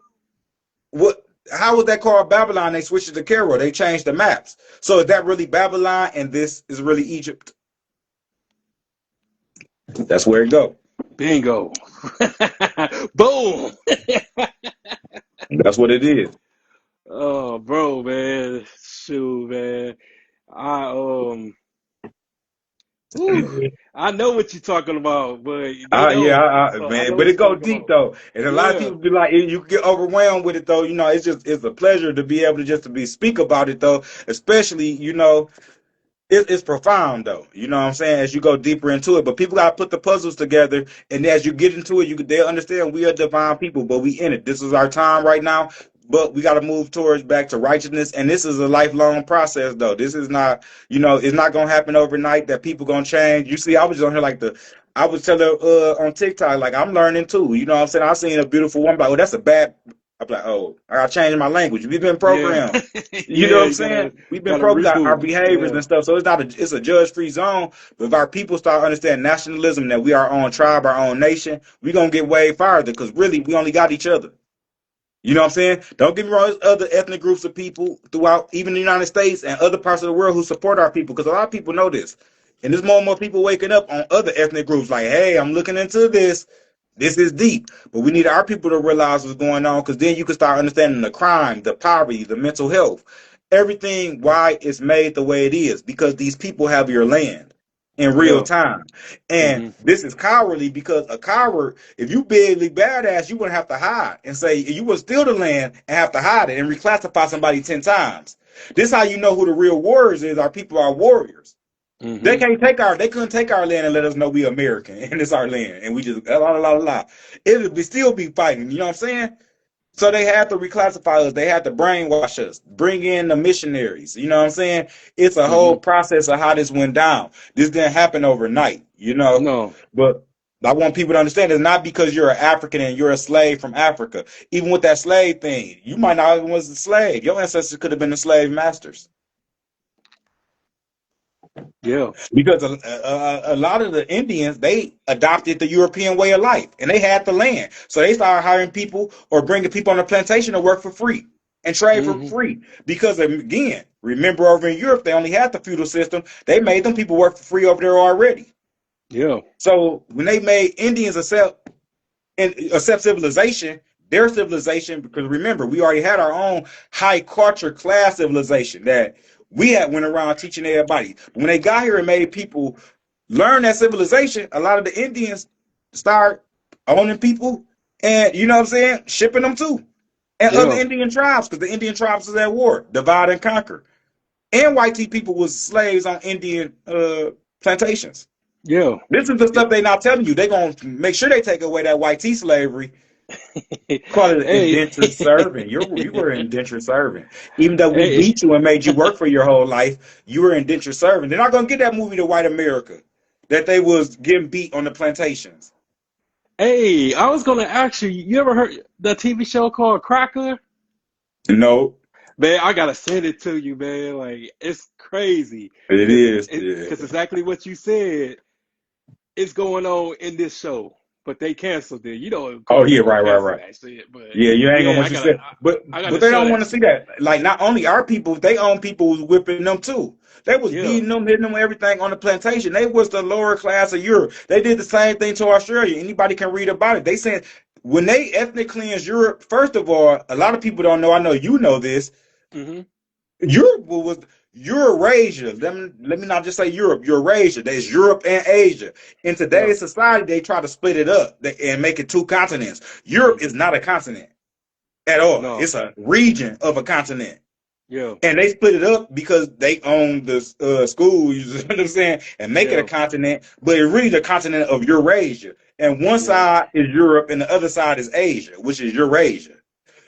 what? How was that called Babylon? They switched it to Cairo. They changed the maps. So is that really Babylon, and this is really Egypt? That's where it go.
Bingo. Boom.
That's what it is.
Oh, bro, man. Shoot, man. I whew, I know what you're talking about, but they
Yeah,
don't. So I
man,
know
but
what
it
you're
go
talking
deep
about.
though, and a lot of
Yeah.
people be like, you get overwhelmed with it though. You know, it's a pleasure to be able to just to be speak about it though, especially it's profound though. You know what I'm saying? As you go deeper into it, but people gotta put the puzzles together, and as you get into it, they'll understand we are divine people, but we in it. This is our time right now, but we gotta move towards back to righteousness, and this is a lifelong process though. This is not, it's not gonna happen overnight. That people gonna change. You see, I was just on here like I was telling on TikTok like I'm learning too. You know what I'm saying? I seen a beautiful one, like, oh, that's a bad. I'm like, oh, I gotta change my language. We've been
Yeah.
programmed. You know
Yeah,
what I'm
you
saying?
gotta
We've been
gotta
programmed our
reboot.
behaviors
Yeah.
and stuff. So it's a judge free zone. But if our people start understanding nationalism, that we are our own tribe, our own nation, we're gonna get way farther because really we only got each other. You know what I'm saying? Don't get me wrong, there's other ethnic groups of people throughout even the United States and other parts of the world who support our people because a lot of people know this. And there's more and more people waking up on other ethnic groups like, hey, I'm looking into this. This is deep. But we need our people to realize what's going on because then you can start understanding the crime, the poverty, the mental health, everything, why it's made the way it is because these people have your land. in real
Yeah.
time. And
Hmm.
this is cowardly because a coward, if you bigly badass, you wouldn't have to hide and say you would steal the land and have to hide it and reclassify somebody 10 times. This is how you know who the real warriors is. Our people are warriors.
Hmm.
They couldn't take our land and let us know we American and it's our land and we just la la la la. It would be still be fighting. You know what I'm saying? So they had to reclassify us. They had to brainwash us, bring in the missionaries. You know what I'm saying? It's a whole
Hmm.
process of how this went down. This didn't happen overnight, you know.
No.
But I want people to understand it's not because you're an African and you're a slave from Africa. Even with that slave thing, you might not even was a slave. Your ancestors could have been the slave masters.
Yeah.
Because a lot of the Indians, they adopted the European way of life and they had the land. So they started hiring people or bringing people on the plantation to work for free and trade for
Hmm.
free. Because again, remember over in Europe, they only had the feudal system. They made them people work for free over there already.
Yeah.
So when they made Indians accept civilization, their civilization, because remember, we already had our own high culture class civilization that we had went around teaching everybody. But when they got here and made people learn that civilization, a lot of the Indians start owning people and you know what I'm saying, shipping them too. And other
Yeah.
Indian tribes, because the Indian tribes was at war, divide and conquer. And white people was slaves on Indian plantations.
Yeah.
This is the
Yeah.
stuff they not telling you. They gonna make sure they take away that white slavery. Call it
Hey.
indentured servant. You were indentured servant. Even though we
Hey.
beat you and made you work for your whole life, you were indentured servant. They're not gonna get that movie to White America that they was getting beat on the plantations.
Hey, I was gonna ask you, you ever heard the TV show called Cracker?
No,
Man, I gotta send it to you, man. Like it's crazy.
it
Cause
is. Yeah.
cause exactly what you said is going on in this show. But they canceled it. You know, of
Oh
course
yeah,
they gonna
right.
cancel
Right.
that shit. But
Yeah, you ain't gonna
yeah,
want you to say,
I
but
gotta
they
show
don't
that
want to
to
see
you.
that. Like not only our people, they own people was whipping them too. They was
Yeah.
beating them, hitting them, everything on the plantation. They was the lower class of Europe. They did the same thing to Australia. Anybody can read about it. They said when they ethnic cleansed Europe, first of all, a lot of people don't know. I know you know this.
Hmm.
Europe was Eurasia. Let me not just say Europe. Eurasia. There's Europe and Asia. In
Yeah.
today's society, they try to split it up and make it two continents. Europe is
Hmm.
not a continent at all.
No.
It's a region of a continent.
Yeah.
And they split it up because they own the schools, you know what I'm saying, and make it a
Yeah.
continent, but it's really the continent of Eurasia. And one
Yeah.
side is Europe and the other side is Asia, which is Eurasia.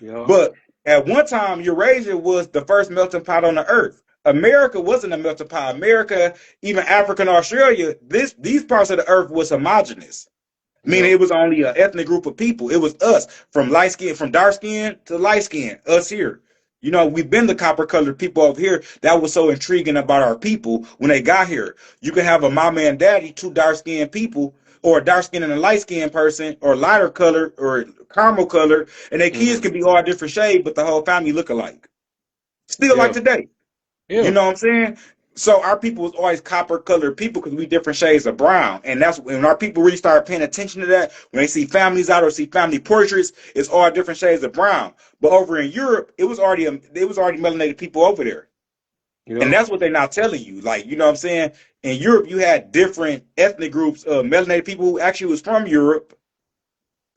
Yeah.
But at one time, Eurasia was the first melting pot on the earth. America wasn't a melting pot. America, even Africa and Australia, these parts of the earth was homogenous. Meaning
Yeah.
it was only an ethnic group of people. It was us from light skin, from dark skin to light skin, us here. You know, we've been the copper colored people over here. That was so intriguing about our people when they got here. You can have a mama and daddy, two dark skinned people, or a dark skinned and a light skinned person, or lighter colored or caramel colored, and their kids
Hmm.
can be all different shades, but the whole family look alike. Still like
Yeah.
today. You
Yeah.
know what I'm saying? So our people was always copper colored people because we different shades of brown. And that's when our people really start paying attention to that. When they see families out or see family portraits, it's all different shades of brown. But over in Europe, it was already melanated people over there. And
Yeah.
that's what they're not telling you. Like, you know what I'm saying? In Europe, you had different ethnic groups of melanated people who actually was from Europe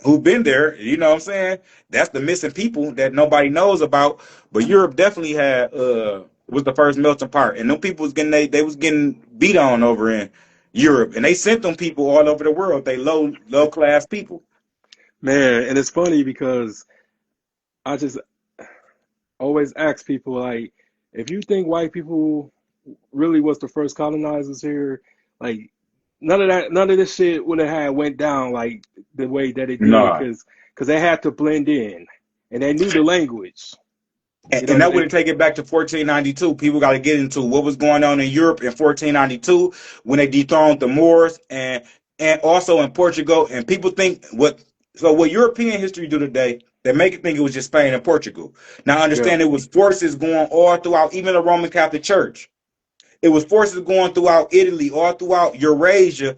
who've been there. You know what I'm saying? That's the missing people that nobody knows about. But Europe definitely had was the first melting pot, and them people was getting they was getting beat on over in Europe, and they sent them people all over the world. They low class people.
Man, and it's funny because I just always ask people like, if you think white people really was the first colonizers here, like none of this shit would have had went down like the way that it did,
Nah,
because they had to blend in and they knew the language. You
and
know,
that would take it back to 1492. People got to get into what was going on in Europe in 1492 when they dethroned the Moors and also in Portugal. And people think what European history do today. They make it think it was just Spain and Portugal. Now
yeah,
understand it was forces going all throughout, even the Roman Catholic Church. It was forces going throughout Italy, all throughout Eurasia,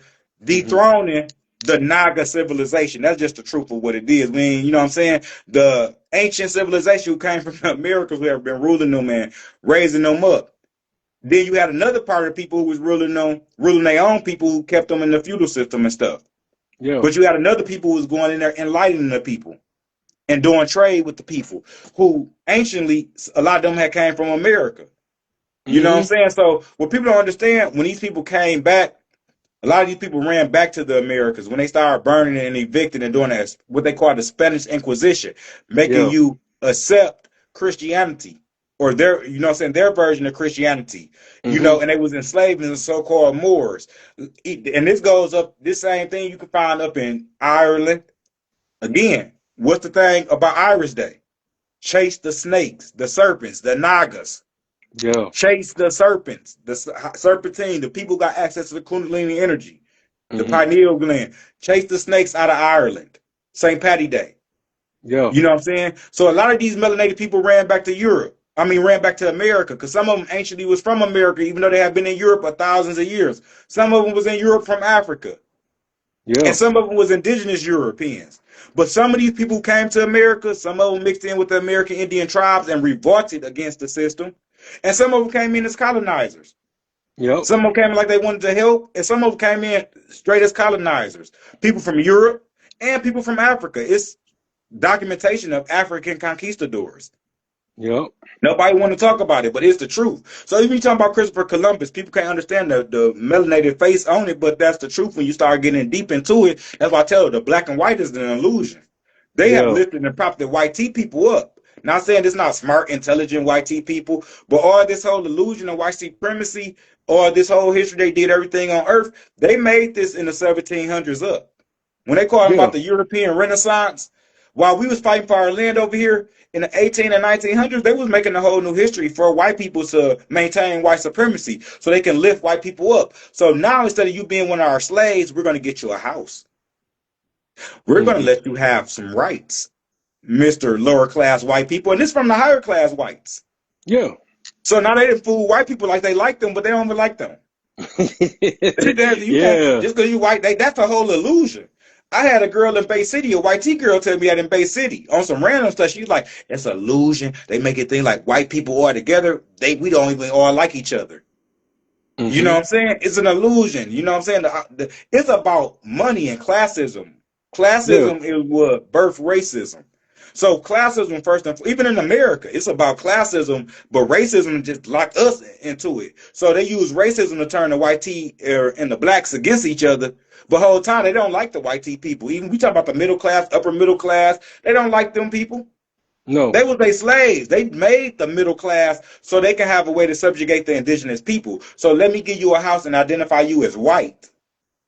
hmm,
dethroning the Naga civilization. That's just the truth of what it is. I mean, you know what I'm saying? The ancient civilization who came from the Americas who have been ruling them and raising them up. Then you had another part of the people who was ruling their own people who kept them in the feudal system and stuff.
Yeah.
But you had another people who was going in there enlightening the people and doing trade with the people who anciently, a lot of them had came from America. You know what I'm
Mm-hmm.
saying? So what people don't understand, when these people came back, a lot of these people ran back to the Americas when they started burning and evicting and doing that, what they call the Spanish Inquisition, making
Yeah.
you accept Christianity or their, you know what I'm saying, their version of Christianity, you
Mm-hmm.
know, and they was enslaving the so-called Moors. And this goes up, this same thing you can find up in Ireland. Again, what's the thing about Irish Day? Chase the snakes, the serpents, the nagas.
Yeah.
Chase the serpents, the serpentine. The people got access to the Kundalini energy, the
Mm-hmm.
pineal gland. Chase the snakes out of Ireland. St. Patty Day.
Yeah.
You know what I'm saying? So a lot of these melanated people ran back to Europe. I mean, ran back to America because some of them anciently was from America, even though they have been in Europe for thousands of years. Some of them was in Europe from Africa, and
Yeah.
some of them was indigenous Europeans. But some of these people who came to America, some of them mixed in with the American Indian tribes and revolted against the system, and some of them came in as colonizers.
Yep.
Some of them came in like they wanted to help, and some of them came in straight as colonizers. People from Europe and people from Africa. It's documentation of African conquistadors.
Yep.
Nobody want to talk about it, but it's the truth. So even you talking about Christopher Columbus, people can't understand the melanated face on it, but that's the truth when you start getting deep into it. That's why I tell you, the black and white is an illusion. They have
Yeah.
lifted and propped the white tea people up. Not saying it's not smart, intelligent white tea people, but all this whole illusion of white supremacy, or this whole history they did everything on earth, they made this in the 1700s up. When they call
Yeah.
about the European Renaissance, while we was fighting for our land over here in the 18 and 1900s, they was making a whole new history for white people to maintain white supremacy so they can lift white people up. So now instead of you being one of our slaves, we're going to get you a house. We're going to
Mm-hmm.
let you have some rights, Mr. Lower class white people. And this from the higher class whites.
Yeah.
So now they didn't fool white people like they like them, but they don't even like them. You can't
Yeah.
just because you white. That's a whole illusion. I had a girl in Bay City, a white T girl, tell me that in Bay City on some random stuff. She's like, "It's an illusion. They make it think like white people all together. We don't even all like each other." You know
Mm-hmm.
what I'm saying? It's an illusion. You know what I'm saying? It's about money and classism.
Yeah.
Classism is what birthed racism. So classism first and even in America, it's about classism, but racism just locked us into it. So they use racism to turn the white tea and the blacks against each other. But the whole time they don't like the white tea people. Even we talk about the middle class, upper middle class, they don't like them people.
No.
They was their slaves. They made the middle class so they can have a way to subjugate the indigenous people. So let me give you a house and identify you as white.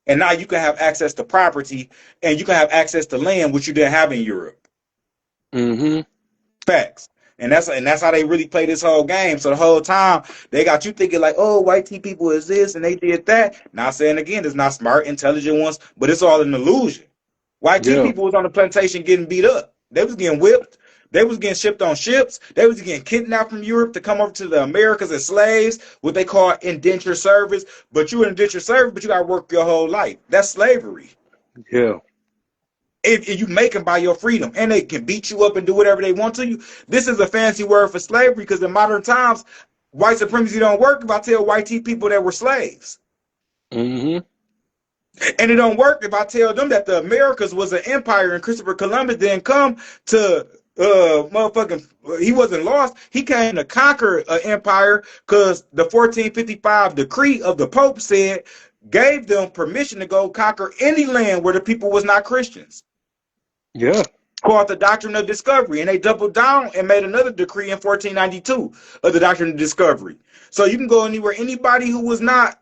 And now you can have access to property and you can have access to land, which you didn't have in Europe.
Mm-hmm.
Facts. And that's how they really play this whole game. So the whole time they got you thinking like, oh, white tea people is this and they did that. Not saying again, it's not smart, intelligent ones, but it's all an illusion. White tea
Yeah.
people was on the plantation getting beat up. They was getting whipped. They was getting shipped on ships. They was getting kidnapped from Europe to come over to the Americas as slaves, what they call indentured service. But you indentured service, but you got to work your whole life. That's slavery.
Yeah.
If you make them by your freedom, and they can beat you up and do whatever they want to you. This is a fancy word for slavery because in modern times, white supremacy don't work if I tell white tea people that were slaves.
Mm-hmm.
And it don't work if I tell them that the Americas was an empire and Christopher Columbus didn't come to motherfucking he wasn't lost. He came to conquer an empire because the 1455 decree of the Pope said gave them permission to go conquer any land where the people was not Christians.
Yeah.
Called the Doctrine of Discovery, and they doubled down and made another decree in 1492 of the Doctrine of Discovery. So you can go anywhere, anybody who was not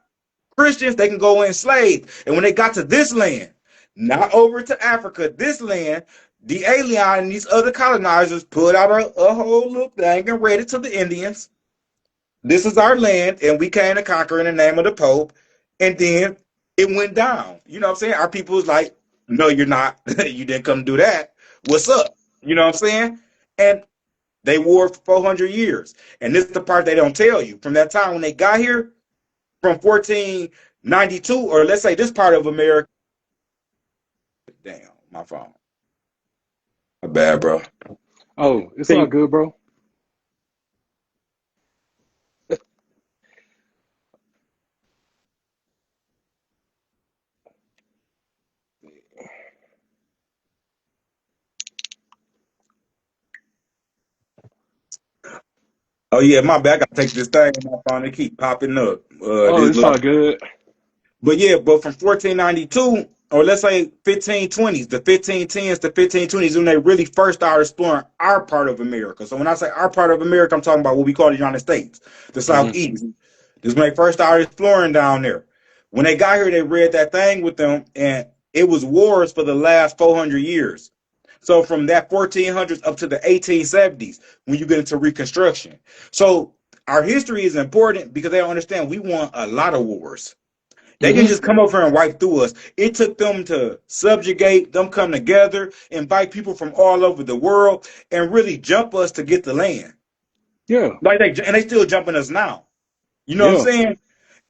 Christians, they can go enslaved. And when they got to this land, not over to Africa, this land, the alien and these other colonizers put out a whole little thing and read it to the Indians. This is our land, and we came to conquer in the name of the Pope. And then it went down. You know what I'm saying? Our people was like, no, you're not. You didn't come to do that. What's up? You know what I'm saying? And they war for 400 years. And this is the part they don't tell you. From that time when they got here, from 1492, or let's say this part of America. Damn, my phone. My bad, bro.
Oh, it's all good, bro.
Oh yeah, my bad. I gotta take this thing on my phone. They keep popping up.
Oh,
This
it's
little
all good.
But yeah, but from 1492, or let's say 1520s, the 1510s to 1520s, when they really first started exploring our part of America. So when I say our part of America, I'm talking about what we call the United States, the
Hmm.
Southeast. This is when they first started exploring down there. When they got here, they read that thing with them, and it was wars for the last 400 years. So from that 1400s up to the 1870s, when you get into Reconstruction. So our history is important because they don't understand we won a lot of wars. They didn't
Hmm.
just come over and wipe through us. It took them to subjugate, them come together, invite people from all over the world, and really jump us to get the land.
Yeah.
And they still jumping us now. You know what I'm
Yeah.
saying?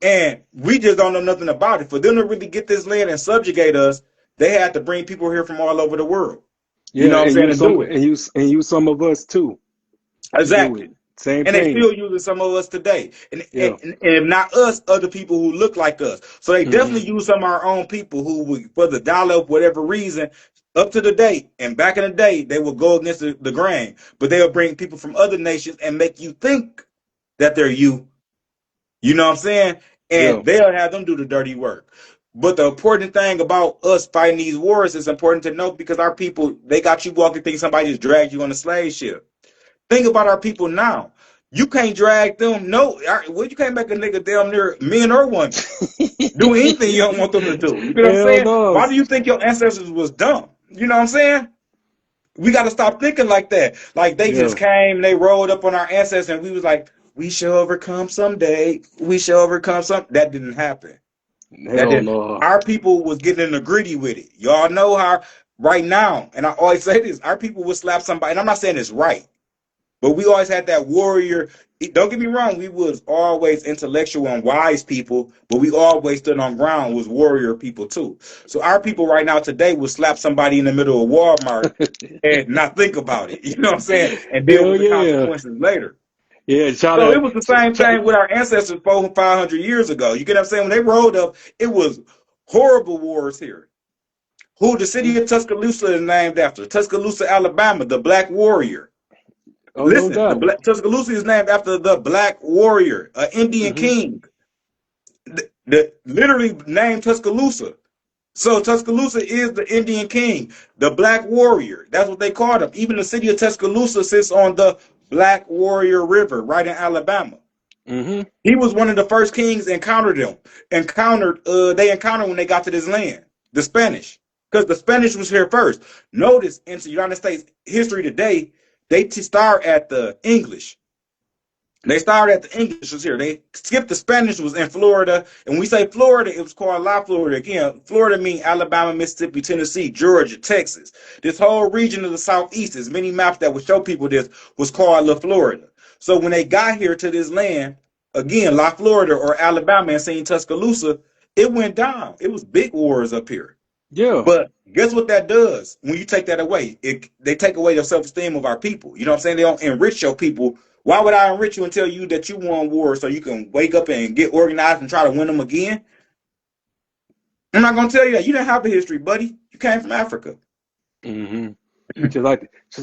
And we just don't know nothing about it. For them to really get this land and subjugate us, they had to bring people here from all over the world. You
Yeah.
know what I'm
And
saying?
use
To
some
do it.
and use some of us too to do it.
Exactly.
Same
And they
thing.
still using some of us today.
Yeah.
And if not us, other people who look like us. So they
Hmm.
definitely use some of our own people who would, for the dollar, whatever reason, up to the day. And back in the day, they would go against the grain. But they'll bring people from other nations and make you think that they're you. You know what I'm saying?
Yeah.
And they'll have them do the dirty work. But the important thing about us fighting these wars is important to know because our people, they got you walking, think somebody just dragged you on a slave ship. Think about our people now. You can't drag them. No, well, you can't make a nigga damn near men or women do anything you don't want them to do. You get what I'm
Hell
saying?
no.
Why do you think your ancestors was dumb? You know what I'm saying? We got to stop thinking like that. Like they
Yeah.
just came, they rolled up on our ancestors, and we was like, we shall overcome someday. We shall overcome some. That didn't happen. That
Hell
didn't.
no.
Our people was getting in the gritty with it. Y'all know how right now, and I always say this: our people would slap somebody. And I'm not saying it's right. But we always had that warrior. Don't get me wrong, we was always intellectual and wise people, but we always stood on ground was warrior people too. So our people right now today would slap somebody in the middle of Walmart and not think about it. You know what I'm saying? And deal
Hell
with the
yeah.
consequences later.
Yeah.
So it was the same thing with our ancestors 400, 500 years ago. You get what I'm saying? When they rolled up, it was horrible wars here. Who the city of Tuscaloosa is named after? Tuscaloosa, Alabama, the Black Warrior.
Oh, no
Listen,
doubt.
Tuscaloosa is named after the Black Warrior, an Indian
Hmm.
king. The literally named Tuscaloosa. So Tuscaloosa is the Indian king, the Black Warrior. That's what they called him. Even the city of Tuscaloosa sits on the Black Warrior River, right in Alabama.
Hmm.
He was one of the first kings encountered them. They encountered when they got to this land, the Spanish, because the Spanish was here first. Notice in the United States history today, they start at the English. They started at the English was here. They skipped the Spanish was in Florida. And when we say Florida, it was called La Florida. Again, Florida means Alabama, Mississippi, Tennessee, Georgia, Texas. This whole region of the Southeast, there's many maps that would show people this, was called La Florida. So when they got here to this land, again, La Florida or Alabama and St. Tuscaloosa, it went down. It was big wars up here.
Yeah.
But guess what that does when you take that away? They take away the self-esteem of our people. You know what I'm saying? They don't enrich your people. Why would I enrich you and tell you that you won war so you can wake up and get organized and try to win them again? I'm not gonna tell you that. You didn't have the history, buddy. You came from Africa.
Hmm. Just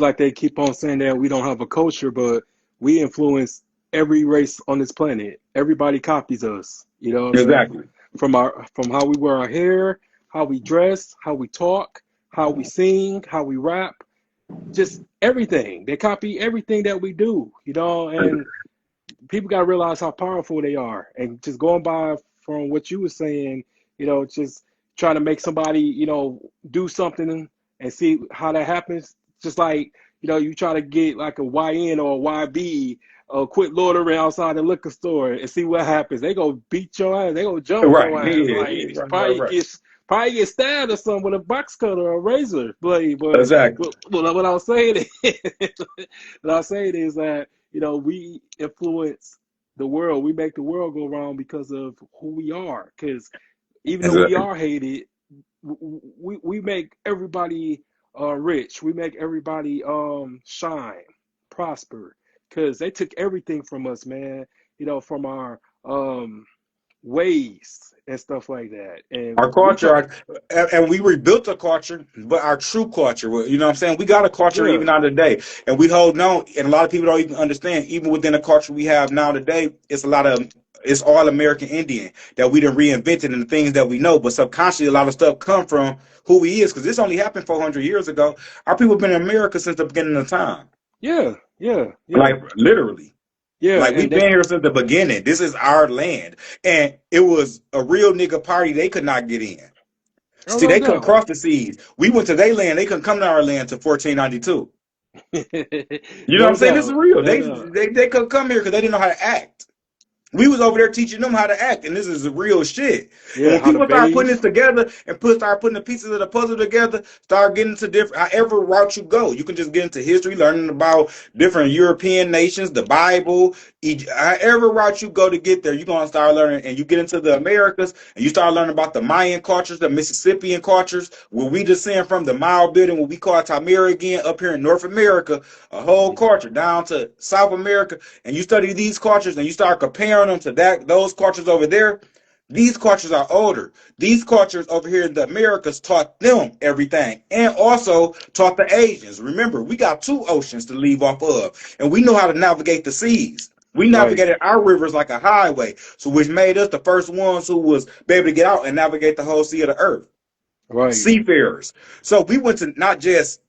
like they keep on saying that we don't have a culture, but we influence every race on this planet. Everybody copies us. You know what I'm saying?
Exactly.
From how we wear our hair, how we dress, how we talk, how we sing, how we rap, just everything. They copy everything that we do. And people got to realize how powerful they are. And just going by from what you were saying, just trying to make somebody, do something and see how that happens. Just like, you try to get like a YN or a YB, quit loitering outside the liquor store and see what happens. They go beat your ass. They go jump
Right.
your ass.
Yeah.
Like
Yeah. Right.
probably
Right.
get stabbed or something with a box cutter or a razor blade. But
Exactly.
what I was saying is, what I was saying is that we influence the world. We make the world go round because of who we are. Because even though we
Exactly.
are hated, we make everybody rich. We make everybody shine, prosper. Because they took everything from us, man. From our ways and stuff like that. And
Our
we
culture,
try,
and we rebuilt a culture, but our true culture, you know what I'm saying? We got a culture
yeah,
even now today, and we hold on, and a lot of people don't even understand, even within the culture we have now today, it's all American Indian that we done reinvented and the things that we know, but subconsciously a lot of stuff come from who he is, because this only happened 400 years ago. Our people have been in America since the beginning of time,
yeah, yeah, yeah,
like literally.
yeah,
Like
and
we've been here since the beginning. This is our land. And it was a real nigga party they could not get in.
oh
See,
no
they couldn't
doubt.
cross the seas. We went to their land. They couldn't come to our land till 1492. You know what
No
I'm saying? This is
doubt,
real.
no
They
doubt.
they, they couldn't come here because they didn't know how to act. We was over there teaching them how to act, and this is the real shit. And
Yeah,
when
how to
people start putting
bathe.
this together and start putting the pieces of the puzzle together, start getting to different, however route you go, you can just get into history, learning about different European nations, the Bible, however route you go to get there, you're gonna start learning, and you get into the Americas, and you start learning about the Mayan cultures, the Mississippian cultures, where we descend from the Mile building, what we call Tamarigan, up here in North America, a whole culture down to South America, and you study these cultures and you start comparing them to those cultures over there. These cultures are older. These cultures over here in the Americas taught them everything, and also taught the Asians. Remember, we got two oceans to leave off of, and we know how to navigate the seas. We
Right,
navigated our rivers like a highway, so which made us the first ones who was be able to get out and navigate the whole sea of the earth.
right.
Seafarers. So we went to not just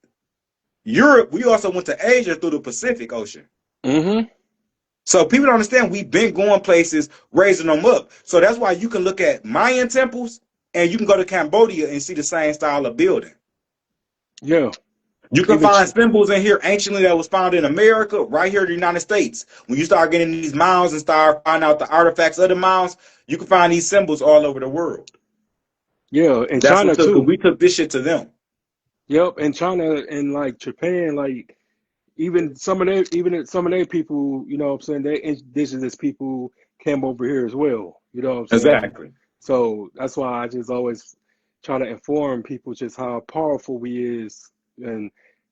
Europe, we also went to Asia through the Pacific Ocean.
Mm-hmm.
So people don't understand we've been going places, raising them up. So that's why you can look at Mayan temples and you can go to Cambodia and see the same style of building.
Yeah.
You can
Even
find symbols in here anciently that was found in America, right here in the United States. When you start getting these mounds and start finding out the artifacts of the mounds, you can find these symbols all over the world.
yeah, in
That's what
China
took, because
too.
we took this shit to them.
Yep, in China and like Japan, like even some of their people, you know what I'm saying, they indigenous people came over here as well. You know what I'm saying?
Exactly.
So that's why I just always try to inform people just how powerful we is, and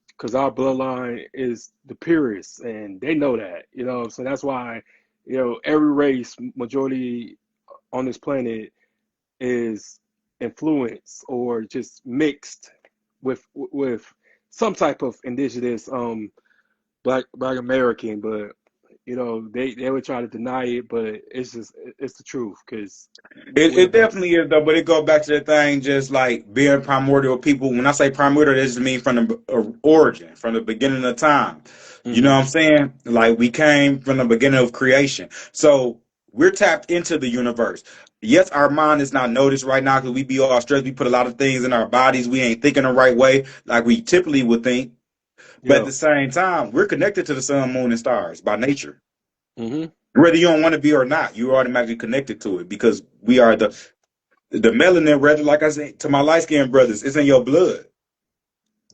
because our bloodline is the purest, and they know that. You know what I'm saying? That's why, every race, majority on this planet is influenced or just mixed with some type of indigenous black American, but they would try to deny it, but it's the truth because we're the
It
best.
definitely is though, but it goes back to the thing, just like being primordial people. When I say primordial, that just means from the origin, from the beginning of time. You know
Hmm.
what I'm saying? Like we came from the beginning of creation, so we're tapped into the universe. Yes, our mind is not noticed right now because we be all stressed. We put a lot of things in our bodies. We ain't thinking the right way like we typically would think. But at
Yeah.
the same time, we're connected to the sun, moon, and stars by nature.
Hmm.
Whether you don't want to be or not, you're automatically connected to it because we are the melanin, rather, like I said to my light skinned brothers, it's in your blood.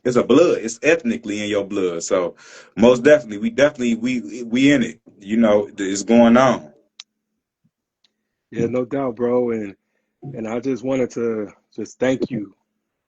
It's a blood. It's ethnically in your blood. So most definitely, we in it. You know, it's going on.
Yeah, no doubt, bro. And I just wanted to just thank you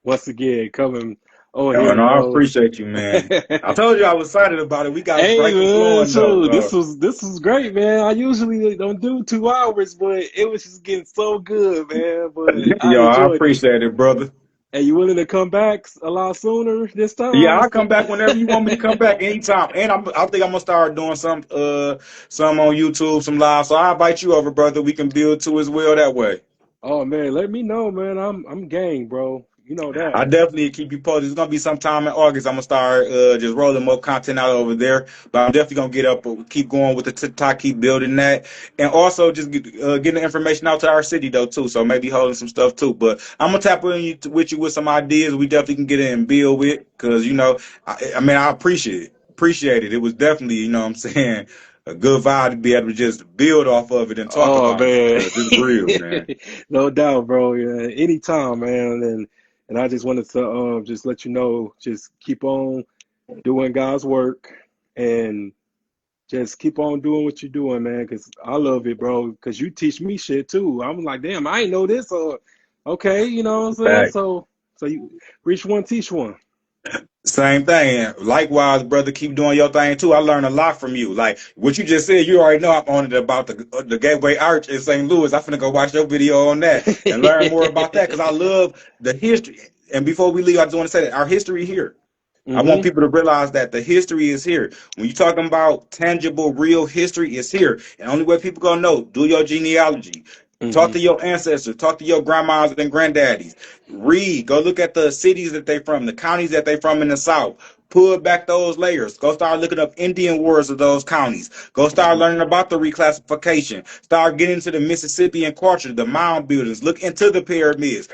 once again coming on
Oh,
here,
no, I
bro.
appreciate you, man. I told you I was excited about it. We got it
Hey
right and
man,
flowing though.
so this
So
was this was great, man. I usually don't do 2 hours, but it was just getting so good, man. But I
yo, I
enjoyed it.
appreciate it, brother.
Are you willing to come back a lot sooner this
Yeah,
time?
I'll come back whenever you want me to come back anytime. And I think I'm gonna start doing some on YouTube, some live. So I invite you over, brother. We can build too as well that way.
Oh man, let me know, man. I'm game, bro. You know
I
that.
definitely keep you posted. It's gonna be sometime in August. I'm gonna start just rolling more content out over there. But I'm definitely gonna get up, keep going with the TikTok, keep building that, and also just getting the information out to our city though too. So maybe holding some stuff too. But I'm gonna tap in with you with some ideas. We definitely can get in and build with because I mean, I appreciate it. It was definitely, you know what I'm saying, a good vibe to be able to just build off of it and talk
Oh
about it
man,
because it's real, man.
no doubt, bro. Yeah, anytime, man. And I just wanted to just let you know, just keep on doing God's work and just keep on doing what you're doing, man. Cause I love it, bro. Cause you teach me shit too. I'm like, damn, I ain't know this. Or okay, you know what I'm saying.
Fact.
So you reach one, teach one.
Same thing. Likewise, brother, keep doing your thing too. I learned a lot from you. Like what you just said, you already know I'm on it about the Gateway Arch in St. Louis. I'm finna go watch your video on that and learn more about that because I love the history. And before we leave, I just want to say that our history here. I want
Mm-hmm.
people to realize that the history is here. When you're talking about tangible, real history, it's here. And the only way people gonna know, do your genealogy. Talk
Mm-hmm.
to your ancestors. Talk to your grandmas and granddaddies. Read. Go look at the cities that they from, the counties that they from in the South. Pull back those layers. Go start looking up Indian wars of those counties. Go start
Mm-hmm.
learning about the reclassification. Start getting into the Mississippian culture, the mound buildings. Look into the pyramids.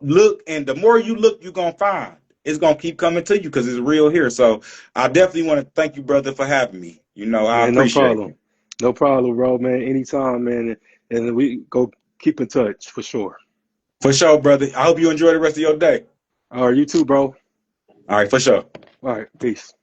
Look, and the more you look, you're gonna find it's gonna keep coming to you because it's real here. So I definitely want to thank you, brother, for having me. I
Man, no
appreciate
problem.
you.
No problem, bro, man. Anytime, man. And we go keep in touch for sure.
For sure, brother. I hope you enjoy the rest of your day.
All right, you too, bro.
All right, for sure.
All right, peace.